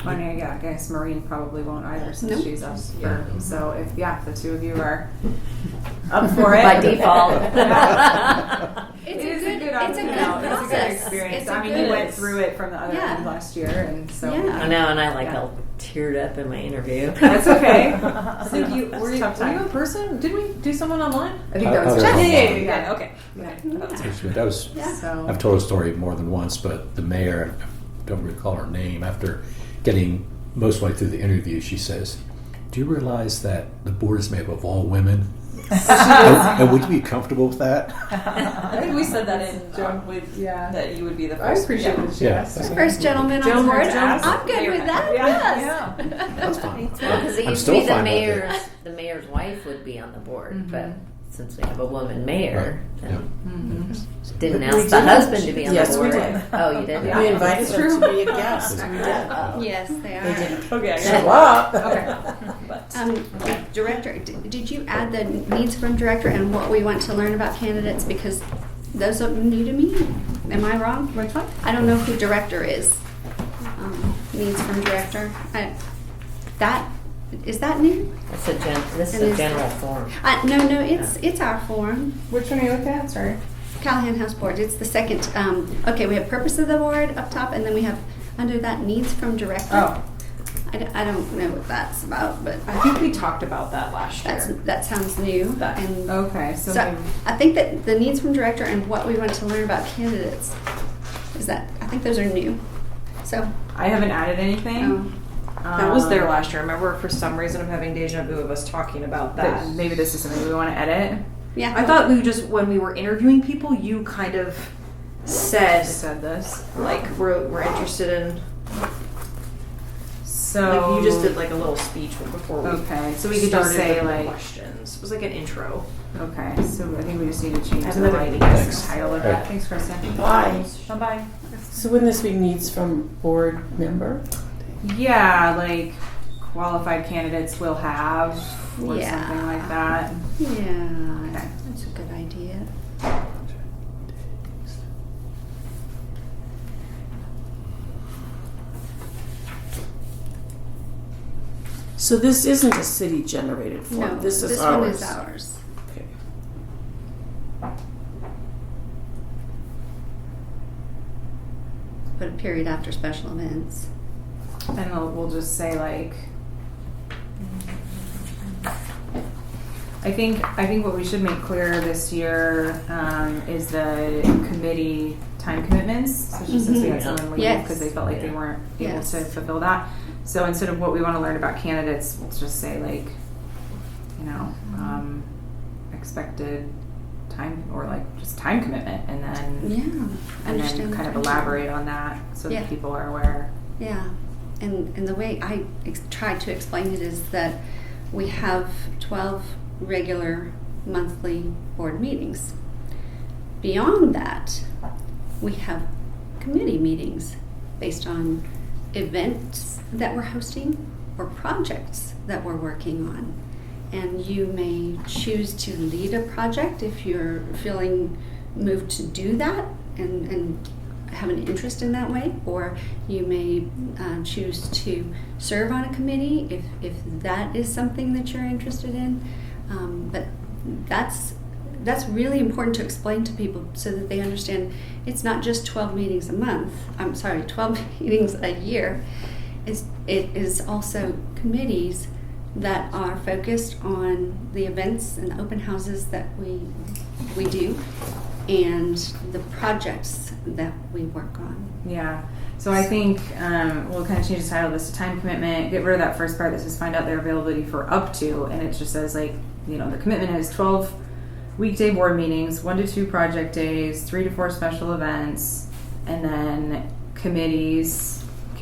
Well, yeah, I guess Maureen probably won't either, since she's up for. So if the two of you are up for it By default. It's It is a good process. It's a good experience. It's a I mean, good- you went through it from the other end last year, and so Yeah. I know, and I all teared up in my interview. that's okay. Were you in person? Did we do someone online? I think that was Yeah. just Yeah. Okay. That was, Yeah. I've told a story more than once, but the mayor, I don't recall her name, after getting most way through the interview, she says, "Do you realize that the board is made up of all women?" And would you be comfortable with that? I think we said that in that you would be the I first. appreciate that she Yeah. asked. First gentleman on the board. Jones. I'm good with that. Yeah. That's fine. Because it I'm used to still be fine with it. the mayor's wife would be on the board, but since we have a woman mayor, Right. then didn't We ask did. the husband to be on Yes, the we board. did. Oh, you did? Yeah. We invited them to be a guest. We did. Yes, they They are. didn't Okay. show up. Okay. Director, did you add the needs from director and what we want to learn about candidates? Because those are new to me. Am I wrong? Which one? I don't know who director is. Needs from director. Is that new? This is And a is- general form. No, it's our form. Which one are you looking at? Sorry. Callahan House Board. It's the second. Okay, we have purpose of the board up top, and then we have under that needs from director. Oh, I don't know what that's about, but I think we talked about that last year. that sounds new. That- And okay. So, so maybe- I think that the needs from director and what we want to learn about candidates I think those are new. So I haven't added anything. That was there last year. I remember for some reason I'm having deja vu of us talking about that. But maybe this is something we want to edit. yeah, I thought we just, when we were interviewing people, you kind of said, Said this. like, we're interested in, So like, you just did like a little speech before we Okay, so we could just started say the like. questions. It was like an intro. Okay, so I think we just need to change I have the another writing Thanks. title of Right. that. Thanks, Kristen. Bye. Bye-bye. So wouldn't this be needs from board member? Yeah, like qualified candidates will have, or Yeah. something like that. yeah, Okay. that's a good idea. So this isn't a city generated form. No, this is one ours. is ours. Okay. Put a period after special events. And we'll just say like. I think what we should make clear this year is the committee time commitments. So just since we had someone leave Yes. because they felt like they weren't able Yes. to fulfill that. So instead of what we want to learn about candidates, we'll just say like, expected time or like just time commitment, and then Yeah, and then understand kind of the elaborate on that so Yeah. that people are aware. Yeah, and the way I tried to explain it is that we have 12 regular monthly board meetings. Beyond that, we have committee meetings based on events that we're hosting or projects that we're working on. And you may choose to lead a project if you're feeling moved to do that and have an interest in that way, or you may choose to serve on a committee if that is something that you're interested in. But that's really important to explain to people so that they understand it's not just 12 meetings a month. 12 meetings a year. it is also committees that are focused on the events and the open houses that we do, and the projects that we work on. Yeah. So I think we'll kind of change the title of this to time commitment. Get rid of that first part that says find out their availability for up to, and it just says like, you know, the commitment is 12 weekday board meetings, 1 to 2 project days, 3 to 4 special events, and then committee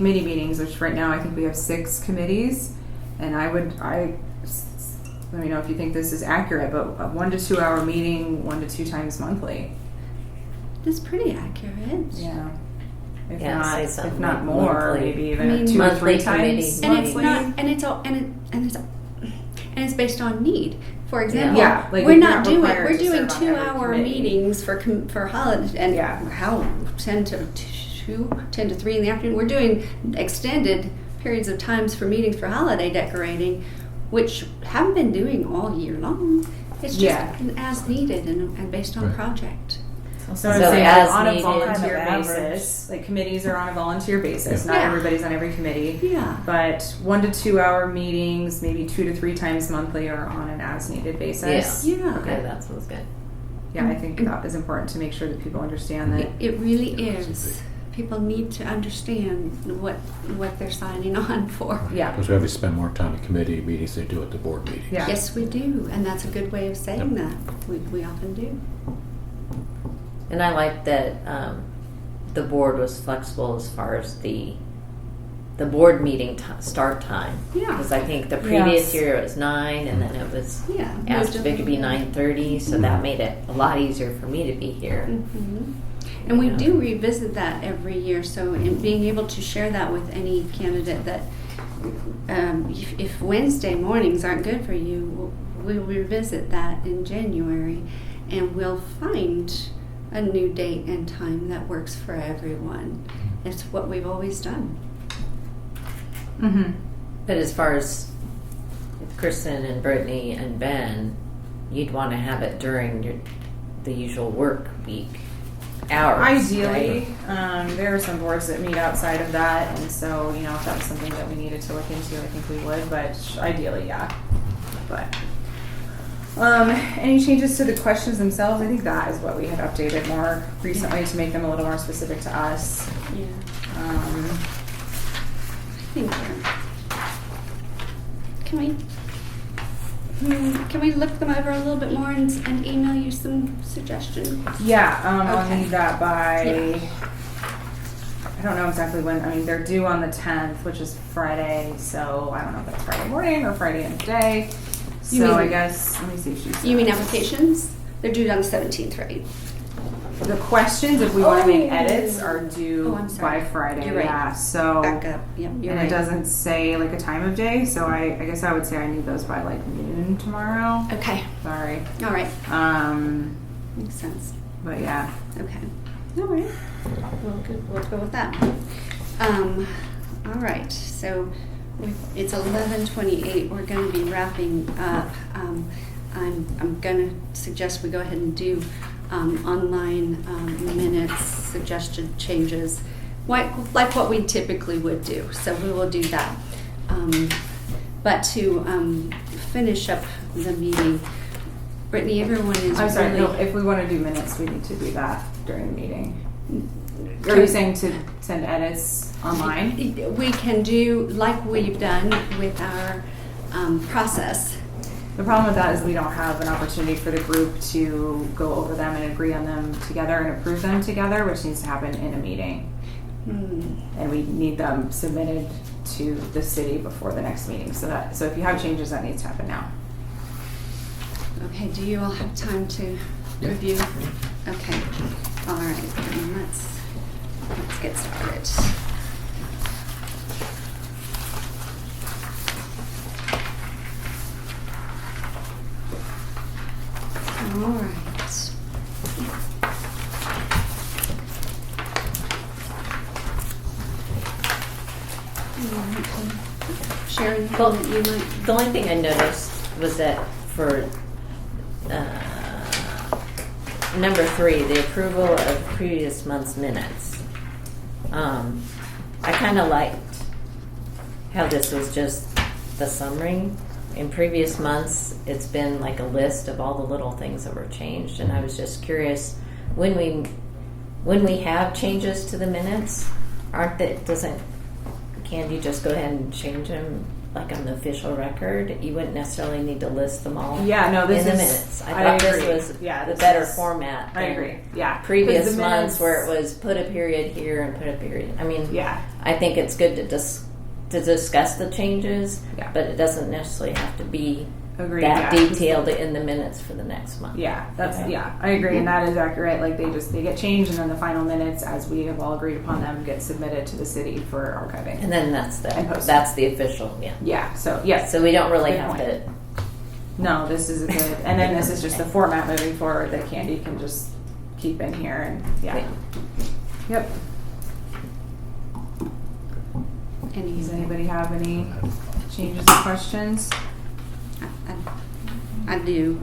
meetings, which right now I think we have 6 committees. And let me know if you think this is accurate, but a 1 to 2 hour meeting, 1 to 2 times monthly. That's pretty accurate. Yeah. If Yeah, not, say something if not like more, monthly. maybe even I mean, 2 or 3 monthly times. committees. And it's monthly. not, and it's all, and it's based on need. For example, Yeah, like we're if not you're doing, not required we're to doing serve on every 2-hour committee. meetings for holidays, and Yeah. how 10 to 2, 10 to 3 in the afternoon. We're doing extended periods of times for meetings for holiday decorating, which haven't been doing all year long. It's just Yeah. as needed and based on Right. project. So I'm So saying as on a needed. volunteer Kind of basis, like committees are on a volunteer basis. Yeah. Not Yeah. everybody's on every committee. Yeah. But 1 to 2 hour meetings, maybe 2 to 3 times monthly, are on an as needed basis. Yeah. Okay, that sounds good. Yeah, I think that is important to make sure that people understand that. It really is. People need to understand what they're signing on for. Yeah. Because we have to spend more time at committee meetings than we do at the board meetings. Yeah. Yes, we do, and that's a good way of saying that. We often do. And I like that the board was flexible as far as the board meeting start time. Yeah. Because I think the previous Yes. year it was 9, and then it was Yeah. asked if it could be 9:30, so that made it a lot easier for me to be here. Mhm. And we do revisit that every year, so in being able to share that with any candidate that if Wednesday mornings aren't good for you, we'll revisit that in January, and we'll find a new date and time that works for everyone. It's what we've always done. Mm-hmm. But as far as Kristen and Brittany and Ben, you'd want to have it during the usual work week hours. Ideally, right? there are some boards that meet outside of that, and so if that was something that we needed to look into, I think we would. But ideally, yeah. But any changes to the questions themselves? I think that is what we had updated more recently to make them a little more specific to us. Yeah. I think can we look them over a little bit more and email you some suggestions? Yeah, I'll Okay. need that by. Yeah. I don't know exactly when. I mean, they're due on the 10th, which is Friday. So I don't know if that's Friday morning or Friday in the day. You So mean- I guess let me see if she's. You mean applications? They're due on the 17th, right? The questions, if we want to make Oh. edits, are due Oh, I'm sorry. by Friday. You're right. Yeah. So. Back up. Yep, you're And right. it doesn't say like a time of day, so I guess I would say I need those by like noon tomorrow. Okay. Sorry. All right. Makes sense. But yeah. Okay. All right. We'll go with that. All right. So it's 11:28. We're going to be wrapping up. I'm going to suggest we go ahead and do online minutes, suggested changes, like what we typically would do. So we will do that. But to finish up the meeting, Brittany, everyone is I'm sorry. really... No, if we want to do minutes, we need to do that during the meeting. Are you saying to send edits online? We can do like we've done with our process. The problem with that is we don't have an opportunity for the group to go over them and agree on them together and approve them together, which needs to happen in a meeting. And we need them submitted to the city before the next meeting. So if you have changes, that needs to happen now. Okay, do you all have time to review? Okay, all right, then let's get started. All right. Sharon, Well, you might... The only thing I noticed was that for number 3, the approval of previous month's minutes, I kind of liked how this was just the summary. In previous months, it's been like a list of all the little things that were changed, and I was just curious, when we have changes to the minutes, can't you just go ahead and change them like on the official record? You wouldn't necessarily need to list them all Yeah, no, this in the is minutes. I I thought agree. this was Yeah, the this better is- format. I than agree. Yeah. 'Cause Previous the months minutes- where it was put a period here and put a period. I mean, Yeah. I think it's good to discuss the changes, Yeah. but it doesn't necessarily have to be Agreed. that yeah. detailed in the minutes for the next month. Yeah, that's Okay. yeah, I agree, and that is accurate. Like they get changed, and then the final minutes, as we have all agreed upon them, get submitted to the city for archiving. And then that's And posted. that's the official, yeah. Yeah. So yes. So we don't really Good have point. to. No, this is a good, and then this is just the format moving forward that Candy can just keep in here, and yeah. Yep. Does anybody have any changes or questions? I do.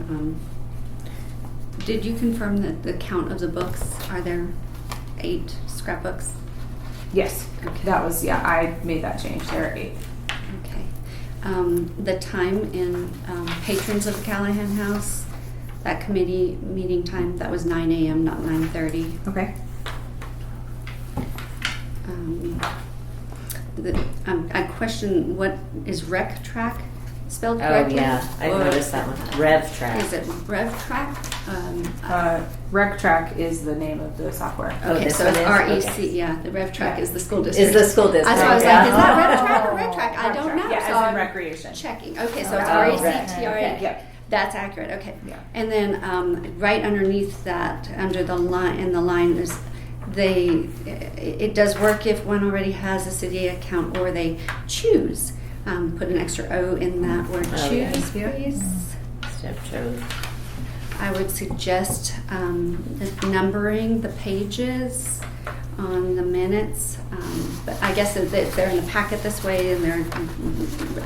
Did you confirm that the count of the books, are there 8 scrapbooks? Yes. Okay. That was I made that change. There are 8. Okay. The time in Patrons of the Callahan House, that committee meeting time, that was 9 a.m., not 9:30. Okay. I question, what is rec track spelled Oh correctly? yeah, I Or noticed that one. Rev track. Is it rev track? RecTrack is the name of the software. Oh, Okay, this so one it's is? REC, Okay. yeah, the rev track Yeah. is the school district. Is the school district? That's why I was yeah. like, is that rev track or red track? I Rec don't track. know. Yeah, So as in I'm recreation. checking. Okay, so it's Oh, RECTRA. Yep. That's accurate, okay. Yeah. And then right underneath that, under the line, in the line, is it does work if one already has a city account, or they choose. Put an extra O in that word, Oh, yeah. choose, please. Step chose. I would suggest the numbering the pages on the minutes, but I guess if they're in the packet this way and they're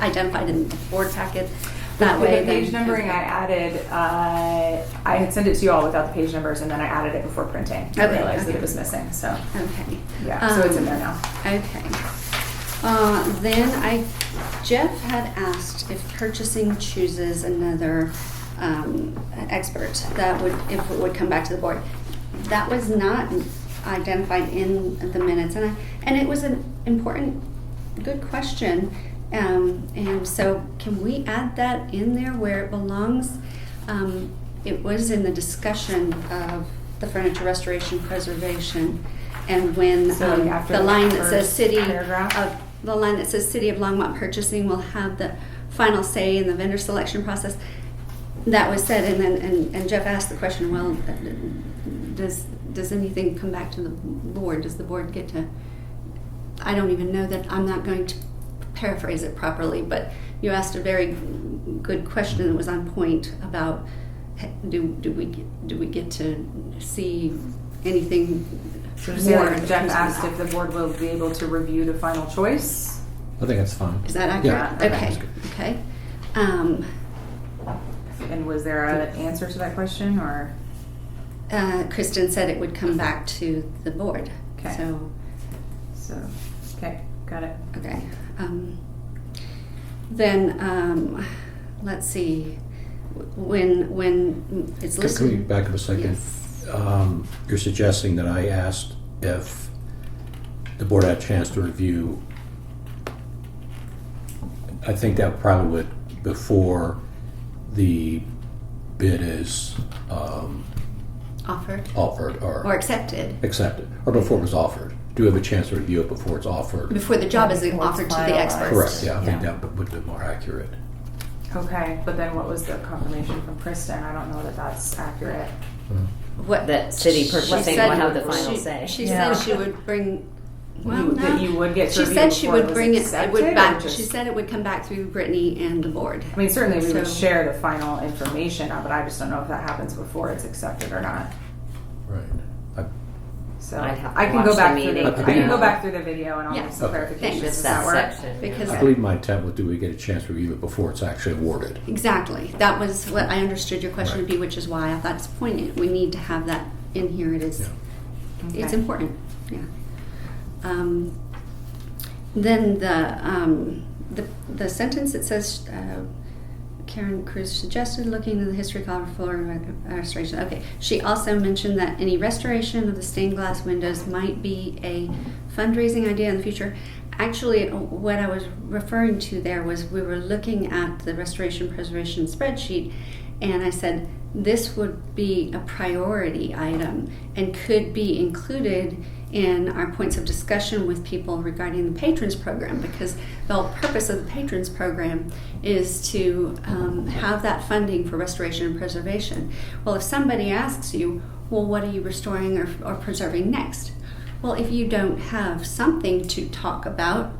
identified in the board packet that way. The page then- numbering I added, I had sent it to you all without the page numbers, and then I added it before printing. I Okay, realized that okay. it was missing, so Okay. yeah, so it's in there now. Okay. Then Jeff had asked if purchasing chooses another expert, if it would come back to the board. That was not identified in the minutes, and it was an important, good question. And so can we add that in there where it belongs? It was in the discussion of the furniture restoration preservation, and when So, like, after the the line that first says city paragraph? of the line that says City of Longmont Purchasing will have the final say in the vendor selection process. That was said, and then and Jeff asked the question, well, does anything come back to the board? Does the board get to? I don't even know that. I'm not going to paraphrase it properly, but you asked a very good question that was on point about do we get to see anything more? Jeff asked if the board will be able to review the final choice. I think that's fine. Is that Yeah, accurate? I think Okay. that's Okay. And was there an answer to that question, or? Kristen said it would come back to the board. Okay. So, okay, got it. Okay. Then let's see. When it's Can we listed. back up a second? Yes. You're suggesting that I asked if the board had a chance to review. I think that probably would, before the bid is Offered offered or or accepted accepted, or before it was offered. Do we have a chance to review it before it's offered? before the job is Before it's offered to the finalized. experts. Correct, yeah, I think that would be more accurate. Okay, but then what was the confirmation from Kristen? I don't know that that's accurate. What That city she purchasing said will have the final she- say. She Yeah. said she would bring. Well, That no. you would get to She review said she before would was bring it. It accepted, would or back. just- She said it would come back through Brittany and the board. I mean, certainly we would So- share the final information, but I just don't know if that happens before it's accepted or not. Right. So I'd have to I can watch go the back through meeting the, to I can go know. back through the video and I'll Yeah. make some Okay. clarifications. Thanks. Just Does that work? section. Because I believe my intent was, do we get a chance to review it before it's actually awarded? Exactly. That was what I understood your question would be, which is why I thought it's poignant. We need to have that in here. It is. Yeah. It's Okay. important. Yeah. Then the the sentence that says, Karen Cruz suggested looking into the history of floor restoration. Okay. She also mentioned that any restoration of the stained glass windows might be a fundraising idea in the future. Actually, what I was referring to there was we were looking at the restoration preservation spreadsheet, and I said this would be a priority item and could be included in our points of discussion with people regarding the patrons program, because the whole purpose of the patrons program is to have that funding for restoration and preservation. Well, if somebody asks you, well, what are you restoring or preserving next? Well, if you don't have something to talk about,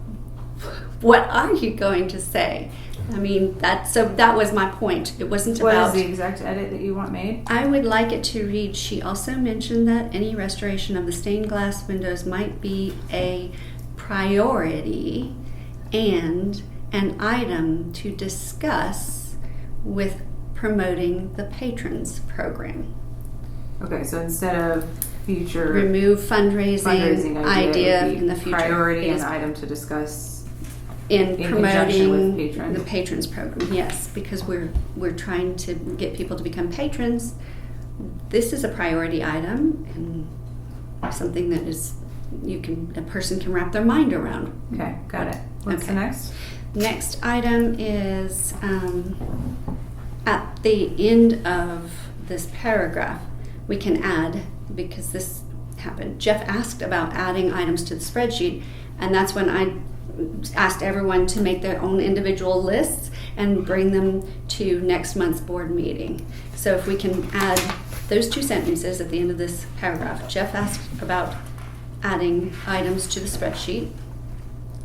what are you going to say? I mean, that was my point. It wasn't What about... is the exact edit that you want made? I would like it to read, she also mentioned that any restoration of the stained glass windows might be a priority and an item to discuss with promoting the patrons program. Okay, so instead of future Remove fundraising idea it would be in the future. priority and Yes. item to discuss In conjunction with promoting patrons. the patrons program, yes, because we're trying to get people to become patrons. This is a priority item and something that is a person can wrap their mind around. Okay, got it. What's the Okay. next? Next item is at the end of this paragraph, we can add, because this happened, Jeff asked about adding items to the spreadsheet, and that's when I asked everyone to make their own individual lists and bring them to next month's board meeting. So if we can add those two sentences at the end of this paragraph. Jeff asked about adding items to the spreadsheet.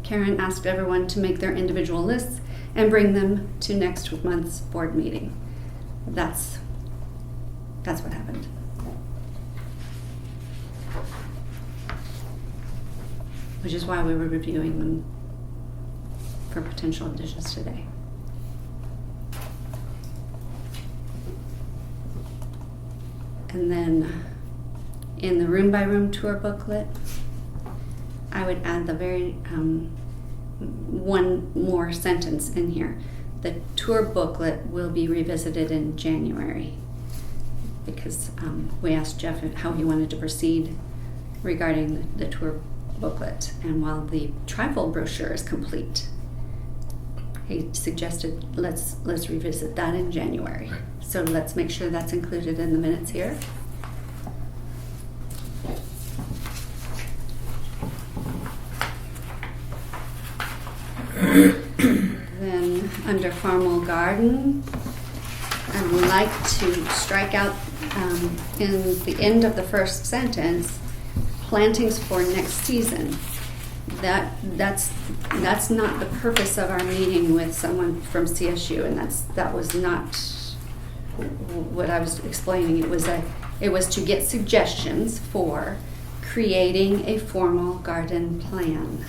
Karen asked everyone to make their individual lists and bring them to next month's board meeting. That's what happened. Which is why we were reviewing them for potential additions today. And then in the room by room tour booklet, I would add the very one more sentence in here. The tour booklet will be revisited in January, because we asked Jeff how he wanted to proceed regarding the tour booklet. And while the trifold brochure is complete, he suggested let's revisit that in January. Right. So let's make sure that's included in the minutes here. Then under formal garden, I would like to strike out in the end of the first sentence, plantings for next season. That's not the purpose of our meeting with someone from CSU, and that was not what I was explaining. It was to get suggestions for creating a formal garden plan.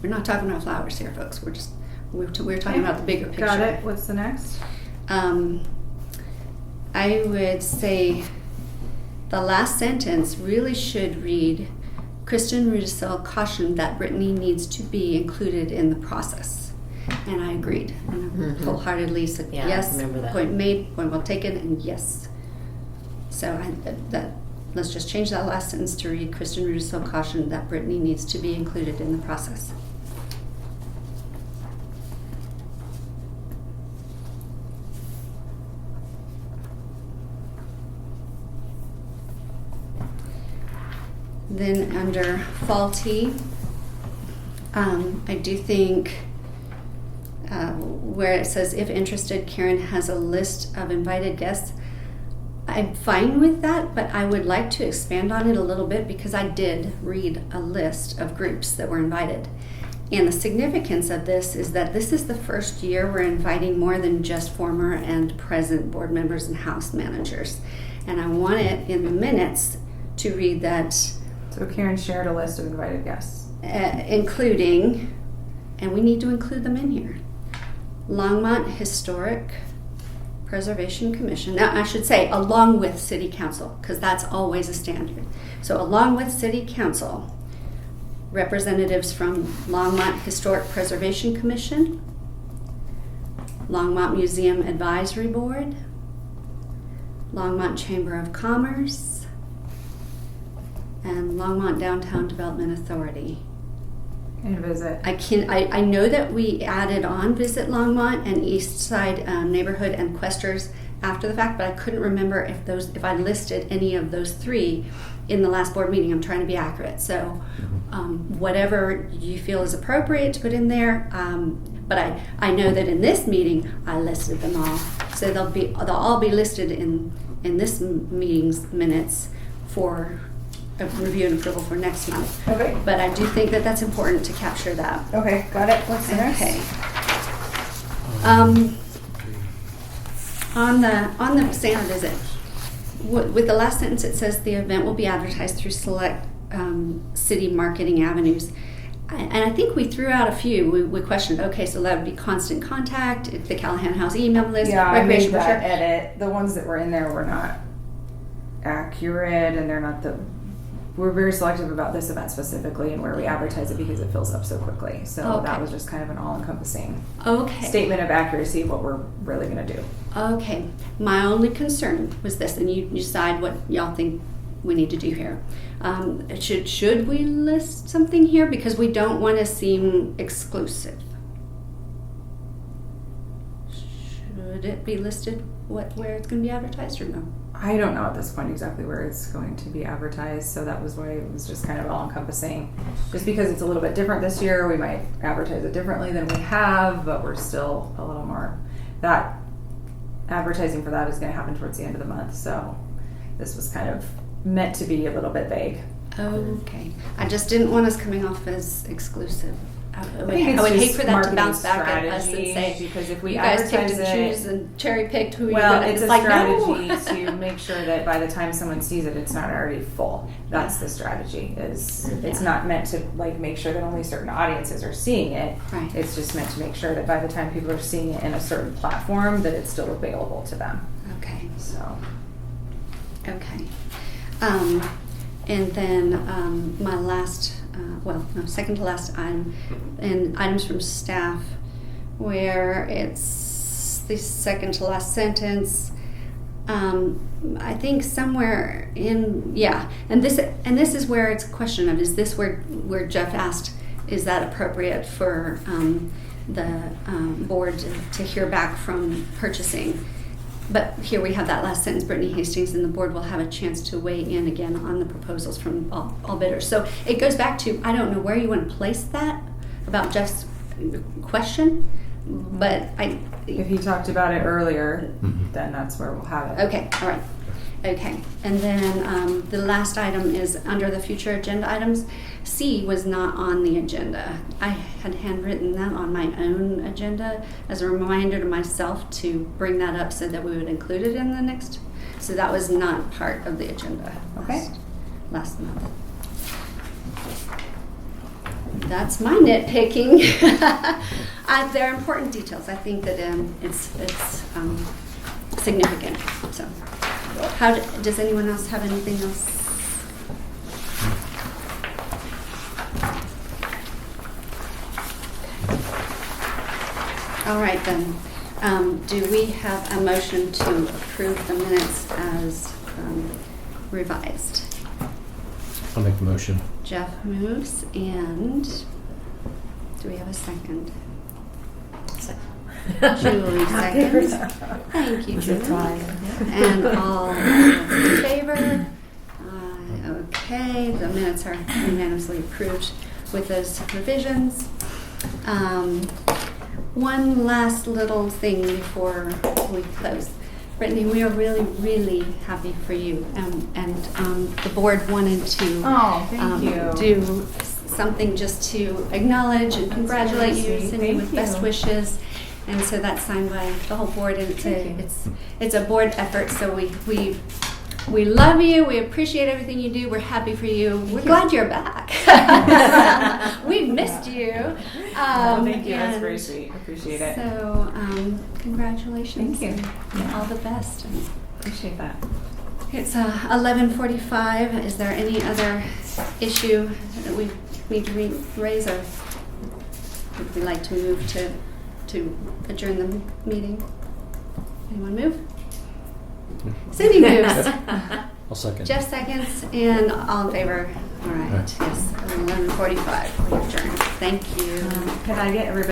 We're not talking about flowers here, folks. We're talking about the bigger picture. Got it. What's the next? I would say the last sentence really should read, Kristen Rudisill cautioned that Brittany needs to be included in the process. And I agreed. And I wholeheartedly said, Yeah, I yes, remember that. point made, point well taken, and yes. So let's just change that last sentence to read, Kristen Rudisill cautioned that Brittany needs to be included in the process. Then under faulty, I do think where it says, if interested, Karen has a list of invited guests. I'm fine with that, but I would like to expand on it a little bit, because I did read a list of groups that were invited. And the significance of this is that this is the first year we're inviting more than just former and present board members and house managers. And I want it in the minutes to read that So Karen shared a list of invited guests. including, and we need to include them in here, Longmont Historic Preservation Commission. Now, I should say along with City Council, because that's always a standard. So along with City Council, representatives from Longmont Historic Preservation Commission, Longmont Museum Advisory Board, Longmont Chamber of Commerce, and Longmont Downtown Development Authority. And visit. I know that we added on Visit Longmont and East Side Neighborhood and Questers after the fact, but I couldn't remember if I listed any of those three in the last board meeting. I'm trying to be accurate, so whatever you feel is appropriate to put in there. But I know that in this meeting I listed them all, so they'll all be listed in this meeting's minutes for review and approval for next month. Okay. But I do think that that's important to capture that. Okay, got it. What's the next? Okay. On the Santa visit, with the last sentence it says the event will be advertised through select city marketing avenues. And I think we threw out a few. We questioned, okay, so that would be constant contact, the Callahan House email list, Yeah, I made recreation that brochure. edit. The ones that were in there were not accurate, and they're not the. We're very selective about this event specifically and where we advertise it because it fills up so quickly. So Okay. that was just kind of an all-encompassing Okay. statement of accuracy of what we're really going to do. Okay. My only concern was this, and you decide what y'all think we need to do here. Should we list something here because we don't want to seem exclusive? Should it be listed where it's going to be advertised or no? I don't know at this point exactly where it's going to be advertised, so that was why it was just kind of all-encompassing. Just because it's a little bit different this year, we might advertise it differently than we have, but we're still a little more. That advertising for that is going to happen towards the end of the month, so this was kind of meant to be a little bit vague. Okay. I just didn't want us coming off as exclusive. I would it's hate just for that to marketing bounce back at us and strategy, say, because if we you guys picked advertise and it, choose and cherry picked who well, you're going it's to. a Like, strategy no. to make sure that by the time someone sees it, it's not already full. That's the strategy. It's Yeah. not meant to like make sure that only certain audiences are seeing it. Right. It's just meant to make sure that by the time people are seeing it in a certain platform, that it's still available to them. Okay. So. Okay. And then my last, second to last item, and items from staff, where it's the second to last sentence. I think somewhere in and this is where it's a question of, is this where Jeff asked, is that appropriate for the board to hear back from purchasing? But here we have that last sentence, Brittany Hastings, and the board will have a chance to weigh in again on the proposals from all bidders. So it goes back to, I don't know where you want to place that about Jeff's question, but If he talked about it earlier, Mhm. then that's where we'll have it. okay, all right. Okay, and then the last item is under the future agenda items. C was not on the agenda. I had handwritten that on my own agenda as a reminder to myself to bring that up so that we would include it in the next. So that was not part of the agenda Okay. last month. That's my nitpicking. They're important details. I think that it's significant. So, does anyone else have anything else? All right then. Do we have a motion to approve the minutes as revised? I'll make the motion. Jeff moves, and do we have a second? Julie seconds. Thank you, Julie. And all in favor? Okay, the minutes are unanimously approved with those revisions. One last little thing before we close. Brittany, we are really, really happy for you, and the board wanted to Thank you. do something just to acknowledge and congratulate you, sweet. send you with Thank best you. wishes, and so that's signed by the whole board, and it's a board effort. So we love you. We appreciate everything you do. We're happy for you. We're glad you're back. We've missed you. Thank you. That's and very sweet. Appreciate it. So, congratulations. Thank you. And all the best. Appreciate that. It's 11:45. Is there any other issue that we need to raise, or would we like to move to adjourn the meeting? Anyone move? Cindy moves. I'll second. Jeff seconds, and all in favor? All right, Right. yes, 11:45, we adjourn. Thank you. Can I get everybody